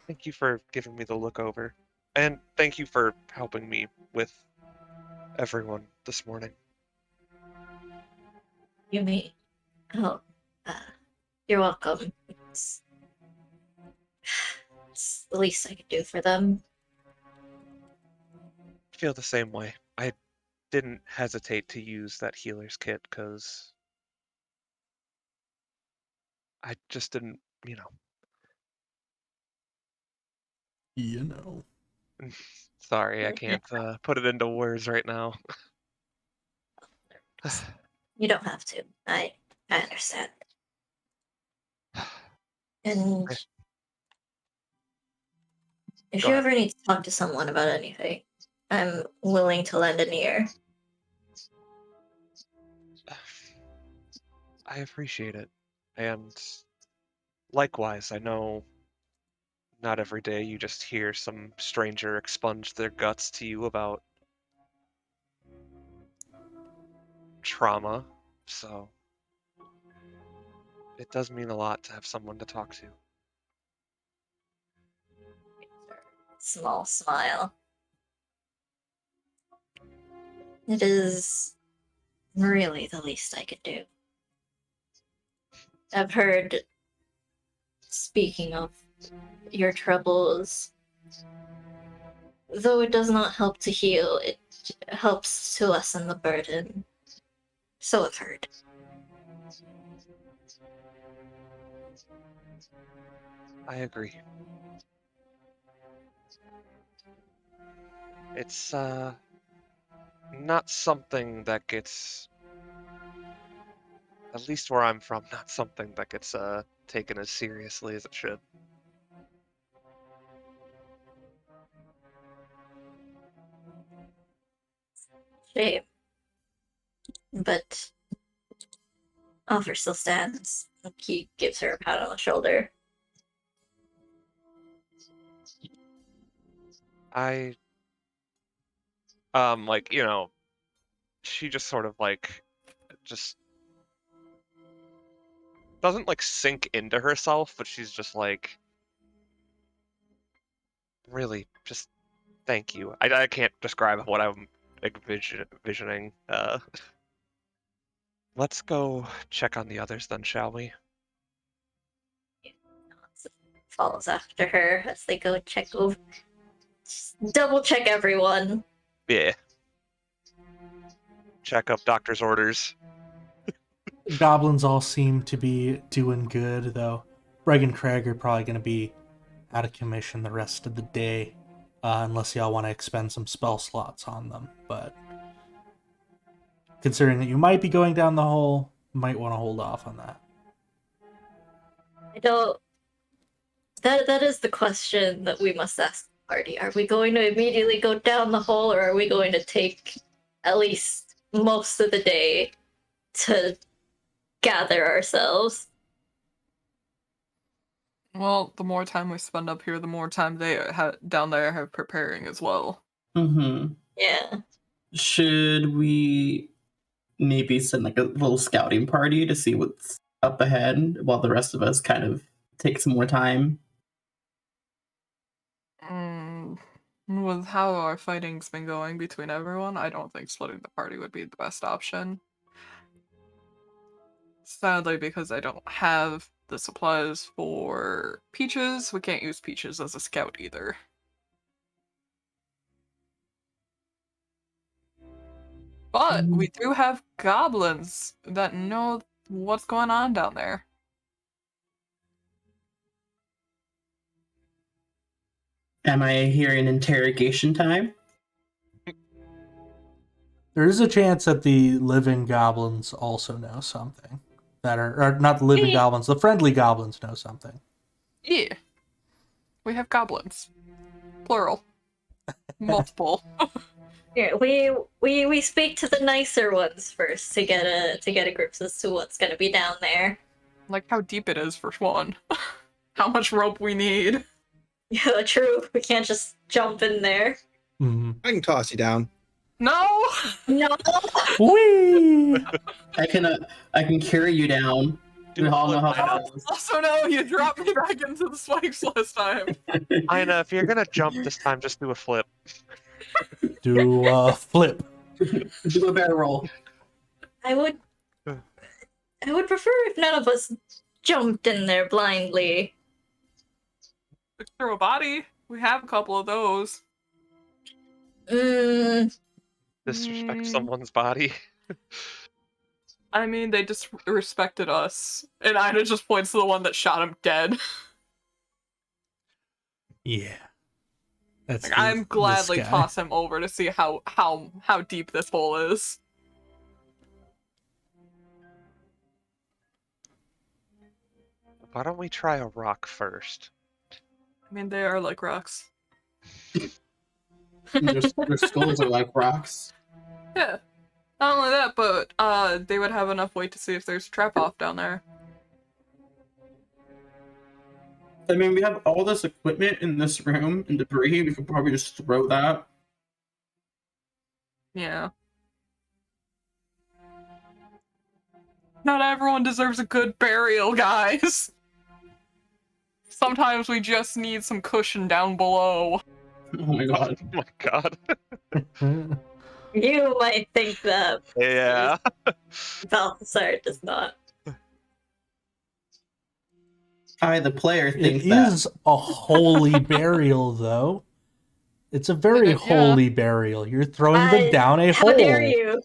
Thank you for giving me the look over. And thank you for helping me with everyone this morning. you may. Oh, you're welcome. It's the least I could do for them. I feel the same way. I didn't hesitate to use that healer's kit because I just didn't, You know. Sorry, I can't put it into words right now. You don't have to. I understand. And Okay. if Go you ahead. ever need to talk to someone about anything, I'm willing to lend an ear. I appreciate it. And likewise, I know not every day you just hear some stranger expunge their guts to you about trauma, so it does mean a lot to have someone to talk to. Small smile. It is really the least I could do. I've heard, speaking of your troubles, though it does not help to heal, it helps to lessen the burden. So I've heard. I agree. It's not something that gets, at least where I'm from, not something that gets taken as seriously as it should. Shame. But offer still stands. He gives her a pat on the shoulder. I like, she just sort of like just doesn't like sink into herself, but she's just like, really, just thank you. I can't describe what I'm envisioning. Let's go check on the others then, shall we? Follows after her as they go check over. Double check everyone. Yeah. Check up doctor's orders. Goblins all seem to be doing good, though. Breg and Craig are probably going to be out of commission the rest of the day, unless y'all want to expend some spell slots on them. But considering that you might be going down the hole, might want to hold off on that. I don't. That is the question that we must ask the party. Are we going to immediately go down the hole, or are we going to take at least most of the day to gather ourselves? Well, the more time we spend up here, the more time they down there have preparing as well. Mm-hmm. Yeah. Should we maybe send like a little scouting party to see what's up ahead while the rest of us kind of take some more time? With how our fighting's been going between everyone, I don't think splitting the party would be the best option. Sadly, because I don't have the supplies for Peaches, we can't use Peaches as a scout either. But we do have goblins that know what's going on down there. Am I hearing interrogation time? There is a chance that the living goblins also know something. That are or not the living Hey. goblins, the friendly goblins know something. Yeah. We have goblins. Plural. Multiple. Here, we speak to the nicer ones first to get a grip as to what's gonna be down there. Like how deep it is for one. How much rope we need. Yeah, true. We can't just jump in there. Mm-hmm. I can toss you down. No! No. Whee! I can carry you down. We all know how that goes. Also, no, you dropped me back into the spikes last time. Ina, if you're gonna jump this time, just do a flip. Do a flip. Do a barrel roll. I would prefer if none of us jumped in there blindly. Throw a body. We have a couple of those. Disrespect someone's body. I mean, they just respected us. And Ina just points to the one that shot him dead. Yeah. That's Like, I'm gladly this guy. toss him over to see how deep this hole is. Why don't we try a rock first? I mean, they are like rocks. Their skulls are like rocks. Yeah. Not only that, but they would have enough weight to see if there's a trap off down there. I mean, we have all this equipment in this room and debris. We could probably just throw that. Yeah. Not everyone deserves a good burial, guys. Sometimes we just need some cushion down below. Oh my god. Oh my god. You might think that Yeah. Balthazar does not. I, the player, It think that. is a holy burial, though. It's a very Yeah. holy burial. You're throwing them down a How hole. dare you?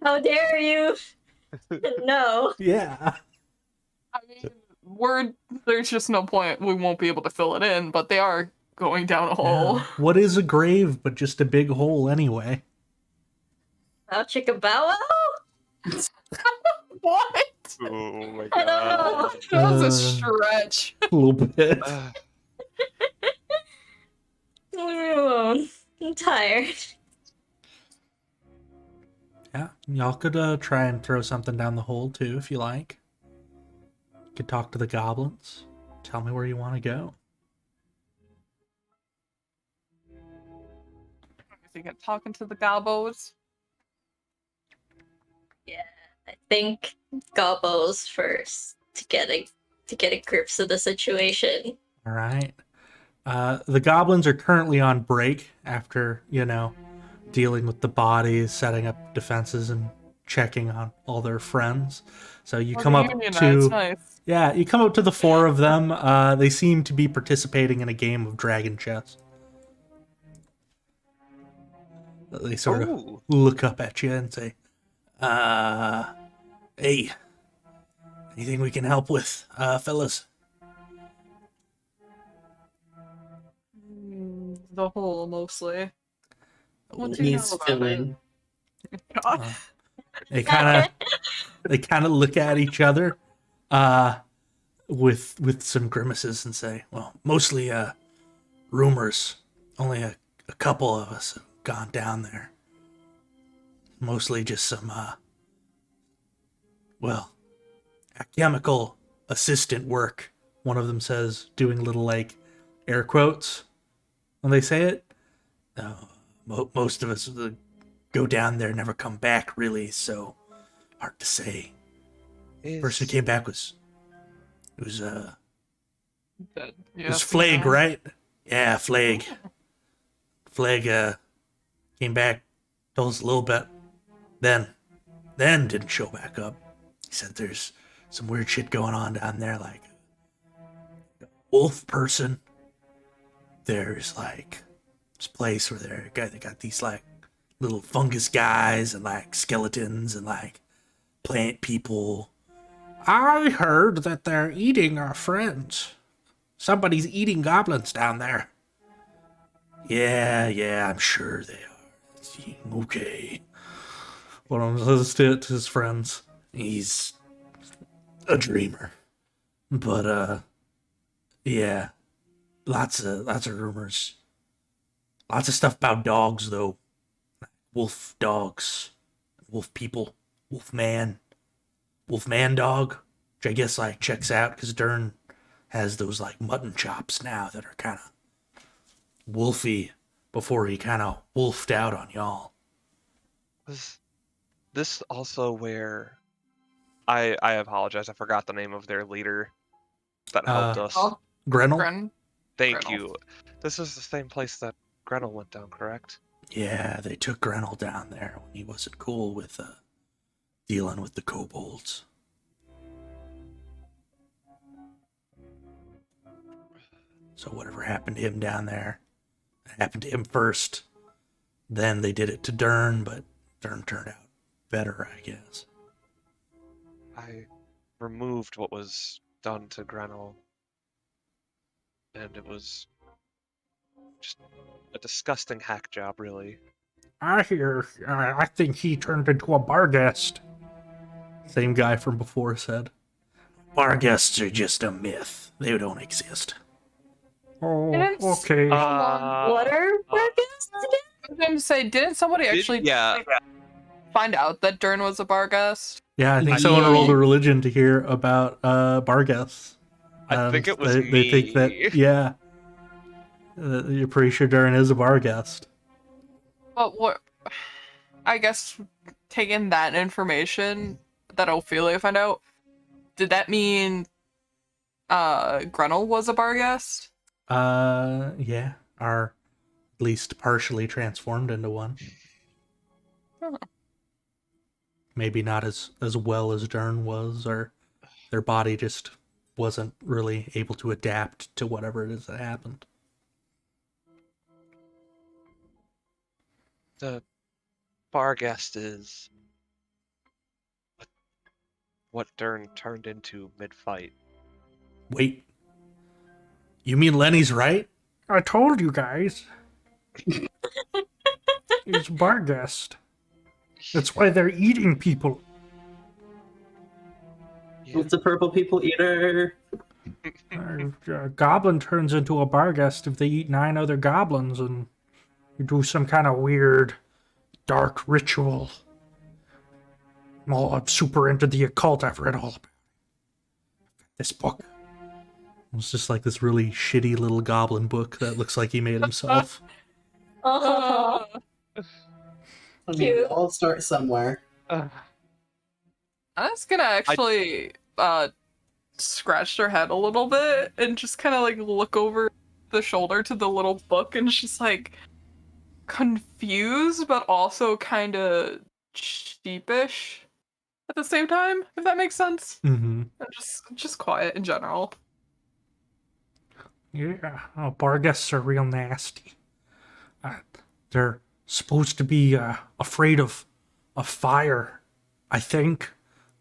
How dare you? No. Yeah. I mean, there's just no point. We won't be able to fill it in, but they are going down a hole. Yeah. What is a grave but just a big hole anyway? How chicka bow wow? What? Oh my I don't god. That was a stretch. A little bit. Leave me alone. I'm tired. Yeah, y'all could try and throw something down the hole too if you like. Could talk to the goblins. Tell me where you want to go. You think of talking to the gobos? Yeah, I think Gobbo's first to get a grip of the situation. All right. The goblins are currently on break after, dealing with the bodies, setting up defenses, and checking on all their friends. So you come up to nice. yeah, you come up to the four of them. They seem to be participating in a game of dragon chess. They sort of Ooh. look up at you and say, hey, anything we can help with, fellas? The hole, mostly. What do you know Needs about filling. it? God. They kind of look at each other, with some grimaces and say, well, mostly, rumors. Only a couple of us have gone down there. Mostly just some, chemical assistant work. One of them says, doing little, air quotes when they say it. Most of us go down there, never come back, really, so hard to say. Person who came back was Dead. it Yeah, was Flag, right? Yeah, Flag. Flag came back, told us a little bit, then didn't show back up. He said there's some weird shit going on down there, like a wolf person. There's this place where they got these little fungus guys and skeletons and plant people. I heard that they're eating our friends. Somebody's eating goblins down there. Yeah, I'm sure they are. Okay. One of them says to his friends, he's a dreamer. But, yeah. Lots of rumors. Lots of stuff about dogs, though. Wolf dogs. Wolf people. Wolf man. Wolfman dog. Which I guess, like, checks out, because Dern has those, like, mutton chops now that are kind of wolfy before he kind of wolfed out on y'all. Was this also where I apologize, I forgot the name of their leader that helped us. Oh, Grenell? Gren? Thank Grenell. you. This is the same place that Grenell went down, correct? Yeah, they took Grenell down there when he wasn't cool with dealing with the kobolds. So whatever happened to him down there, it happened to him first. Then they did it to Dern, but Dern turned out better, I guess. I removed what was done to Grenell, and it was just a disgusting hack job, really. I think he turned into a barghest. Same guy from before said. Barghests are just a myth. They don't exist. Oh, Didn't- okay. what are bargains again? I was going to say, didn't somebody actually find out that Dern was a Barghest? Yeah, I think someone rolled a religion to hear about barghests. I think it was me. They think that, yeah. You're pretty sure Dern is a barghest. But what? I guess taking that information that Ophelia found out, did that mean Grenell was a Barghest? Yeah. Are at least partially transformed into one. Huh. Maybe not as well as Dern was, or their body just wasn't really able to adapt to whatever it is that happened. The Barghest is what Dern turned into mid-fight. Wait. You mean Lenny's right? I told you guys. He's barghest. That's why they're eating people. What's a purple people eater? A goblin turns into a barghest if they eat 9 other goblins and you do some kind of weird, dark ritual. I'm super into the occult. I've read all about this book. It's just like this really shitty little goblin book that looks like he made himself. Oh, I mean, Cute. I'll start somewhere. I was gonna actually scratch her head a little bit and just kind of like look over the shoulder to the little book and just like confused but also kind of sheepish at the same time, if that makes sense. Mm-hmm. And just quiet in general. Yeah, barghests are real nasty. They're supposed to be afraid of fire, I think.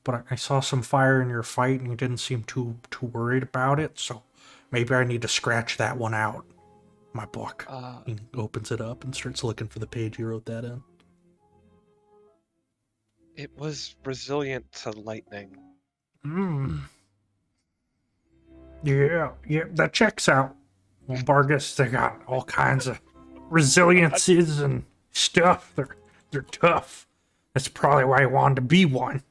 But I saw some fire in your fight, and you didn't seem too worried about it. So maybe I need to scratch that one out. My book. He opens it up and starts looking for the page you wrote that in. It was resilient to lightning. Yeah, that checks out. Well, Barghest, they got all kinds of resiliences and stuff. They're tough. That's probably why you wanted to be one.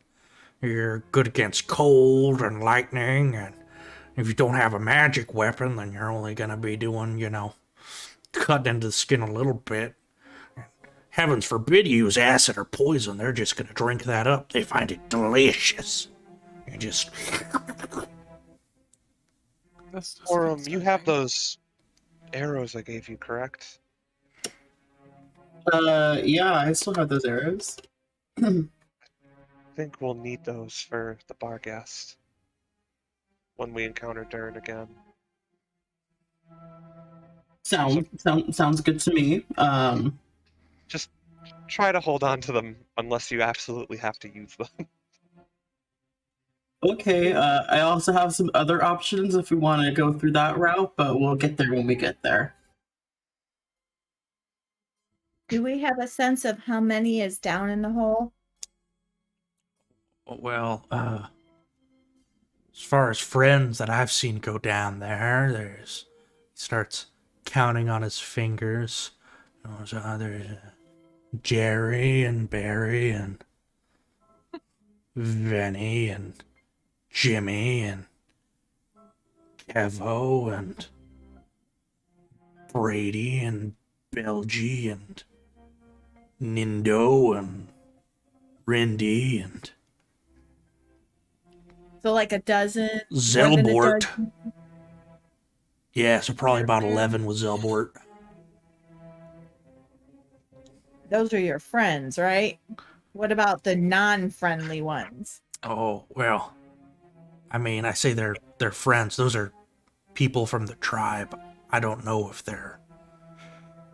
You're good against cold and lightning, and if you don't have a magic weapon, then you're only gonna be doing, cutting into the skin a little bit. Heavens forbid you use acid or poison. They're just gonna drink that up. They find it delicious. You just... Or you have those arrows I gave you, correct? Yeah, I still have those arrows. I think we'll need those for the Barghest when we encounter Dern again. Sounds good to me. Just try to hold on to them unless you absolutely have to use them. Okay, I also have some other options if we want to go through that route, but we'll get there when we get there. Do we have a sense of how many is down in the hole? Well, as far as friends that I've seen go down there, he starts counting on his fingers. There's Jerry and Barry and Vinny and Jimmy and Kevo and Brady and Belgie and Nindo and Rindy and So like a dozen? more than a Zelbort. dozen? Yeah, so probably about 11 with Zelbort. Those are your friends, right? What about the non-friendly ones? Oh, well, I mean, I say they're friends. Those are people from the tribe. I don't know if they're...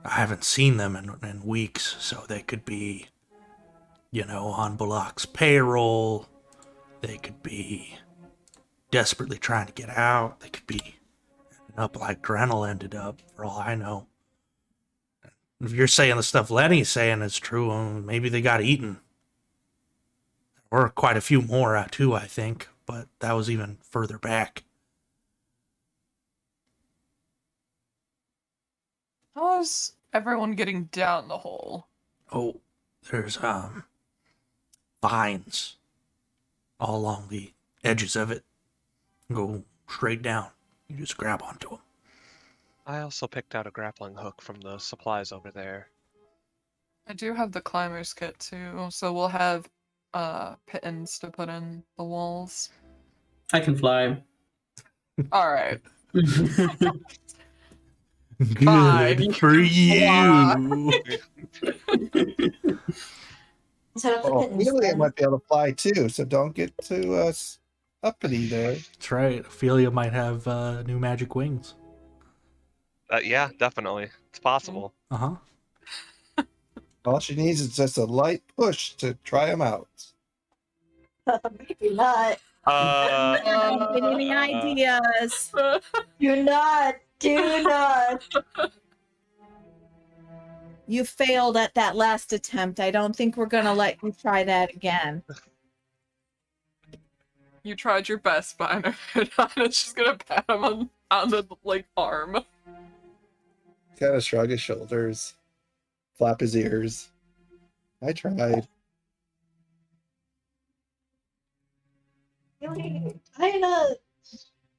I haven't seen them in weeks, so they could be, on Bullock's payroll. They could be desperately trying to get out. They could be ending up like Drenel ended up, for all I know. If you're saying the stuff Lenny's saying is true, maybe they got eaten. There were quite a few more, too, I think, but that was even further back. How's everyone getting down the hole? Oh, there's, vines all along the edges of it. Go straight down. You just grab onto them. I also picked out a grappling hook from the supplies over there. I do have the climber's kit too, so we'll have pittons to put in the walls. I can fly. All right. Good Fine, for you. Set up the Oh, pittance Ophelia then. might be able to fly too, so don't get too uppity there. That's right. Ophelia might have new magic wings. Yeah, definitely. It's possible. Uh-huh. All she needs is just a light push to try them out. Maybe not. Any ideas? Do not. Do not. You failed at that last attempt. I don't think we're gonna let you try that again. You tried your best, Biner. It's just gonna pat him on the arm. Kind of shrug his shoulders, flap his ears. I tried. Kinda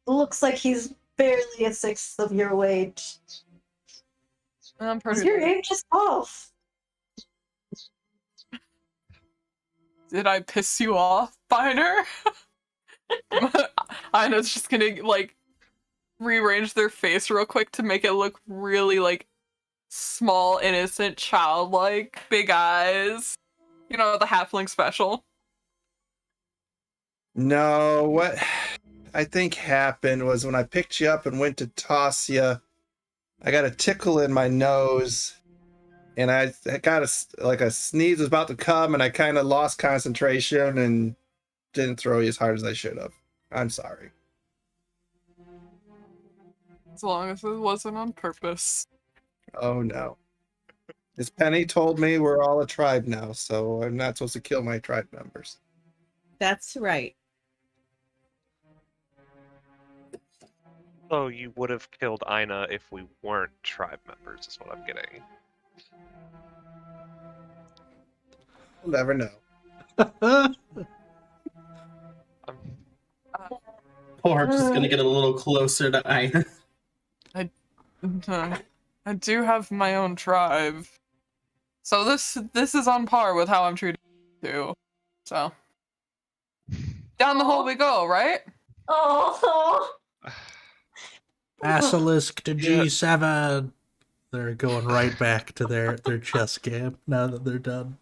looks like he's barely a sixth of your weight. I'm Is pretty. your aim just off? Did I piss you off, Biner? Ina's just gonna rearrange their face real quick to make it look really small, innocent, childlike, big eyes. You know, the halfling special. No, what I think happened was when I picked you up and went to toss you, I got a tickle in my nose, and I got a sneeze was about to come, and I kind of lost concentration and didn't throw you as hard as I should have. I'm sorry. As long as it wasn't on purpose. Oh no. As Penny told me, we're all a tribe now, so I'm not supposed to kill my tribe members. That's right. So you would have killed Ina if we weren't tribe members, is what I'm getting. We'll never know. Um, Pork's just gonna get a little closer to Ina. I do have my own tribe. So this is on par with how I'm treating you too. So down the hole we go, right? Oh. Basilisk to G7. They're going right back to their chess game now that they're done.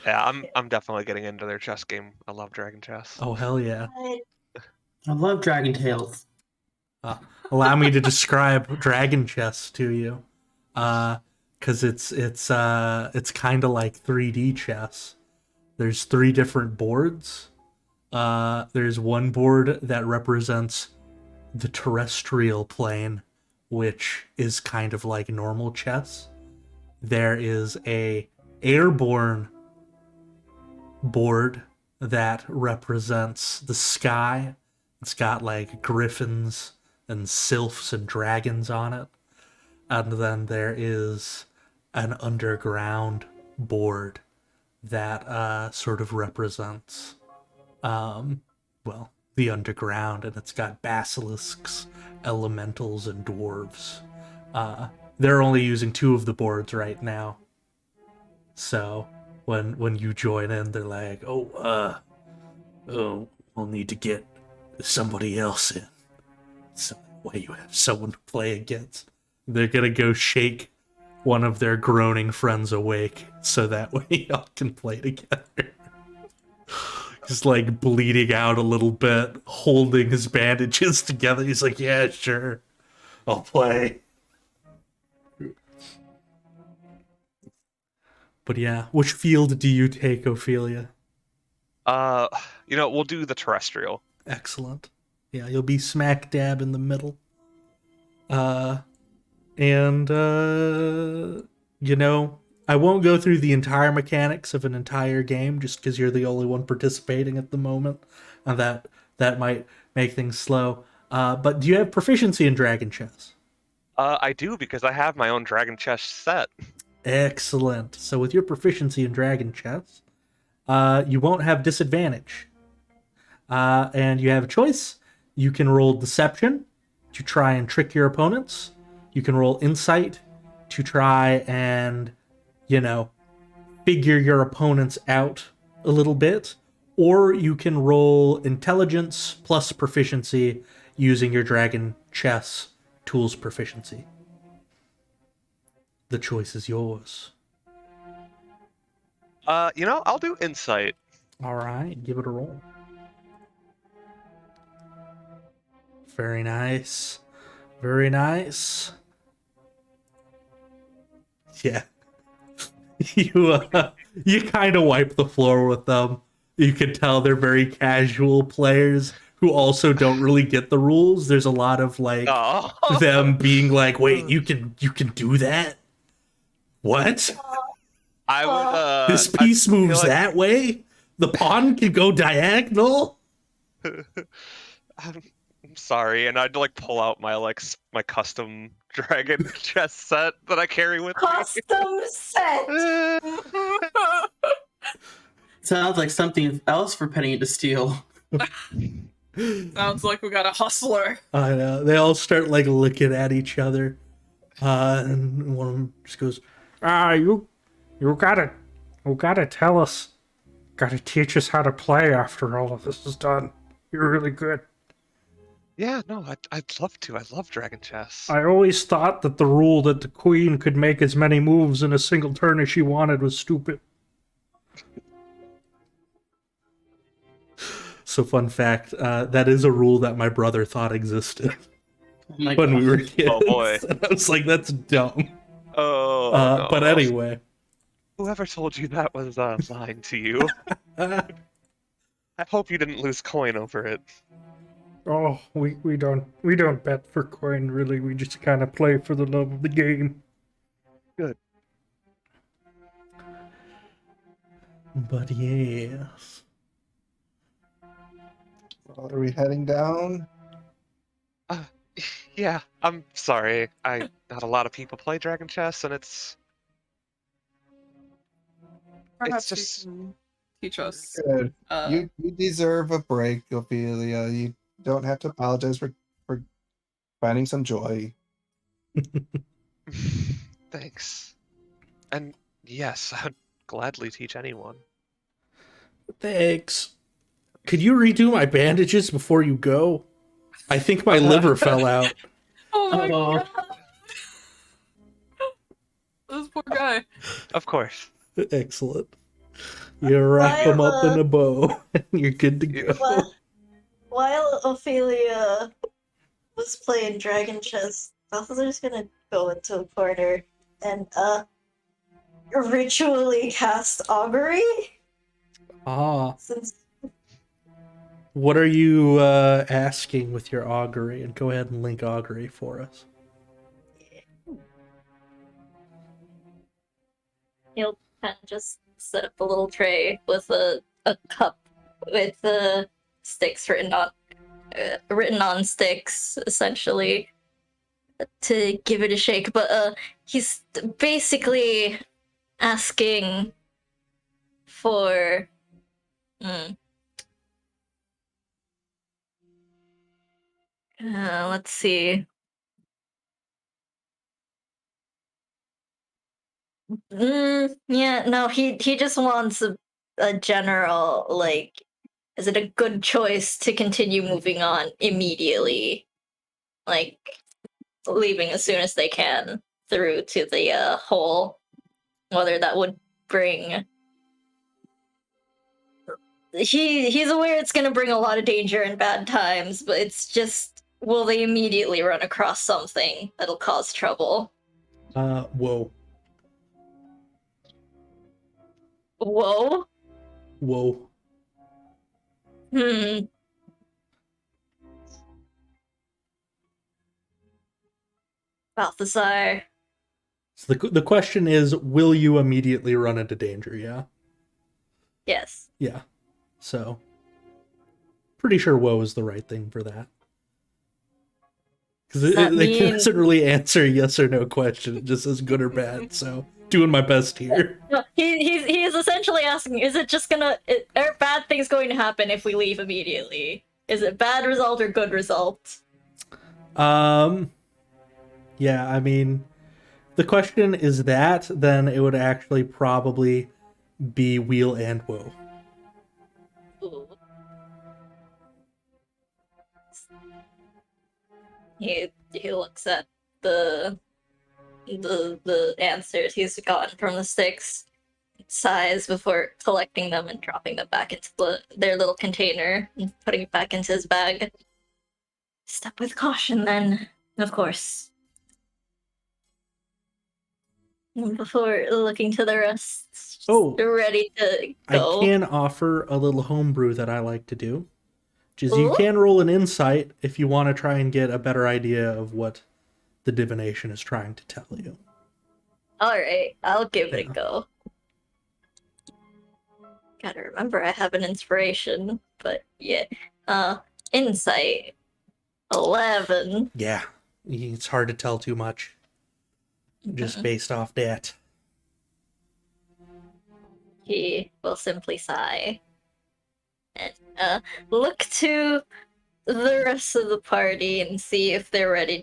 yeah, I'm definitely getting into their chess game. I love Dragon Chess. Oh, hell yeah. I love Dragon Tales. Allow me to describe Dragon Chess to you. Because it's kind of like 3D chess. There's 3 different boards. There's one board that represents the terrestrial plane, which is kind of like normal chess. there is a airborne board that represents the sky. It's got like griffins and sylphs and dragons on it. And then there is an underground board that sort of represents, well, the underground, and it's got basilisks, elementals, and dwarves. They're only using 2 of the boards right now. So when you join in, they're like, oh, we'll need to get somebody else in. So that way you have someone to play against. They're gonna go shake one of their groaning friends awake, so that way y'all can play together. Just like bleeding out a little bit, holding his bandages together. He's like, yeah, sure, I'll play. But yeah, which field do you take, Ophelia? We'll do the terrestrial. Excellent. Yeah, you'll be smack dab in the middle. I won't go through the entire mechanics of an entire game just because you're the only one participating at the moment, and that might make things slow. But do you have proficiency in Dragon Chess? I do, because I have my own Dragon Chess set. Excellent. So with your proficiency in Dragon Chess, you won't have disadvantage. And you have a choice. You can roll Deception to try and trick your opponents. You can roll Insight to try and, figure your opponents out a little bit. Or you can roll Intelligence plus Proficiency using your Dragon Chess tools proficiency. The choice is yours. I'll do Insight. All right, give it a roll. Very nice. Very nice. Yeah. You kind of wipe the floor with them. You can tell they're very casual players who also don't really get the rules. There's a lot of them being like, "Wait, you can do that? What? I would. This piece moves that way? The pawn can go diagonal?" I'm sorry, and I'd pull out my my custom Dragon Chess set that I carry with Custom set. me. Sounds like something else for Penny to steal. Sounds like we got a hustler. I know. They all start looking at each other, and one of them just goes, "You gotta tell us, gotta teach us how to play after all of this is done. You're really good." Yeah, no, I'd love to. I love Dragon Chess. I always thought that the rule that the queen could make as many moves in a single turn as she wanted was stupid. So fun fact, that is a rule that my brother thought existed when we were kids. Oh boy. And I was like, that's dumb. Oh. No. But anyway. Whoever told you that was lying to you. I hope you didn't lose coin over it. Oh, we don't bet for coin, really. We just kind of play for the love of the game. Good. But yes. Are we heading down? Yeah, I'm sorry. Not a lot of people play Dragon Chess, and it's Perhaps just you can teach us. Good. Uh, You deserve a break, Ophelia. You don't have to apologize for finding some joy. Thanks. And yes, I'd gladly teach anyone. Thanks. Could you redo my bandages before you go? I think my liver fell out. oh my Uh-oh. god. This poor guy. Of course. Excellent. You wrap them up in a bow, and you're good to go. While Ophelia was playing Dragon Chess, Balthazar's gonna go into a corner and ritually cast augury. Ah. Since What are you asking with your augury? And go ahead and link augury for us. He'll kind of just set up a little tray with a cup with sticks written on sticks, essentially, to give it a shake. But he's basically asking for. Let's see. Yeah, no, he just wants a general, like, is it a good choice to continue moving on immediately? Like, leaving as soon as they can through to the hole, whether that would bring. He's aware it's gonna bring a lot of danger and bad times, but it's just, will they immediately run across something that'll cause trouble? Whoa. Whoa. Whoa. Balthazar. So the question is, will you immediately run into danger? Yeah. Yes. Yeah. So, pretty sure "whoa" is the right thing for that. Because it doesn't really answer a yes or no question. It just says good or bad. So, doing my best here. No, he's essentially asking: is it just are bad things going to happen if we leave immediately? Is it bad result or good result? Yeah, I mean, the question is that, then it would actually probably be wheel and woe. Ooh. He looks at the answers he's gotten from the sticks, sighs before collecting them and dropping them back into their little container and putting it back into his bag. Step with caution, then, of course. Before looking to the rest, ready to go. I can offer a little homebrew that I like to do, which is Ooh. you can roll an insight if you want to try and get a better idea of what the divination is trying to tell you. Alright, I'll give it a go. Gotta remember I have an inspiration, but yeah. Insight. 11. Yeah, it's hard to tell too much. Just based off that. He will simply sigh and look to the rest of the party and see if they're ready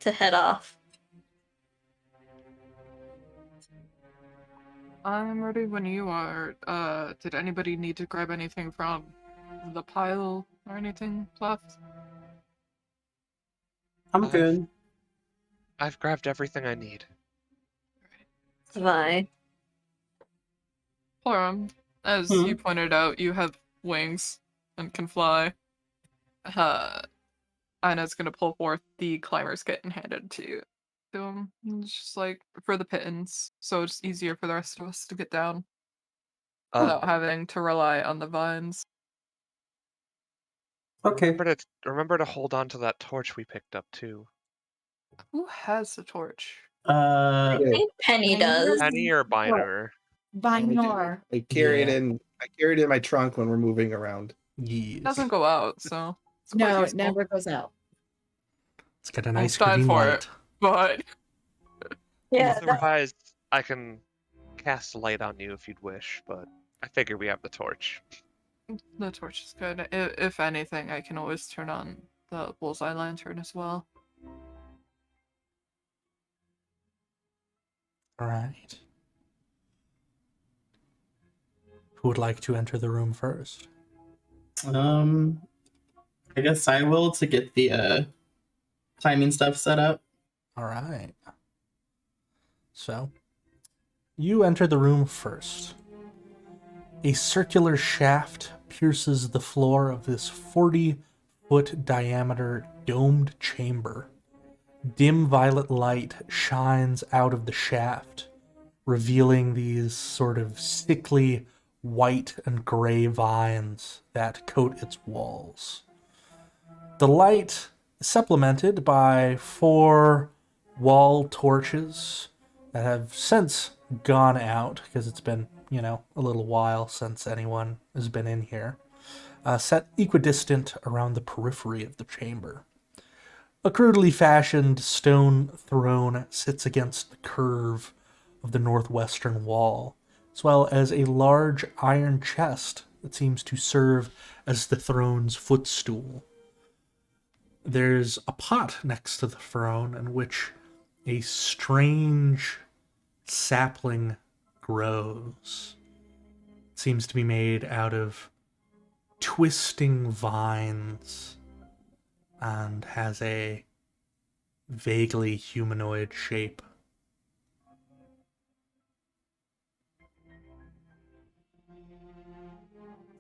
to head off. I'm ready when you are. Did anybody need to grab anything from the pile or anything left? I'm good. I've grabbed everything I need. Bye. Porum, as you pointed out, you have wings and can fly. Ina's gonna pull forth the climber's kit and hand it to him. It's just like, for the pittance, so it's easier for the rest of us to get down without having to rely on the vines. Okay. Remember to hold on to that torch we picked up too. Who has the torch? I think Penny does. Penny or Biner? Binor. I carry it in my trunk when we're moving around. It doesn't go out, so it's quite No, it useful. never goes out. It's got a nice died green for light. it, but Yeah. Otherwise, I can cast light on you if you'd wish, but I figure we have the torch. the torch is good. If anything, I can always turn on the bullseye lantern as well. All right. Who would like to enter the room first? I guess I will, to get the climbing stuff set up. All right. So, you enter the room first. A circular shaft pierces the floor of this 40-foot diameter domed chamber. Dim violet light shines out of the shaft, revealing these sort of sickly white and gray vines that coat its walls. The light is supplemented by 4 wall torches that have since gone out, because it's been, a little while since anyone has been in here, set equidistant around the periphery of the chamber. A crudely fashioned stone throne sits against the curve of the northwestern wall, as well as a large iron chest that seems to serve as the throne's footstool. There's a pot next to the throne in which a strange sapling grows. It seems to be made out of twisting vines and has a vaguely humanoid shape.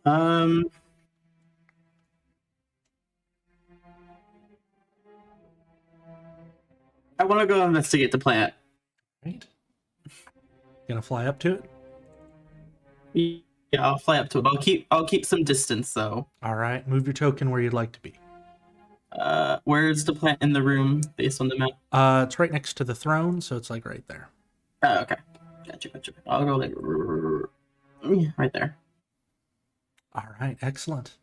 I want to go investigate the plant. Right? Gonna fly up to it? Yeah, I'll fly up to it. I'll keep some distance though. All right, move your token where you'd like to be. Where's the plant in the room based on the map? It's right next to the throne, so it's like right there. Oh, okay. Gotcha. I'll go like right there. All right, excellent.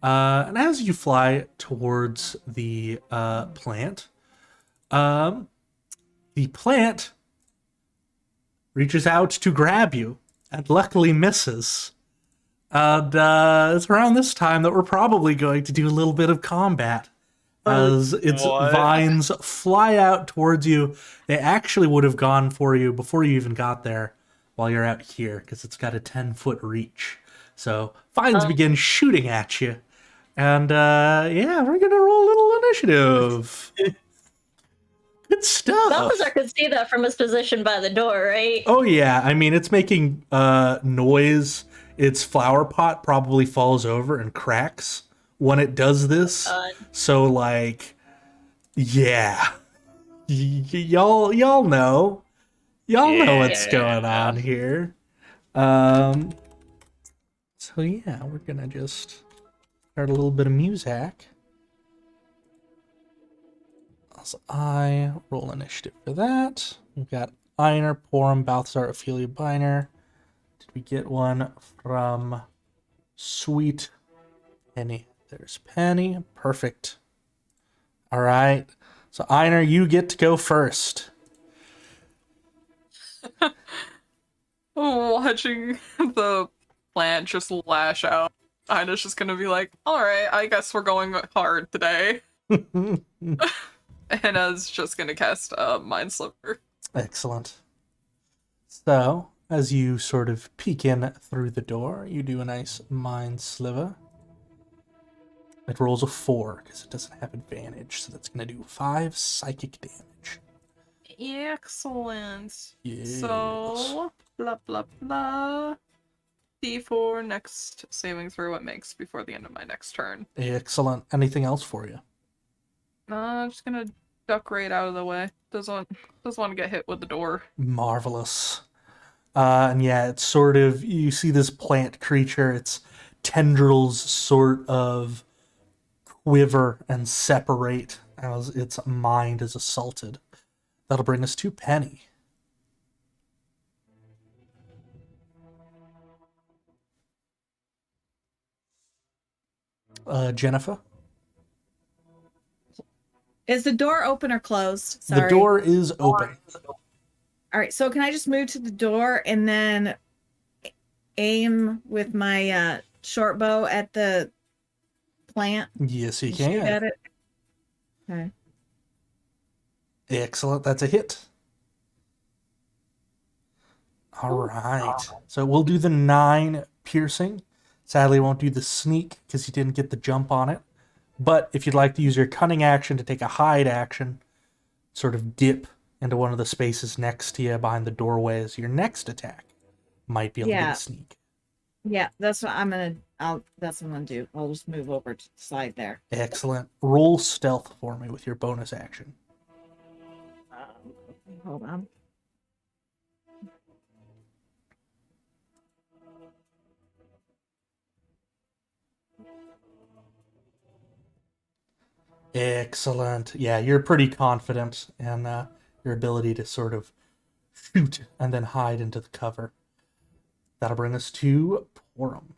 And as you fly towards the plant, the plant reaches out to grab you and luckily misses. And it's around this time that we're probably going to do a little bit of combat. As its vines fly out towards you. They actually would have gone for you before you even got there while you're out here, because it's got a 10-foot reach. So vines begin shooting at you. And yeah, we're going to roll a little initiative. Good stuff. Balthazar could see that from his position by the door, right? Oh yeah, I mean, it's making noise. Its flower pot probably falls over and cracks when it does this. So like, yeah, y'all know what's going on here. So yeah, we're gonna just start a little bit of music. So I roll initiative for that. We've got Einar, Porum, Balthazar, Ophelia, Biner. Did we get one from Sweet Penny? There's Penny. Perfect. All right. So Einar, you get to go first. Watching the plant just lash out, Einar's just gonna be like, alright, I guess we're going hard today. Anna's just gonna cast Mind Sliver. Excellent. So, as you sort of peek in through the door, you do a nice Mind Sliver. It rolls a 4 because it doesn't have advantage, so that's going to do 5 psychic damage. Excellent. Yes. So, blah blah blah. D4 next saving throw it makes before the end of my next turn. Excellent. Anything else for you? I'm just gonna duck right out of the way. Doesn't want to get hit with the door. Marvelous. And yeah, it's sort of, you see this plant creature, its tendrils sort of quiver and separate as its mind is assaulted. That'll bring us to Penny. Jennifer? Is the door open or closed? Sorry. The door is open. All right, so can I just move to the door and then aim with my short bow at the plant? Yes, you and shoot at can. it? Okay. Excellent. That's a hit. All right. So we'll do the 9 piercing. Sadly, won't do the sneak because you didn't get the jump on it. But if you'd like to use your cunning action to take a hide action, sort of dip into one of the spaces next to you behind the doorway as your next attack, might be able to get a sneak. Yeah, that's what that's what I'm gonna do. I'll just move over to the side there. Excellent. Roll stealth for me with your bonus action. Hold on. Excellent. Yeah, you're pretty confident in your ability to sort of shoot and then hide into the cover. That'll bring us to Porum.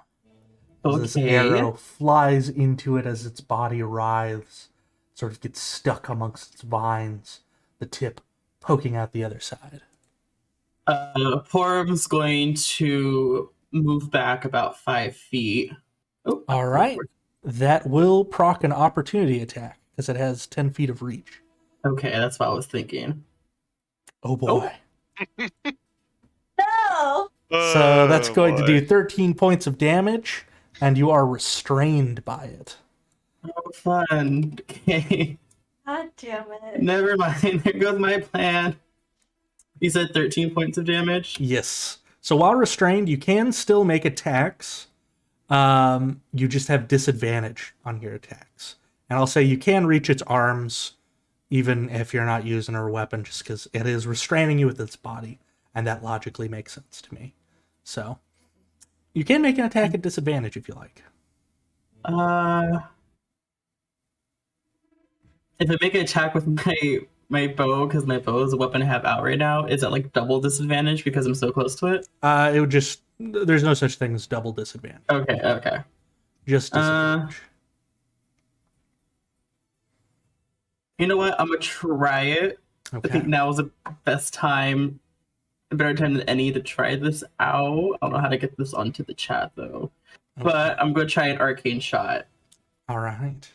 As this arrow flies into it as its body writhes, sort of gets stuck amongst its vines, the tip poking out the other side. Porum's going to move back about 5 feet. Oh, All right. That will proc an opportunity attack because it has 10 feet of reach. Okay, that's what I was thinking. Oh boy. No! So that's going to boy. do 13 points of damage, and you are restrained by it. Oh, fun. Okay. God damn it. Never mind. There goes my plan. You said 13 points of damage? Yes. So while restrained, you can still make attacks. You just have disadvantage on your attacks. And I'll say you can reach its arms, even if you're not using a weapon, just because it is restraining you with its body. And that logically makes sense to me. So you can make an attack at disadvantage if you like. If I make an attack with my bow, because my bow is a weapon I have out right now, is that like double disadvantage because I'm so close to it? It would just... There's no such thing as double disadvantage. Okay. Just disadvantage. You know what? I'm gonna try it. I Okay. think now is the best time, a better time than any to try this out. I don't know how to get this onto the chat though. But I'm gonna try an arcane shot. All right.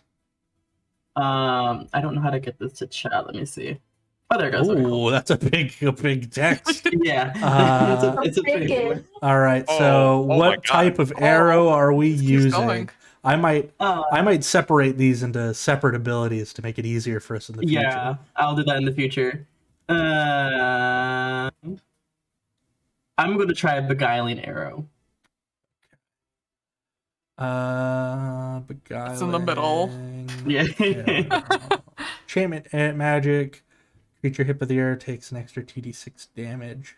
I don't know how to get this to chat. Let me see. Oh, there it goes. Okay, cool. Oh, that's a big text. Yeah. it's a big Bacon. one. All right. Oh, So, oh my what God. type of arrow are we Keeps using? going. I might separate these into separate abilities to make it easier for us in the future. Yeah, I'll do that in the future. I'm going to try a beguiling arrow. Beguiling. It's in the middle. Yeah. Enchantment magic. Creature hit by the arrow takes an extra 2d6 damage.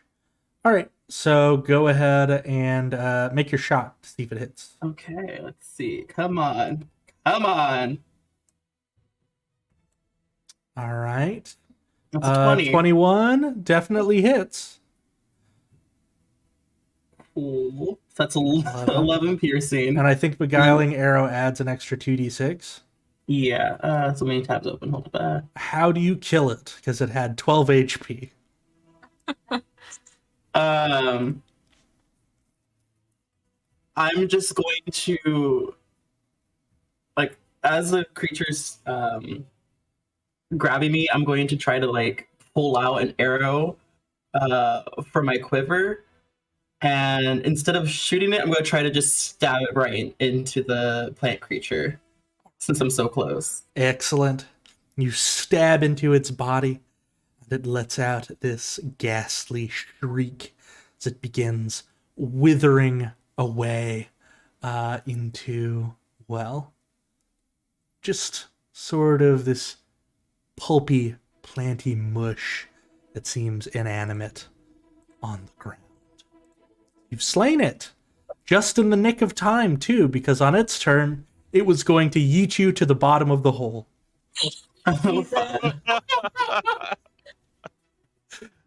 All right, so go ahead and make your shot to see if it hits. Okay, let's see. Come on. Come on. All right. That's a 20. 21 definitely hits. Cool. So that's 11 piercing. And I think Beguiling Arrow adds an extra 2d6. Yeah, so many tabs open. Hold back. How do you kill it? Because it had 12 HP. I'm just going to, like, as the creature's grabbing me, I'm going to try to, like, pull out an arrow from my quiver. And instead of shooting it, I'm going to try to just stab it right into the plant creature, since I'm so close. Excellent. You stab into its body, and it lets out this ghastly shriek as it begins withering away into, well, just sort of this pulpy, planty mush that seems inanimate on the ground. You've slain it, just in the nick of time, too, because on its turn, it was going to yeet you to the bottom of the hole.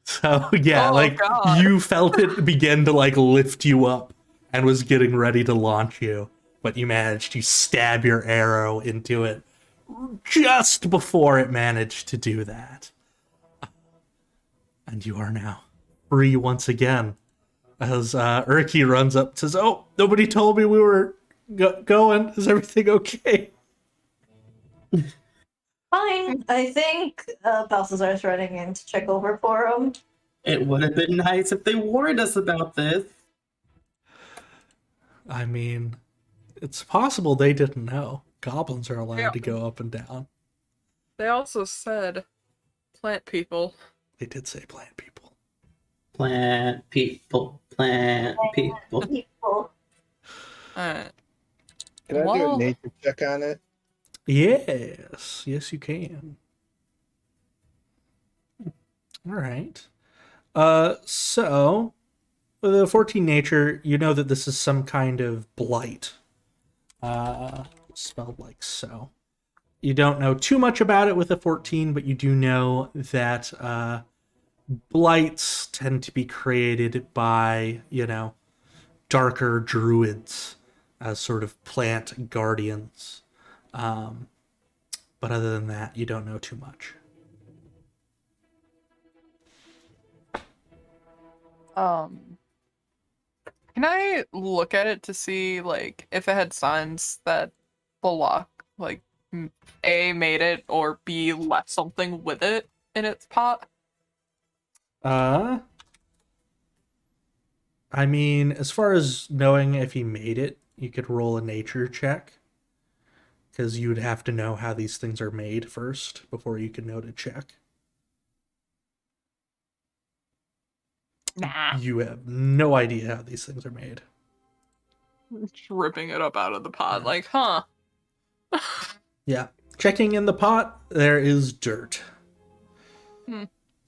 So, yeah, Oh, like, God. you felt it begin to, like, lift you up and was getting ready to launch you, but you managed to stab your arrow into it just before it managed to do that. And you are now free once again. As Urki runs up and says, "Oh, nobody told me we were going. Is everything okay?" Fine. I think Balthazar's running in to check over for him. It would have been nice if they warned us about this. I mean, it's possible they didn't know. Goblins are allowed Yeah. to go up and down. They also said plant people. They did say plant people. Plant people. Plant people. People. Alright. Can I do Well- a nature check on it? Yes, you can. All right. So with a 14 nature, you know that this is some kind of blight. Spelled like so. You don't know too much about it with a 14, but you do know that blights tend to be created by, darker druids as sort of plant guardians. But other than that, you don't know too much. Can I look at it to see, like, if it had signs that block, like, A, made it, or B, left something with it in its pot? I mean, as far as knowing if he made it, you could roll a nature check. Because you would have to know how these things are made first before you could know to check. Nah. You have no idea how these things are made. Just ripping it up out of the pot, like, huh. Yeah. Checking in the pot, there is dirt.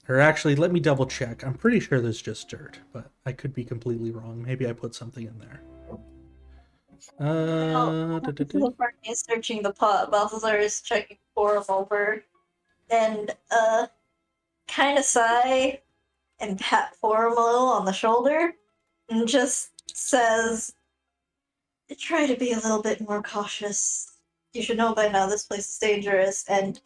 Or actually, let me double check. I'm pretty sure there's just dirt, but I could be completely wrong. Maybe I put something in there. Before he's searching the pot, Balthazar is checking for him over, and kind of sigh and pat for him a little on the shoulder, and just says, "Try to be a little bit more cautious. You should know by now this place is dangerous, and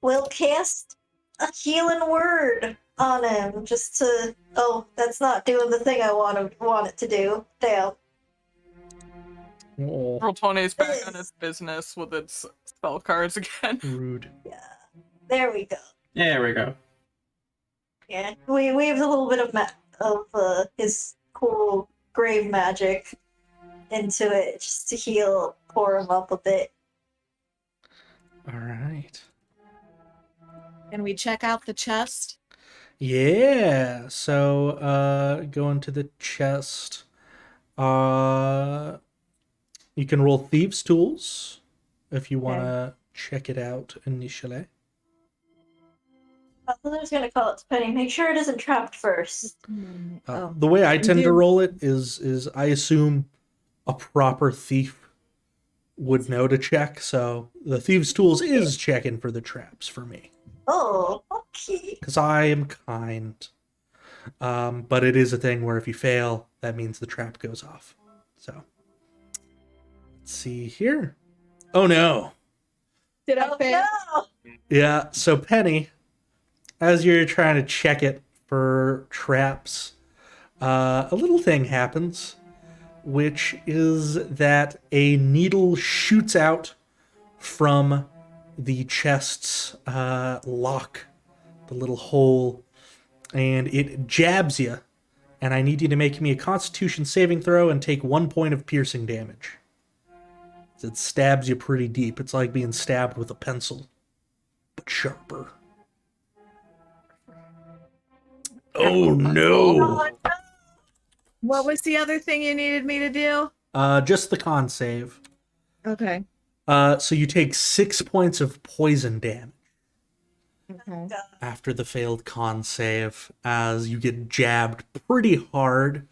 we'll cast a healing word on him just to. Oh, that's not doing the thing I want it to do. Damn." Oh, Roll20's back on his business with its spell cards again. rude. Yeah, there we go. There we go. Yeah, we weaved a little bit of his cool grave magic into it just to heal, pour him up a bit. All right. Can we check out the chest? Yeah. So, go into the chest. You can roll Thieves' Tools if you want to check it out initially. I was gonna call it to Penny. Make sure it isn't trapped first. The way I tend to roll it is I assume a proper thief would know to check. So the Thieves' Tools is checking for the traps for me. Oh, okay. Because I am kind. But it is a thing where if you fail, that means the trap goes off. So let's see here. Oh no. Did I fail? No! Yeah, so Penny, as you're trying to check it for traps, a little thing happens, which is that a needle shoots out from the chest's lock, the little hole, and it jabs you. And I need you to make me a Constitution saving throw and take 1 point of piercing damage. It stabs you pretty deep. It's like being stabbed with a pencil, but sharper. Oh no! What was the other thing you needed me to do? Just the con save. Okay. So you take 6 points of poison damage Okay. after the failed con save, as you get jabbed pretty hard.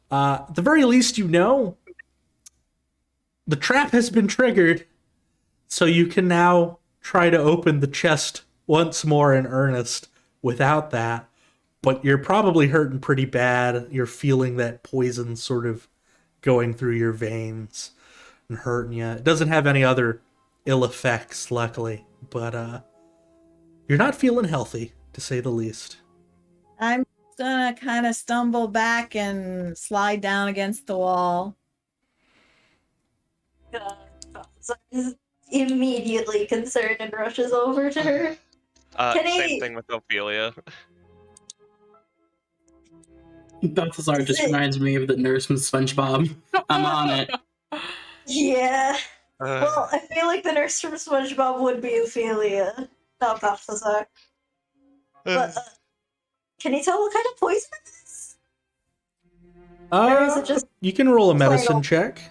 At the very least, you know the trap has been triggered, so you can now try to open the chest once more in earnest without that. But you're probably hurting pretty bad. You're feeling that poison sort of going through your veins and hurting you. It doesn't have any other ill effects, luckily, but you're not feeling healthy, to say the least. I'm gonna kind of stumble back and slide down against the wall. Is immediately concerned and rushes over to her. Same thing with Ophelia. Balthazar just reminds me of the nurse from SpongeBob. I'm on it. Yeah. Well, I feel like the nurse from SpongeBob would be Ophelia, not Balthazar. But can you tell what kind of poison it is? Or is it just You can roll a medicine check.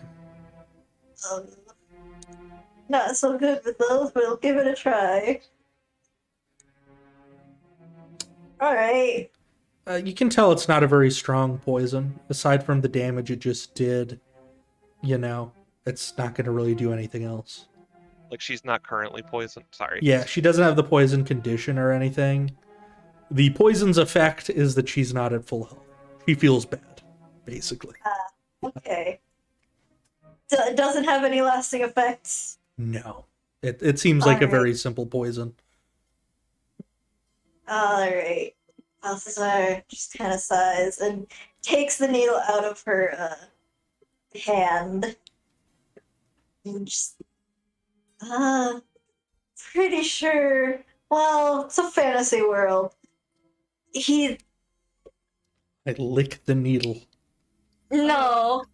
not so good with those, but I'll give it a try. Alright. You can tell it's not a very strong poison. Aside from the damage it just did, it's not going to really do anything else. Like she's not currently poisoned. Sorry. Yeah, she doesn't have the poison condition or anything. the poison's effect is that she's not at full health. She feels bad, basically. Okay. So it doesn't have any lasting effects. No. It seems like a Alright. very simple poison. Alright. Balthazar just kind of sighs and takes the needle out of her hand. And just, pretty sure. Well, it's a fantasy world. I lick the needle. No.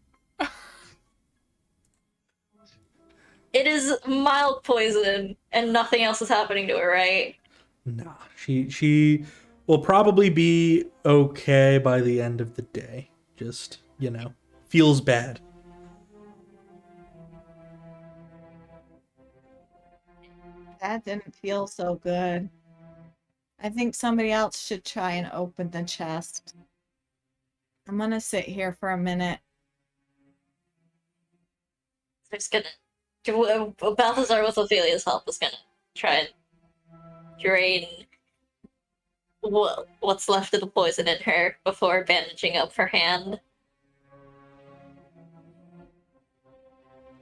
It is mild poison, and nothing else is happening to her, right? Nah. She will probably be okay by the end of the day. Just, feels bad. That didn't feel so good. I think somebody else should try and open the chest. I'm gonna sit here for a minute. I'm just gonna. Balthazar with Ophelia's help is gonna try and drain what's left of the poison in her before bandaging up her hand.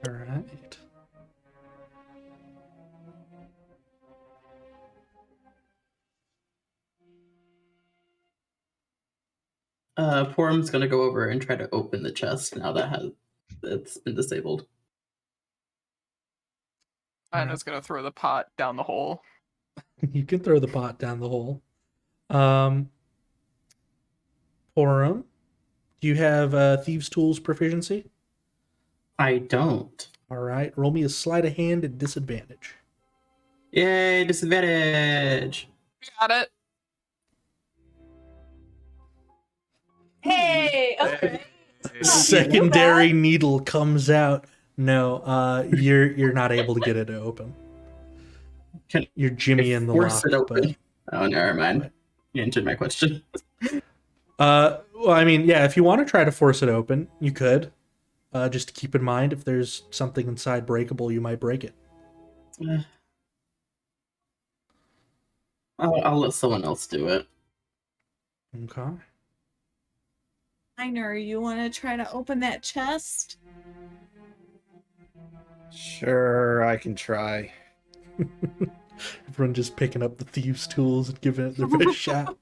All right. Porum's gonna go over and try to open the chest now that it's been disabled. Ina's gonna throw the pot down the hole. You can throw the pot down the hole. Porum, do you have Thieves' Tools proficiency? I don't. All right. Roll me a sleight of hand at disadvantage. Yay, disadvantage! Got it. Hey! Okay. Secondary needle comes out. No, you're not able to get it to open. You're Jimmy in the Force lock. it open. Oh, never mind. You answered my question. Well, I mean, yeah, if you want to try to force it open, you could. Just keep in mind, if there's something inside breakable, you might break it. I'll let someone else do it. Okay. Minor, you want to try to open that chest? Sure, I can try. Everyone just picking up the thieves' tools and giving it their best shot.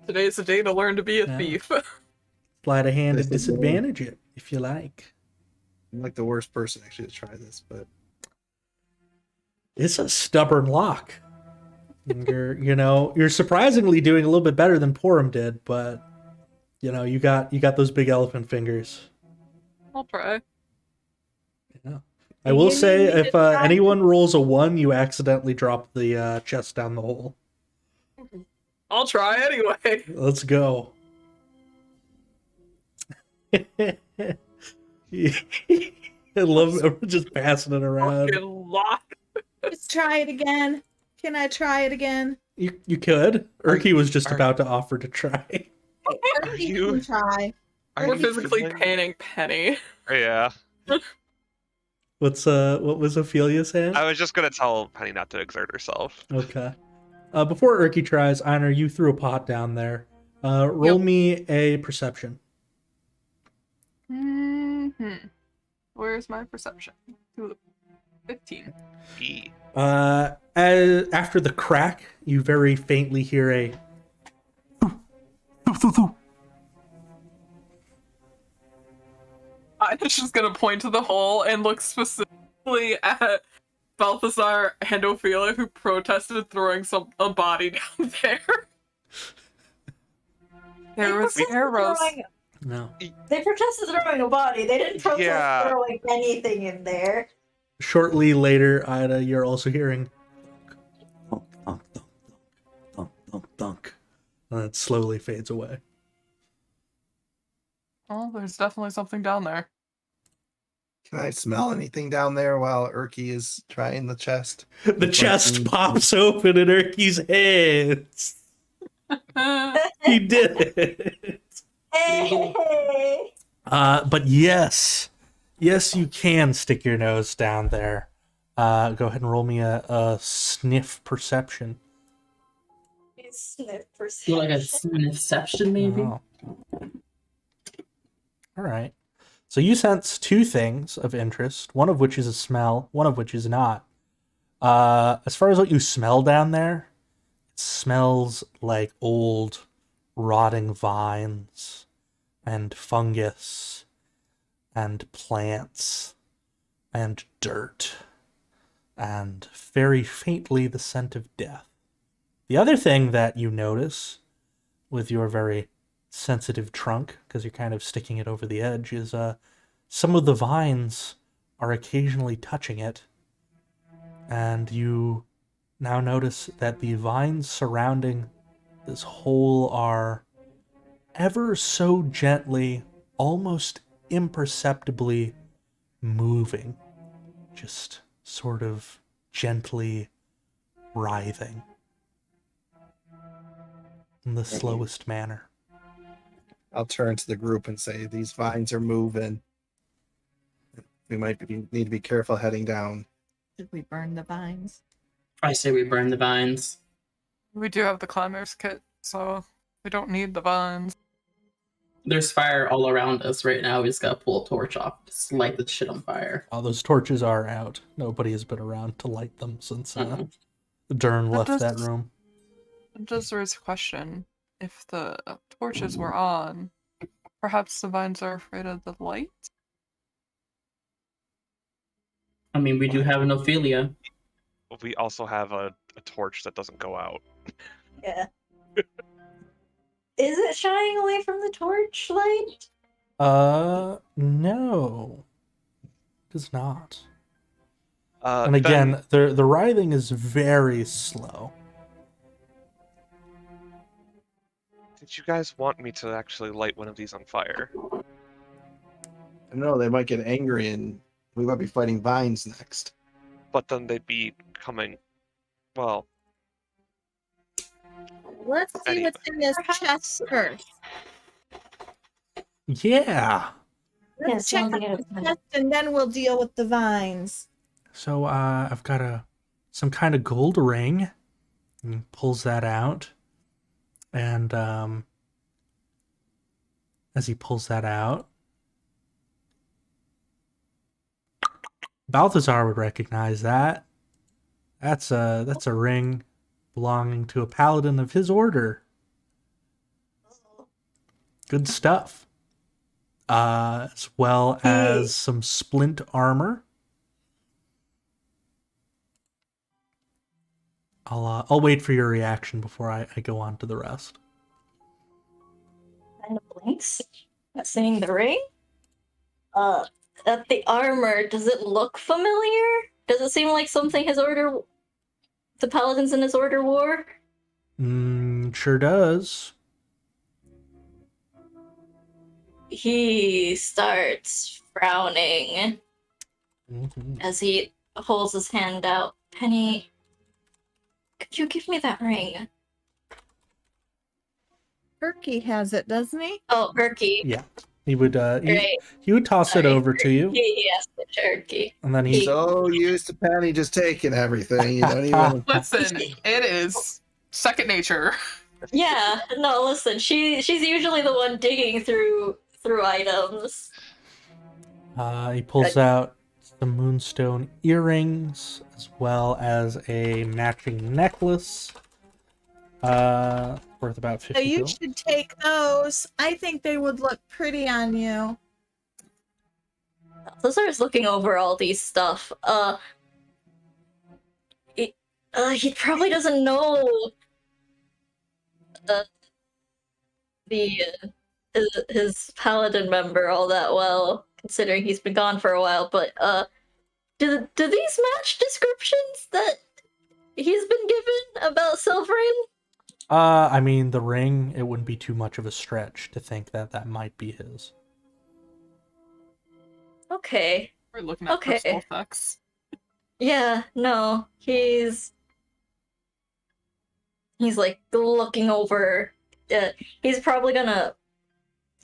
Today's the day to learn to be a Yeah. thief. Sleight of hand at This is the way. disadvantage it, if you like. I'm like the worst person actually to try this, but It's a stubborn lock. And you're surprisingly doing a little bit better than Porum did, but you got those big elephant fingers. I'll try. Yeah. I will say, You need if to try. anyone rolls a 1, you accidentally drop the chest down the hole. I'll try anyway. Let's go. I love just passing it around. Fucking lock. Let's try it again. Can I try it again? You could. Urki was just are- about to offer to try. Are You you? can try. Are We're you physically feeling- panning Penny. Yeah. What was Ophelia's hand? I was just gonna tell Penny not to exert herself. Okay. Before Urki tries, Einar, you threw a pot down there. Roll Yep. me a perception. Where's my perception? Ooh, 15. E. After the crack, you very faintly hear a. I'm just gonna point to the hole and look specifically at Balthazar and Ophelia, who protested throwing a body down there. There was protested arrows. No. They protested throwing a body. They didn't protest Yeah. throwing anything in there. Shortly later, Ida, you're also hearing. Thunk, thunk, thunk, thunk, thunk, thunk, thunk. And it slowly fades away. Oh, there's definitely something down there. can I smell anything down there while Urki is trying the chest? The chest pops open in Urki's hands. He did it. Hey! But yes, you can stick your nose down there. Go ahead and roll me a sniff perception. Sniff Do like a perception. sniffception, maybe? Oh. All right. So you sense two things of interest, one of which is a smell, one of which is not. As far as what you smell down there, it smells like old, rotting vines and fungus and plants and dirt and very faintly the scent of death. The other thing that you notice with your very sensitive trunk, because you're kind of sticking it over the edge, is some of the vines are occasionally touching it. And you now notice that the vines surrounding this hole are ever so gently, almost imperceptibly moving. Just sort of gently writhing in the slowest manner. I'll turn to the group and say, these vines are moving. We need to be careful heading down. Should we burn the vines? I say we burn the vines. We do have the climber's kit, so we don't need the vines. There's fire all around us right now. We just gotta pull a torch off. Just light the shit on fire. All those torches are out. Nobody has been around to light them since Mhm. Dern But left that room. Does raise a question. If the torches were on, perhaps the vines are afraid of the light? I mean, we do have an Ophelia. We also have a torch that doesn't go out. Yeah. Is it shying away from the torchlight? No. It is not. And Then again, the writhing is very slow. did you guys want me to actually light one of these on fire? I don't know, they might get angry and we might be fighting vines next. But then they'd be coming. Well, Let's see Anyway. what's in this chest first. Yeah. Let's Yeah, check sounds out like the it. chest and then we'll deal with the vines. So I've got some kind of gold ring. And he pulls that out. And as he pulls that out, Balthazar would recognize that. That's a ring belonging to a paladin of his order. Good stuff. As well as some splint armor. I'll wait for your reaction before I go on to the rest. Kind of blinks. Not seeing the ring. At the armor, does it look familiar? Does it seem like something the paladins in his order wore? Sure does. He starts frowning Mhm. as he holds his hand out. Penny, could you give me that ring? Perky has it, doesn't he? Oh, Perky. Yeah, he would. Right. He would toss it Sorry. over to you, He asked the turkey. and then he. So used to Penny just taking everything, you don't even. Listen, it is second nature. Yeah, no, listen, she's usually the one digging through items. He pulls out some moonstone earrings as well as a matching necklace. Worth about 50 So you gold. should take those. I think they would look pretty on you. Balthazar is looking over all these stuff. He probably doesn't know his paladin member all that well, considering he's been gone for a while. But do these match descriptions that he's been given about Silverine? I mean, the ring, it wouldn't be too much of a stretch to think that might be his. Okay. We're looking at Okay. personal effects. Yeah, no, he's like looking over. He's probably gonna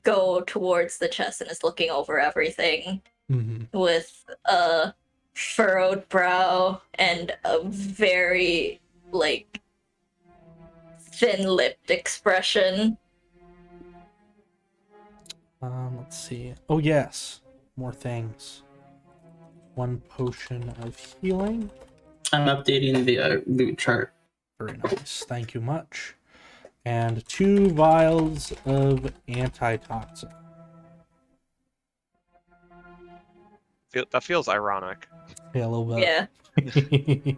go towards the chest and is looking over everything Mm-hmm. with a furrowed brow and a very thin-lipped expression. Let's see. Oh, yes. More things. 1 potion of healing. I'm updating the loot chart. Very nice. Thank you much. And 2 vials of antitoxin. That feels ironic. Yeah, a little bit. Yeah.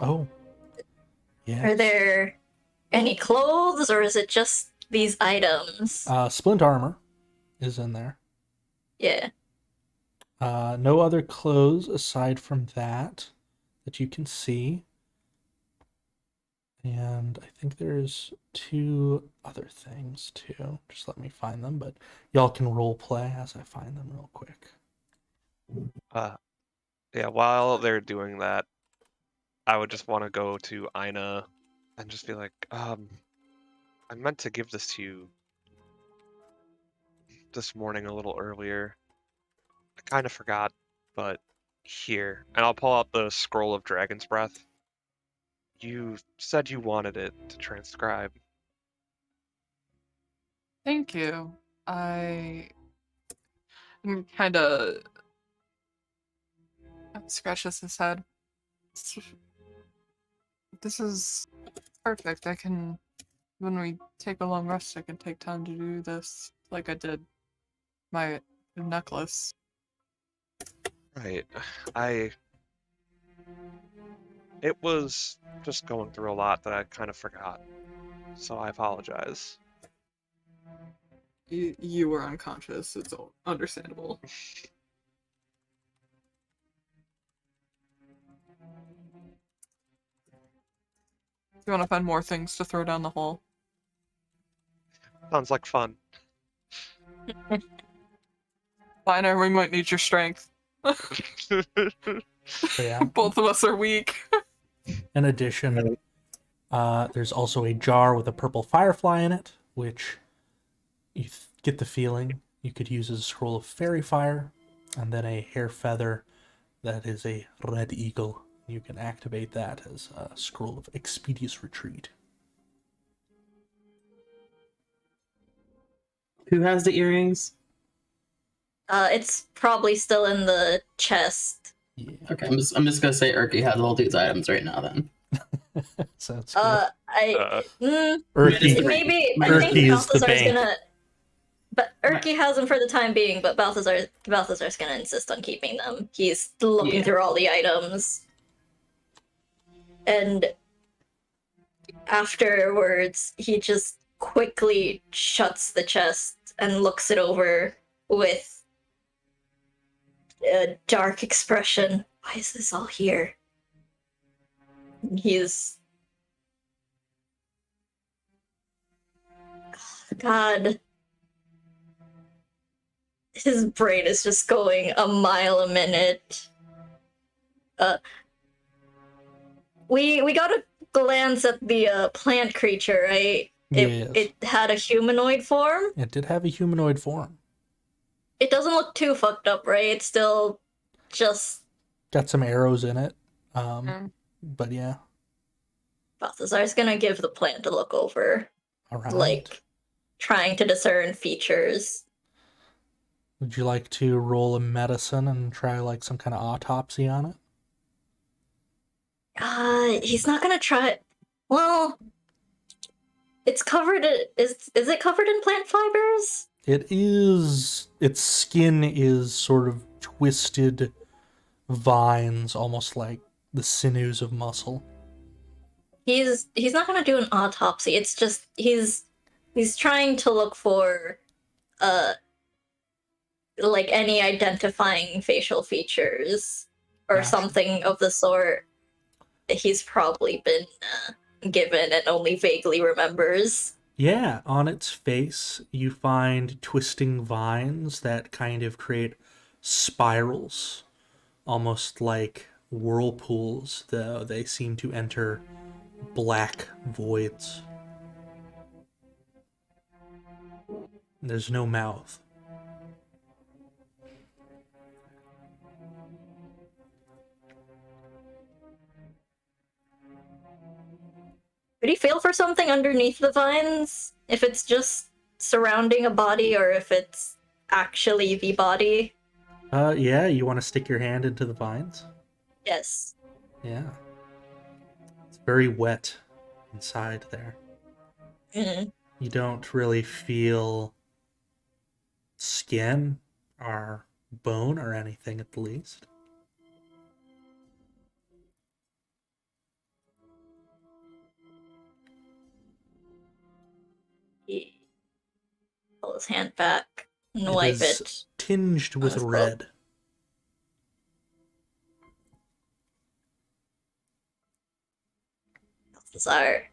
Oh. Yes. Are there any clothes, or is it just these items? Splint armor is in there. Yeah. No other clothes aside from that you can see. And I think there's 2 other things too. Just let me find them, but y'all can role play as I find them real quick. Yeah, while they're doing that, I would just want to go to Ina and just be like, I meant to give this to you this morning a little earlier. I kind of forgot, but here. And I'll pull out the scroll of Dragon's Breath. You said you wanted it to transcribe. Thank you. Kind of scratches his head. This is perfect. When we take a long rest, I can take time to do this like I did my necklace. Right. It was just going through a lot that I kind of forgot. So I apologize. You were unconscious. It's understandable. You want to find more things to throw down the hole? Sounds like fun. Liner, we might need your strength. So yeah. Both of us are weak. In addition, there's also a jar with a purple firefly in it, which you get the feeling you could use as a scroll of fairy fire, and then a hair feather that is a red eagle. You can activate that as a scroll of expeditious retreat. Who has the earrings? It's probably still in the chest. Yeah. Okay, I'm just gonna say Erky has all these items right now then. Sounds good. Erky, Maybe I Erky think is the Balthazar's bank. gonna. But Erky has them for the time being, but Balthazar's gonna insist on keeping them. He's looking Yeah. through all the items. And afterwards, he just quickly shuts the chest and looks it over with a dark expression. Why is this all here? He's... God. His brain is just going a mile a minute. We got a glance at the plant creature, right? Yes. It had a humanoid form. It did have a humanoid form. It doesn't look too fucked up, right? It's still just... Got some arrows in it. But yeah. Balthazar's gonna give the plant a look over. All right. Like, trying to discern features. Would you like to roll a medicine and try like some kind of autopsy on it? He's not gonna try... Well... It's covered in... Is it covered in plant fibers? It is. Its skin is sort of twisted vines, almost like the sinews of muscle. He's not gonna do an autopsy. It's just he's trying to look for like any identifying facial features or Gotcha. something of the sort. He's probably been given and only vaguely remembers. Yeah, on its face, you find twisting vines that kind of create spirals, almost like whirlpools, though they seem to enter black voids. There's no mouth. Could you feel for something underneath the vines? If it's just surrounding a body or if it's actually the body? Yeah, you want to stick your hand into the vines? Yes. Yeah. It's very wet inside there. Mm. You don't really feel skin or bone or anything, at the least. He pull his hand back and It wipe is it tinged on with his cloak. red. Balthazar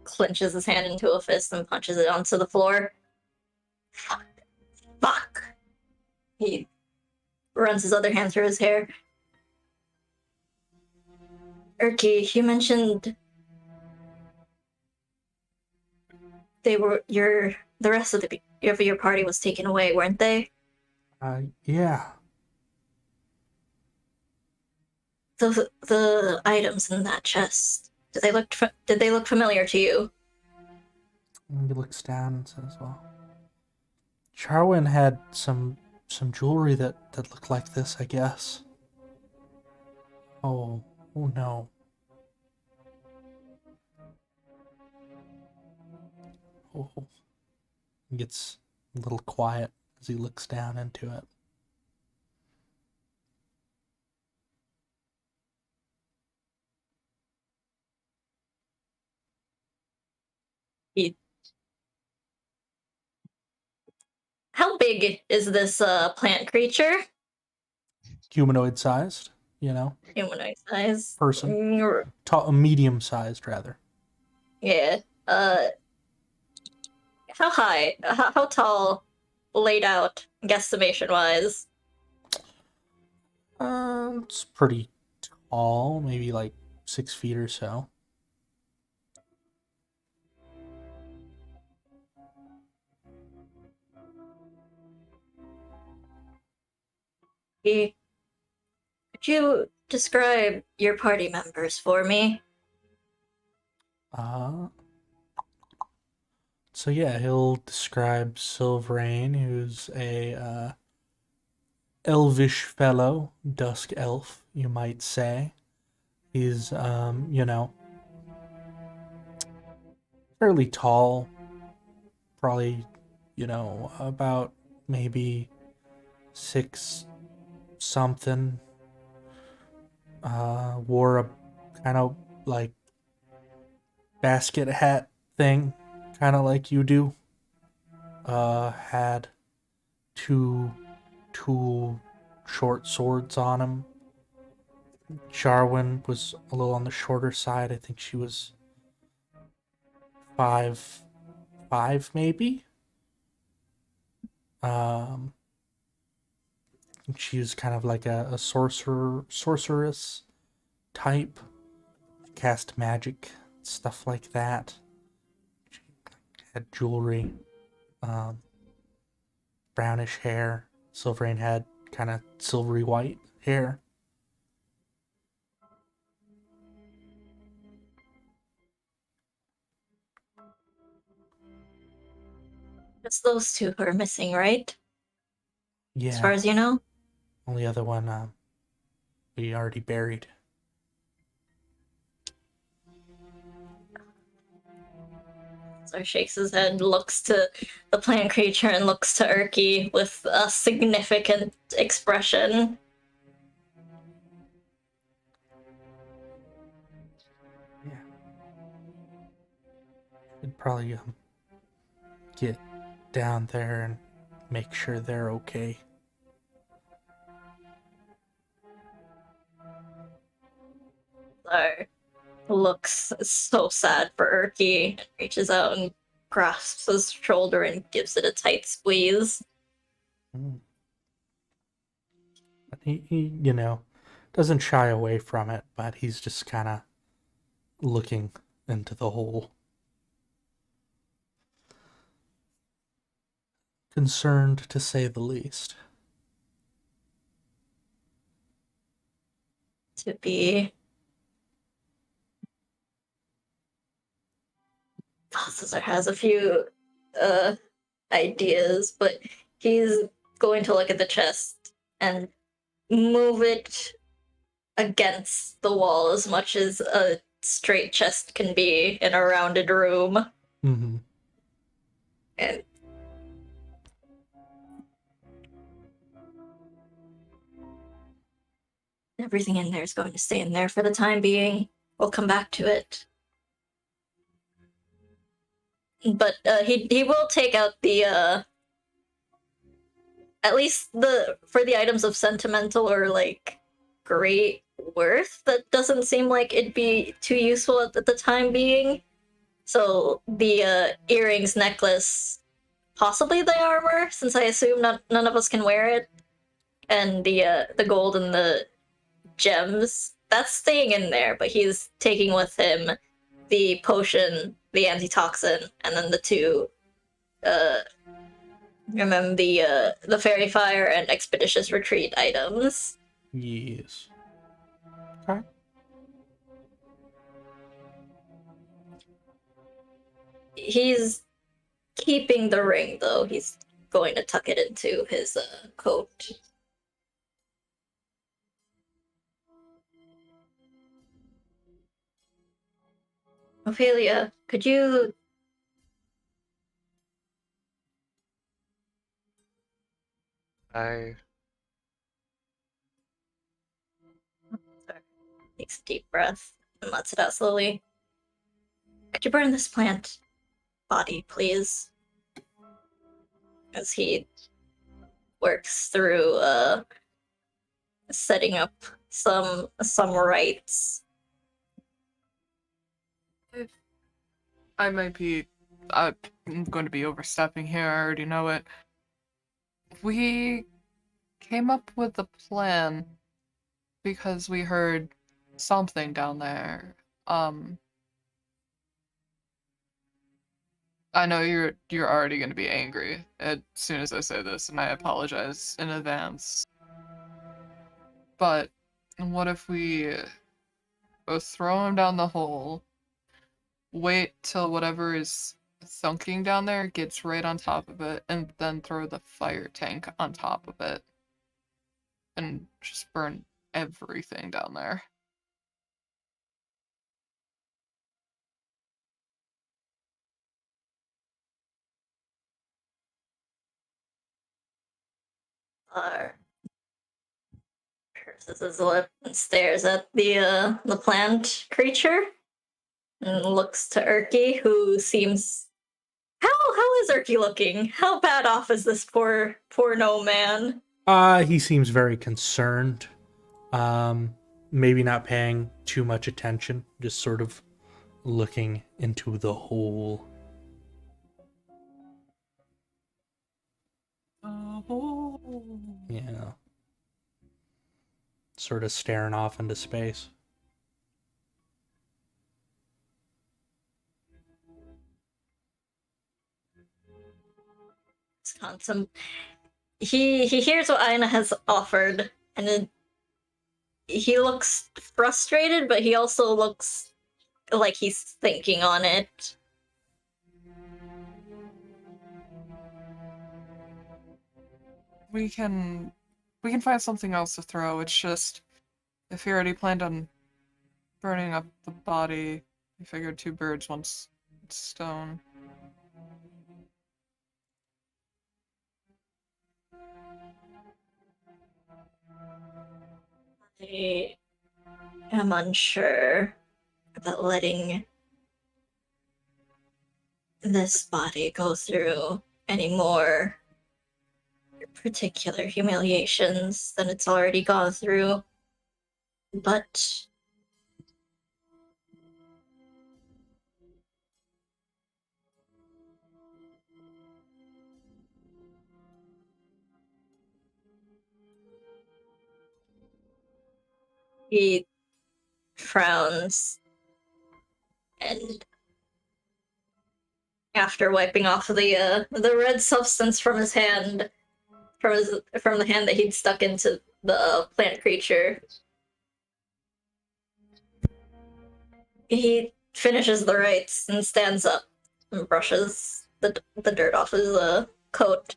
clenches his hand into a fist and punches it onto the floor. Fuck. Fuck. He runs his other hand through his hair. Erky, you mentioned the rest of your party was taken away, weren't they? Yeah. The items in that chest, did they look familiar to you? And he looks down and says, well, Charwin had some jewelry that looked like this, I guess. Oh no. Oh. He gets a little quiet as he looks down into it. How big is this plant creature? Humanoid sized, you know, Humanoid size. person. Medium sized, rather. Yeah. How high? How tall? Laid out, guesstimation wise. It's pretty tall, maybe like 6 feet or so. Could you describe your party members for me? So yeah, he'll describe Silverain, who's a elvish fellow, dusk elf, you might say. He's you know, fairly tall, probably, you know, about maybe 6 something. Wore a kind of like basket hat thing, kind of like you do. Had two short swords on him. Jarwin was a little on the shorter side. I think she was 5'5" maybe. She was kind of like a sorceress type. Cast magic, stuff like that. She had jewelry, brownish hair. Silverain had kind of silvery white hair. It's those two who are missing, right? Yeah. As far as you know? Only other one we already buried. So he shakes his head, looks to the plant creature, and looks to Erky with a significant expression. Yeah. Should probably get down there and make sure they're okay. So looks so sad for Erky, and reaches out and grasps his shoulder and gives it a tight squeeze. But he, you know, doesn't shy away from it, but he's just kind of looking into the hole. Concerned, to say the least. to be. Balthazar has a few ideas, but he's going to look at the chest and move it against the wall as much as a straight chest can be in a rounded room. Mm-hmm. And everything in there is going to stay in there for the time being. We'll come back to it. But he will take out the at least for the items of sentimental or like great worth, that doesn't seem like it'd be too useful at the time being. So the earrings, necklace, possibly the armor, since I assume none of us can wear it, and the gold and the gems, that's staying in there, but he's taking with him the potion, the antitoxin, and then the two and then the fairy fire and expeditious retreat items. Yes. Okay. He's keeping the ring, though. He's going to tuck it into his coat. Ophelia, could you... I Takes a deep breath and lets it out slowly. Could you burn this plant body, please? As he works through setting up some rites. I might be. I'm going to be overstepping here. I already know it. We came up with the plan because we heard something down there. I know you're already going to be angry as soon as I say this, and I apologize in advance. But what if we both throw him down the hole, wait till whatever is thunking down there gets right on top of it, and then throw the fire tank on top of it, and just burn everything down there? Purses his lip and stares at the plant creature and looks to Erky, who seems... How is Erky looking? How bad off is this poor no man? He seems very concerned. Maybe not paying too much attention, just sort of looking into the hole. Yeah. Sort of staring off into space. He hears what Aina has offered, and he looks frustrated, but he also looks like he's thinking on it. We can find something else to throw. It's just, if he already planned on burning up the body, we figured two birds, one stone. I am unsure about letting this body go through any more particular humiliations than it's already gone through. But he frowns, and after wiping off the red substance from his hand, from the hand that he'd stuck into the plant creature, He finishes the rites and stands up and brushes the dirt off his coat.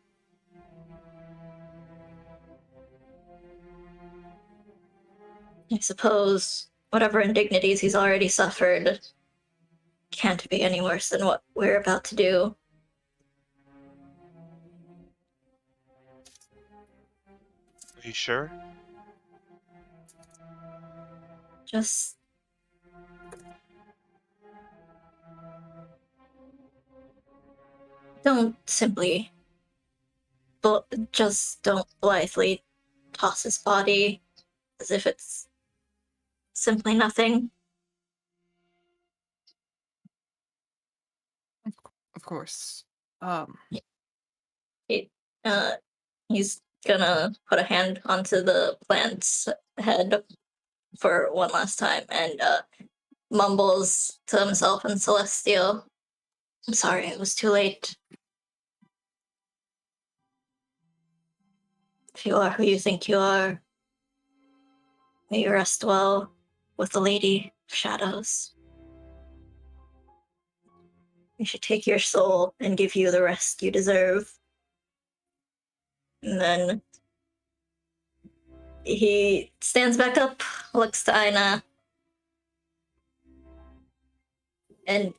I suppose whatever indignities he's already suffered can't be any worse than what we're about to do. Are you sure? Just don't simply, just don't blithely toss his body as if it's simply nothing. Of course. He, he's gonna put a hand onto the plant's head for one last time and mumbles to himself in Celestial. I'm sorry, it was too late. If you are who you think you are, may you rest well with the Lady of Shadows. We should take your soul and give you the rest you deserve. And then he stands back up, looks to Aina, and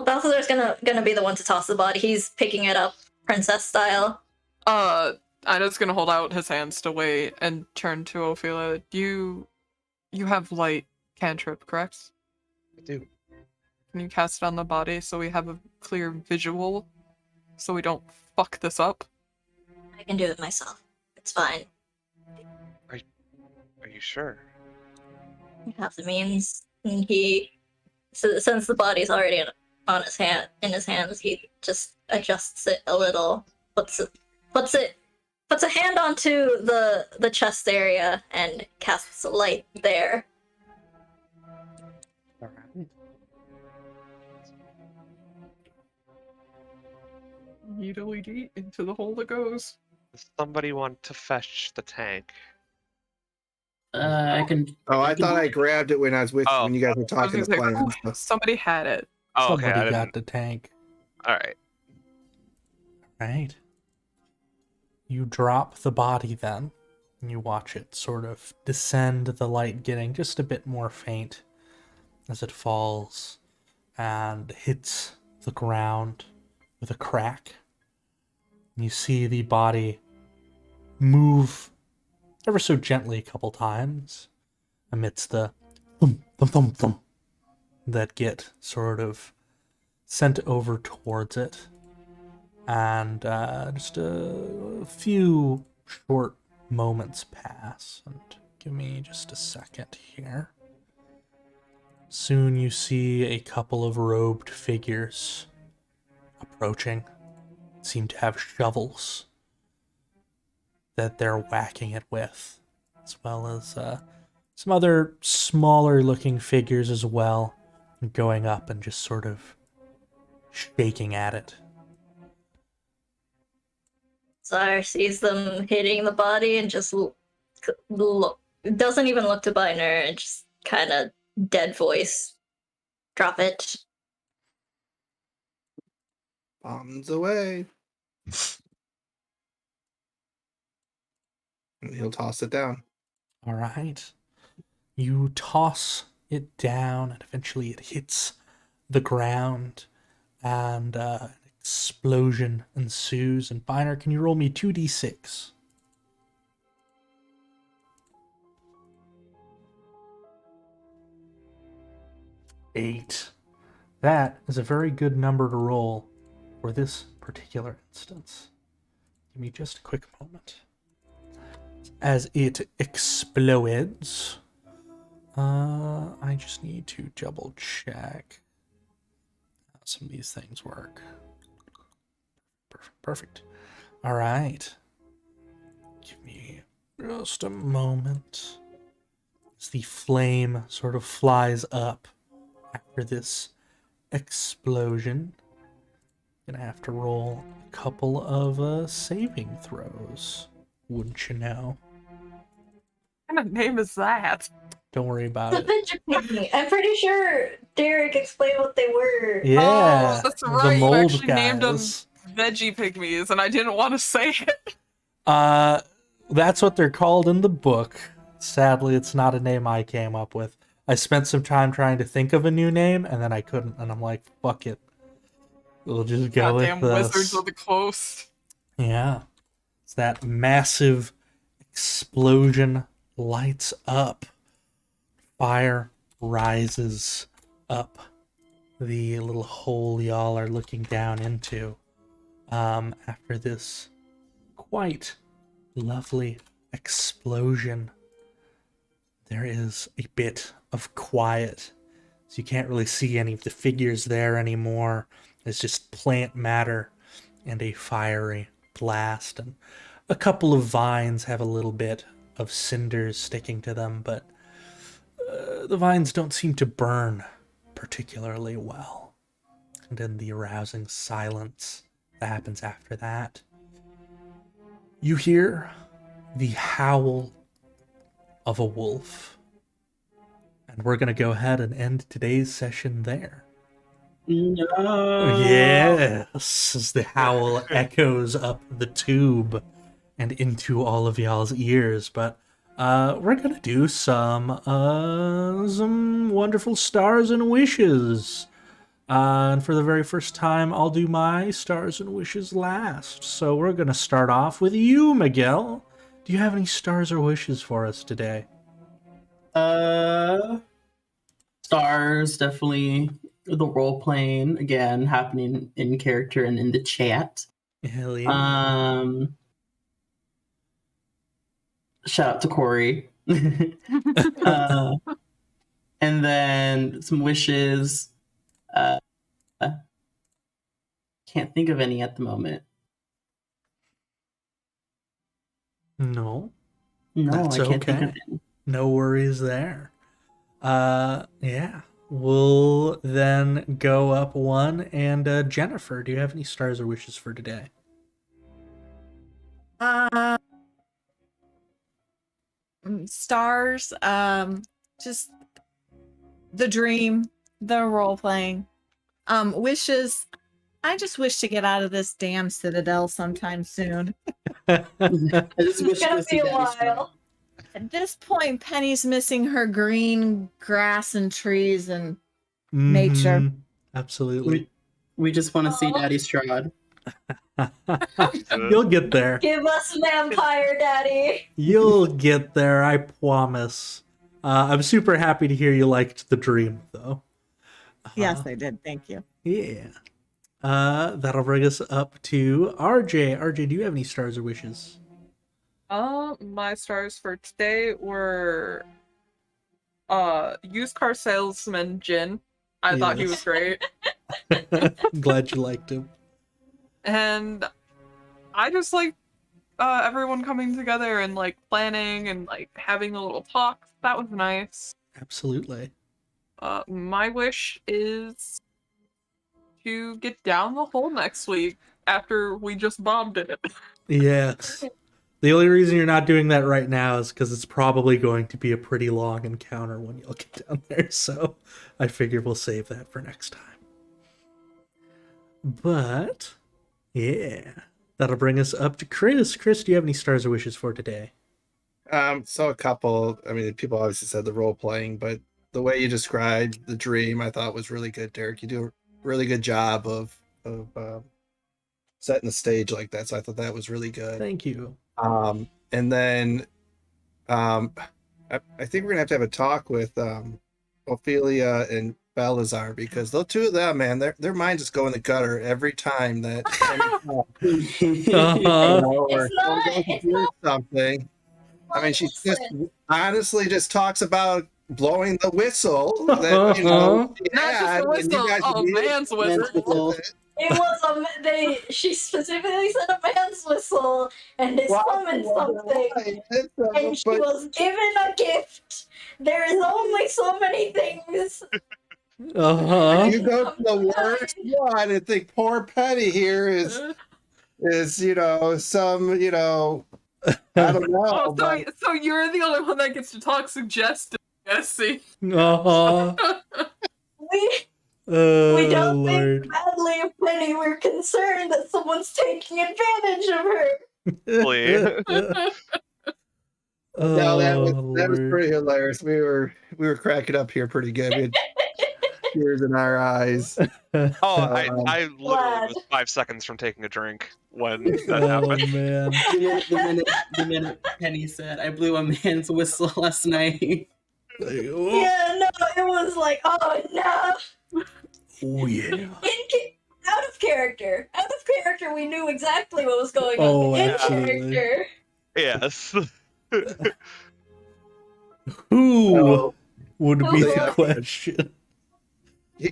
Balthazar's gonna be the one to toss the body. He's picking it up, princess style. Ino's gonna hold out his hands to wait and turn to Ophelia. You have light cantrip, correct? I do. Can you cast it on the body so we have a clear visual, so we don't fuck this up? I can do it myself. It's fine. Are you sure? You have the means. And since the body's already in his hands, he just adjusts it a little, puts a hand onto the chest area and casts a light there. All right. Needly into the hole it goes. Does somebody want to fetch the tank? I can. Oh, I can- thought I grabbed it when I was with Oh. when you guys were I was talking gonna to say, Plan. ooh, somebody had it. Oh, okay. Somebody I got didn't. the tank. All right. Right. You drop the body then, and you watch it sort of descend, the light getting just a bit more faint as it falls and hits the ground with a crack. And you see the body move ever so gently a couple times amidst the thump, thump, thump, thump that get sort of sent over towards it. And just a few short moments pass. And give me just a second here. Soon you see a couple of robed figures approaching. Seem to have shovels that they're whacking it with, as well as some other smaller looking figures as well, going up and just sort of shaking at it. Zar sees them hitting the body and just doesn't even look to Biner and just kind of dead voice. Drop it. Bombs away. And he'll toss it down. All right. You toss it down, and eventually it hits the ground, and an explosion ensues. And Biner, can you roll me 2d6? Eight. That is a very good number to roll for this particular instance. Give me just a quick moment. As it explodes, I just need to double check how some of these things work. Perfect. All right. Give me just a moment. As the flame sort of flies up after this explosion, gonna have to roll a couple of saving throws, wouldn't you know? kind of name is that? Don't worry about The it. Venture Pygmy. I'm pretty sure Derek explained what they were. Yeah, Oh, that's the right. You mold actually named them guys. veggie pygmies, and I didn't want to say it. That's what they're called in the book. Sadly, it's not a name I came up with. I spent some time trying to think of a new name, and then I couldn't, and I'm like, fuck it. We'll just go Goddamn with Wizards this. of the Coast. Yeah. It's that massive explosion lights up. Fire rises up the little hole y'all are looking down into. After this quite lovely explosion, there is a bit of quiet. So you can't really see any of the figures there anymore. It's just plant matter and a fiery blast. And a couple of vines have a little bit of cinders sticking to them, but the vines don't seem to burn particularly well. And in the arousing silence that happens after that, you hear the howl of a wolf. And we're going to go ahead and end today's session there. No. Yes, as the howl echoes up the tube and into all of y'all's ears. But we're going to do some wonderful stars and wishes. And for the very first time, I'll do my stars and wishes last. So we're going to start off with you, Miguel. Do you have any stars or wishes for us today? Stars, definitely the role playing again happening in character and in the chat. Hell yeah. Shout out to Corey. And then some wishes. Can't think of any at the moment. No, No, that's I can't think of okay. any. No worries there. Yeah. We'll then go up one. And Jennifer, do you have any stars or wishes for today? Stars, just the dream, the role playing. Wishes. I just wish to get out of this damn citadel sometime soon. I just wish It's gonna to see be a Daddy Strahd. while. At this point, Penny's missing her green grass and trees and nature. Mhm. Absolutely. We just want to see Aw. Daddy Strahd. You'll get there. Give us Vampire Daddy. You'll get there, I promise. I'm super happy to hear you liked the dream, though. Yes, I did. Thank you. Yeah. That'll bring us up to RJ. RJ, do you have any stars or wishes? My stars for today were used car salesman Jin. I thought he Yes. was great. Glad you liked him. And I just like everyone coming together and like planning and like having a little talk. That was nice. Absolutely. My wish is to get down the hole next week after we just bombed it. Yes. The only reason you're not doing that right now is because it's probably going to be a pretty long encounter when you'll get down there, so I figure we'll save that for next time. But, yeah. That'll bring us up to Chris. Chris, do you have any stars or wishes for today? So a couple. I mean, people obviously said the role playing, but the way you described the dream, I thought was really good, Derek. You do a really good job of setting the stage like that. So I thought that was really good. Thank you. And then I think we're gonna have a talk with Ophelia and Balthazar, because those two of them, man, their minds just go in the gutter every time that It's not something. I mean, she just honestly just talks about blowing the whistle that she Not just had, a and you whistle, guys a immediately man's whistle. It was she specifically said a man's whistle and it's coming something. And she was given a gift. There is only so many things. Uh-huh. You go to the worst one and think poor Penny here is some I don't know. Oh, but so you're the only one that gets to talk suggestive. Yes, see. Uh-huh. We Oh, don't Lord. think badly of Penny. We're concerned that someone's taking advantage of her. no, that was Oh, Lord. pretty hilarious. We were cracking up here pretty good. We had tears in our eyes. Oh, Um, I literally Glad. was 5 seconds from taking a drink when that Oh, happened. man. The minute Penny said, "I blew a man's whistle last night." Like, oh, Yeah, no, it was like, oh no. oh, yeah. Out of character. Out of character, we knew exactly what was going Oh, on. In absolutely. character. Yes. Who so would be the Who? question?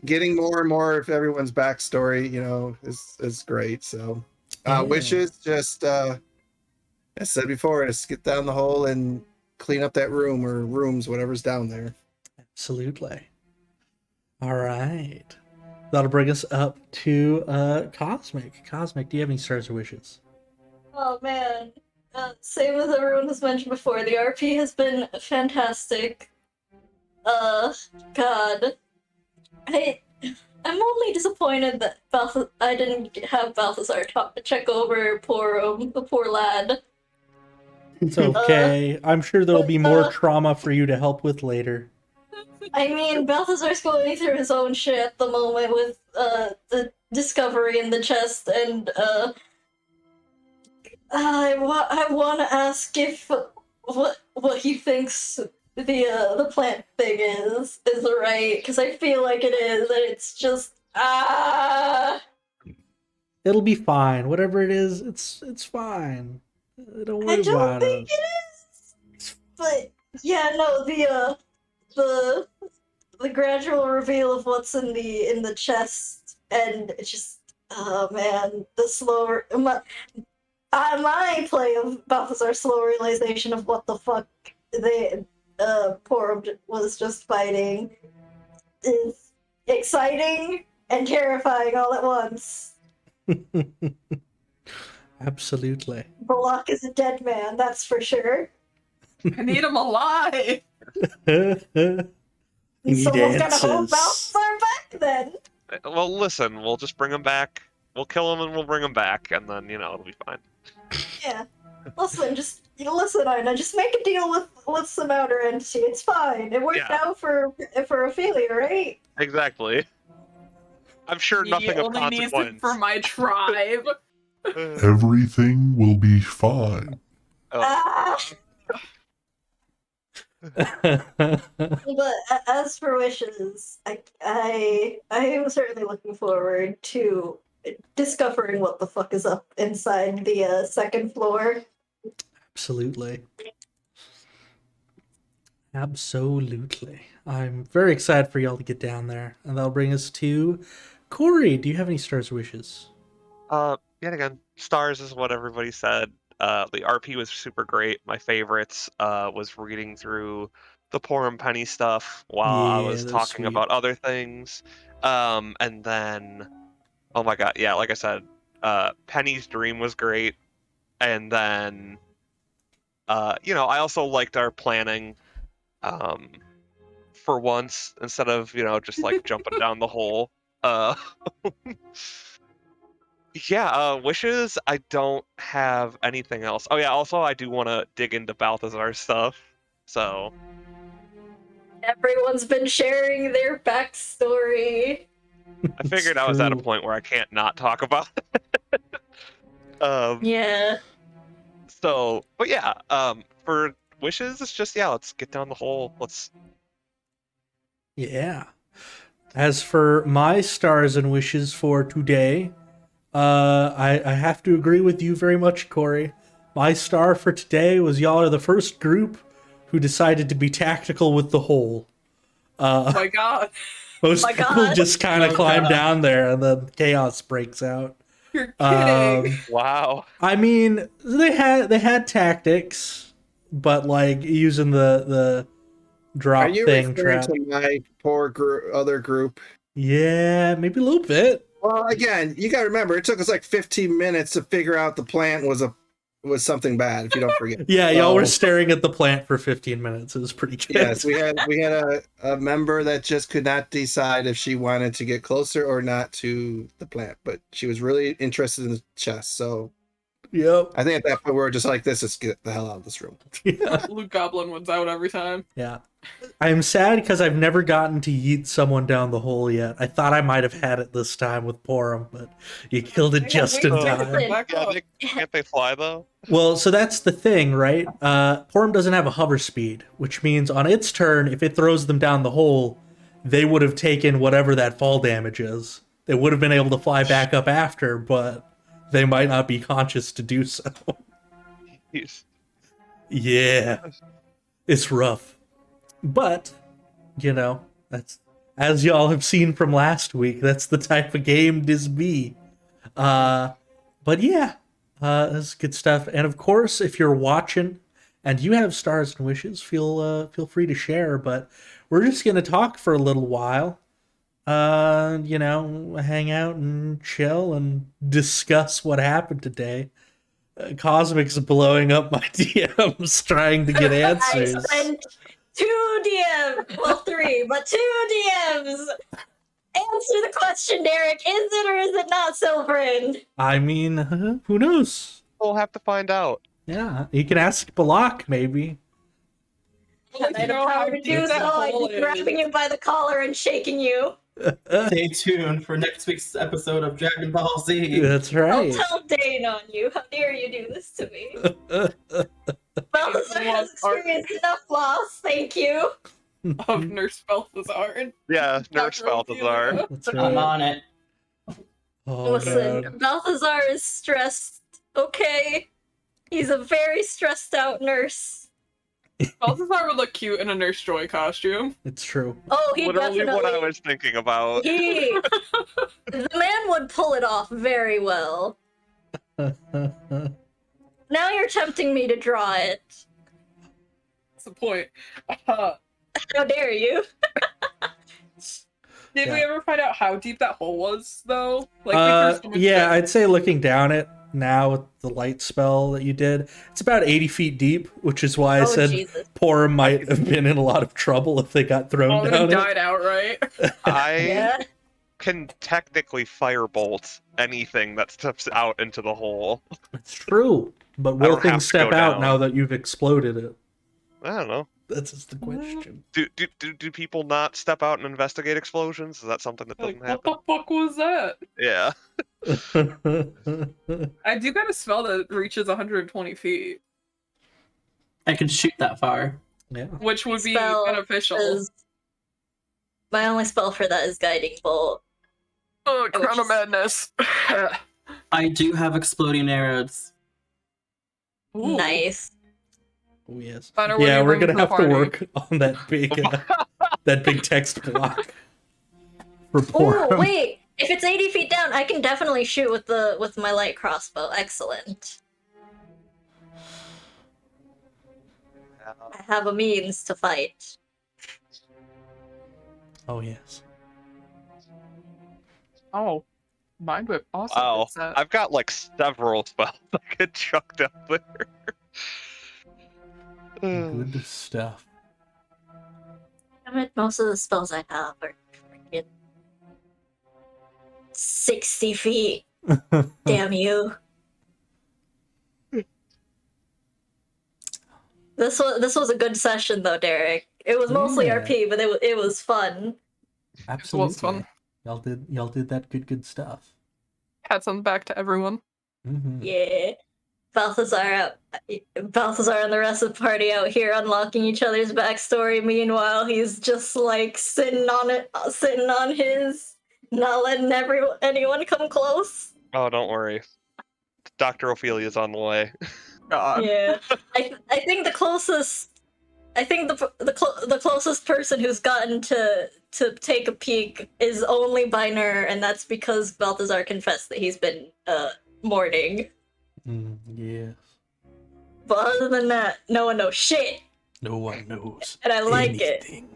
getting more and more of everyone's backstory, is great. So, Yeah. wishes just as I said before, just get down the hole and clean up that room or rooms, whatever's down there. Absolutely. All right. That'll bring us up to Cosmic. Cosmic, do you have any stars or wishes? Oh man. Same as everyone has mentioned before, the RP has been fantastic. God. I'm only disappointed that I didn't have Balthazar check over the poor lad. It's okay. I'm sure there'll be more trauma for you to help with later. I mean, Balthazar's going through his own shit at the moment with the discovery in the chest, and I want to ask if what he thinks the plant thing is right, because I feel like it is, and it's just It'll be fine. Whatever it is, it's fine. Don't worry I don't about think it. it is. But yeah, no, the gradual reveal of what's in the chest, and it's just, oh man, the slower my play of Balthazar's slow realization of what the fuck they poor was just fighting is exciting and terrifying all at once. Absolutely. Bullock is a dead man, that's for sure. I need him alive. He Someone's gotta hold dances. Balthazar back then. Well, listen, we'll just bring him back. We'll kill him and we'll bring him back, and then, it'll be fine. Yeah. Listen, Ina, just make a deal with some outer entity. It's fine. It worked Yeah. out for Ophelia, right? Exactly. I'm sure He nothing of only needs consequence. it for my tribe. Everything will be fine. Oh, But as for wishes, I am certainly looking forward to discovering what the fuck is up inside the second floor. Absolutely. Absolutely. I'm very excited for y'all to get down there. And that'll bring us to Corey. Do you have any stars or wishes? Yet again, stars is what everybody said. The RP was super great. My favorites was reading through the Poor and Penny stuff while I Yeah, was that was talking sweet. about other things. And then, oh my god, yeah, like I said, Penny's dream was great. And then, I also liked our planning. For once, instead of just like jumping down the hole. Yeah, wishes. I don't have anything else. Oh yeah, also I do want to dig into Balthazar stuff. So Everyone's been sharing their backstory. I figured I was at a point where I can't not talk about it. Yeah. So, but yeah, for wishes, it's just let's get down the hole. Let's. Yeah. As for my stars and wishes for today, I have to agree with you very much, Corey. My star for today was y'all are the first group who decided to be tactical with the hole. Oh my god. Most My people God. just kind of Oh climb God. down there and then chaos breaks out. You're kidding. Wow. I mean, they had tactics, but like using the drop Are you thing referring trap. to my poor other group? Yeah, maybe a little bit. Well, again, you got to remember, it took us like 15 minutes to figure out the plant was was something bad. If you don't forget. Yeah, y'all were So, staring at the plant for 15 minutes. It was pretty good. Yes, we had a member that just could not decide if she wanted to get closer or not to the plant, but she was really interested in the chest. So Yep. I think at that point we were just like, "This is get the hell out of this room." Yeah. Luke Goblin wins out every time. Yeah. I'm sad because I've never gotten to yeet someone down the hole yet. I thought I might have had it this time with Porum, but you killed it just in time. Back up. Can't they fly though? Well, so that's the thing, right? Porum doesn't have a hover speed, which means on its turn, if it throws them down the hole, they would have taken whatever that fall damage is. They would have been able to fly back up after, but they might not be conscious to do so. Jeez. Yeah. It's rough. But, you know, that's, as y'all have seen from last week, that's the type of game this be. But yeah, that's good stuff. And of course, if you're watching and you have stars and wishes, feel free to share. But we're just gonna talk for a little while. You know, hang out and chill and discuss what happened today. Cosmic's blowing up my DMs trying to get answers. I sent 2 DMs, well 3, but 2 DMs. Answer the question, Derek. Is it or is it not Silverin? I mean, who knows? We'll have to find out. Yeah, you can ask Balak, maybe. Well, I had the power to do so. I'd be grabbing you by the collar and shaking you. Stay tuned for next week's episode of Dragon Ball Z. That's I'll right. tell Dane on you. How dare you do this to me? Balthazar has experienced enough loss, thank you. Of Nurse Balthazar. Yeah, Nurse Dr. Balthazar. Ophelia. That's I'm right. on it. Oh, Listen, God. Balthazar is stressed, okay? He's a very stressed out nurse. Balthazar would look cute in a Nurse Joy costume. It's true. Oh, he Literally definitely... what I was thinking about. The man would pull it off very well. Now you're tempting me to draw it. That's the point. How dare you? Did we Yeah. ever find out how deep that hole was, though? Like, we threw so much Yeah, shit. I'd say looking down it now with the light spell that you did, it's about 80 feet deep, which is why I said Jesus. Porum might have been in a lot of trouble if they got thrown All of down them it. died outright. I Yeah. can technically firebolt anything that steps out into the hole. It's true. But I will don't have things to step go out down. now that you've exploded it? I don't know. That's just the question. Do people not step out and investigate explosions? Is that something that doesn't Like, what happen? the fuck was that? Yeah. I do got a spell that reaches 120 feet, I can shoot that far. Yeah. which would be Spell beneficial. is- My only spell for that is Guiding Bolt. Oh, which Crown of is- Madness. I do have exploding arrows. Ooh. Nice. Oh, yes. Connor, what are Yeah, you we're bringing gonna to the have to party? work on that big text block for Oh Porum. wait! If it's 80 feet down, I can definitely shoot with my light crossbow. Excellent. I have a means to fight. Oh yes. Oh, Mind Whip. Awesome. Wow. What's that? I've got like several spells I get chucked up there. Good stuff. Damn it, most of the spells I have are freaking 60 feet. Damn you. This was a good session though, Derek. It was mostly Yeah. RP, but it was fun. Absolutely. fun. Y'all did that good stuff. Hats on the back to everyone. Mm-hmm. Yeah. Balthazar and the rest of the party out here unlocking each other's backstory. Meanwhile, he's just like sitting on his, not letting anyone come close. Oh, don't worry. Dr. Ophelia's on the way. God. Yeah, I think the closest person who's gotten to take a peek is only Biner, and that's because Balthazar confessed that he's been mourning. Yes. But other than that, no one knows shit, No one knows. and I like it. anything.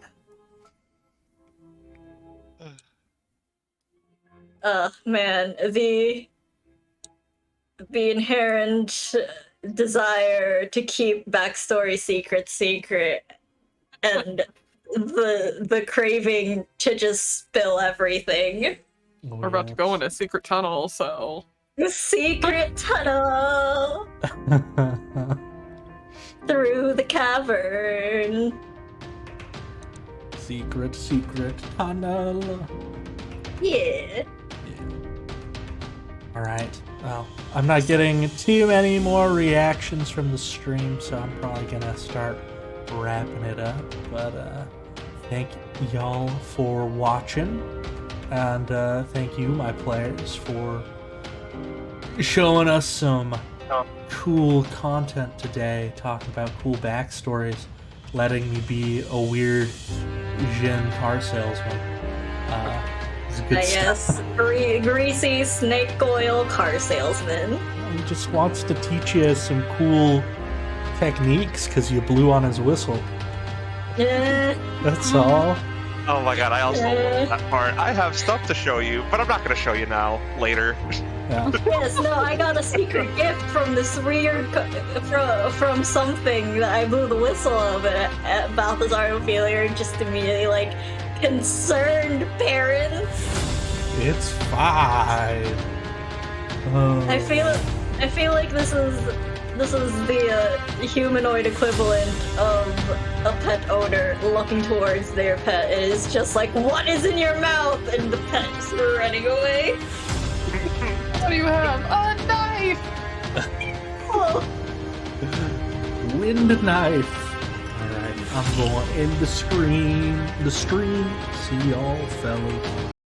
Man, the inherent desire to keep backstory secret, and the craving to just spill everything. Oh, We're about to go in a secret tunnel, so The secret tunnel through the cavern. Secret tunnel. Yeah. All right. Well, I'm not getting too many more reactions from the stream, so I'm probably gonna start wrapping it up. But thank y'all for watching, and thank you, my players, for showing us some cool content today, talking about cool backstories, letting me be a weird Jin car salesman. It's good stuff. Yes, greasy snake oil car salesman. He just wants to teach you some cool techniques because you blew on his whistle. Yeah. That's all. Oh my god, I also love that part. I have stuff to show you, but I'm not going to show you now. Later. Yeah. Yes, no, I got a secret gift from this weird, from something that I blew the whistle of at Balthazar Ophelia, just immediately, like, concerned parents. It's fine. I feel like this is the humanoid equivalent of a pet owner looking towards their pet. It is just like, what is in your mouth? And the pet's running away. what do you have? A knife! Oh. Wind knife. Alright, I'm going in the stream. See y'all fellas.